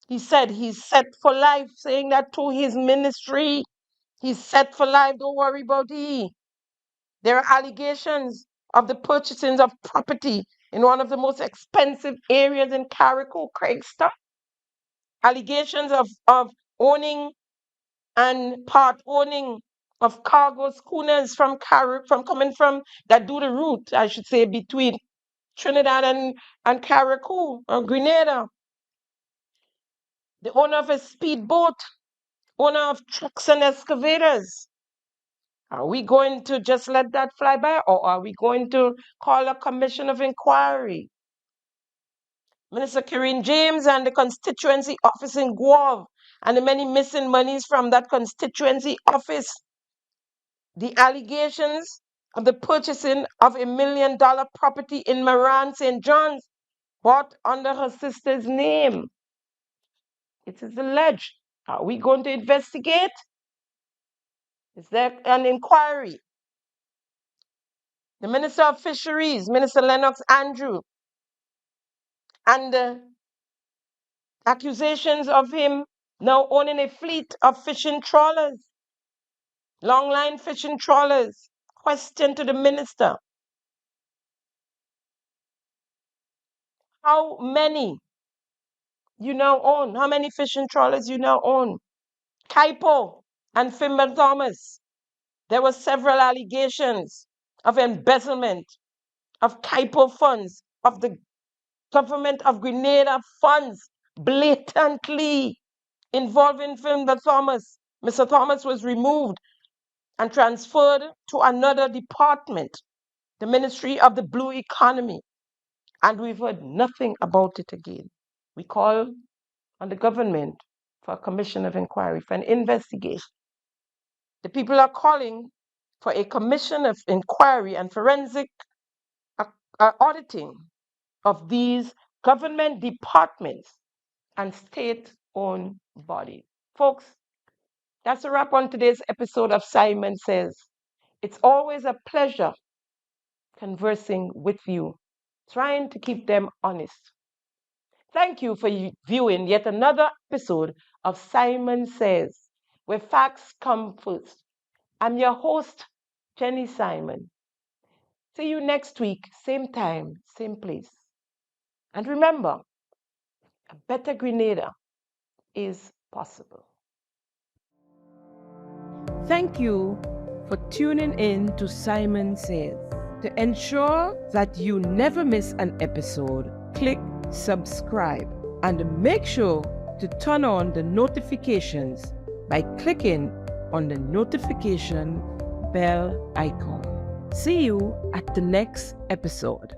he said he's set for life, saying that to his ministry. He's set for life, don't worry about it. There are allegations of the purchasing of property in one of the most expensive areas in Carriacou, Craigstown. Allegations of owning and part owning of cargo schooners from that do the route, I should say, between Trinidad and Carriacou or Grenada. The owner of a speedboat, owner of trucks and excavators. Are we going to just let that fly by, or are we going to call a commission of inquiry? Minister Karine James and the constituency office in Guave and the many missing monies from that constituency office. The allegations of the purchasing of $1 million property in Moran, St. John's, bought under her sister's name. It is alleged. Are we going to investigate? Is there an inquiry? The Minister of Fisheries, Minister Lennox Andrew, and the accusations of him now owning a fleet of fishing trawlers, longline fishing trawlers. Question to the minister. How many you now own? How many fishing trawlers you now own? Kaipo and Fimber Thomas. There were several allegations of embezzlement of Kaipo funds, of the government of Grenada funds, blatantly involving Fimber Thomas. Mr. Thomas was removed and transferred to another department, the Ministry of the Blue Economy, and we've heard nothing about it again. We call on the government for a commission of inquiry, for an investigation. The people are calling for a commission of inquiry and forensic auditing of these government departments and state-owned bodies. Folks, that's a wrap on today's episode of Simon Says. It's always a pleasure conversing with you, trying to keep them honest. Thank you for viewing yet another episode of Simon Says, where facts come first. I'm your host, Jenny Simon. See you next week, same time, same place. And remember, a better Grenada is possible. Thank you for tuning in to Simon Says. To ensure that you never miss an episode, click subscribe and make sure to turn on the notifications by clicking on the notification bell icon. See you at the next episode.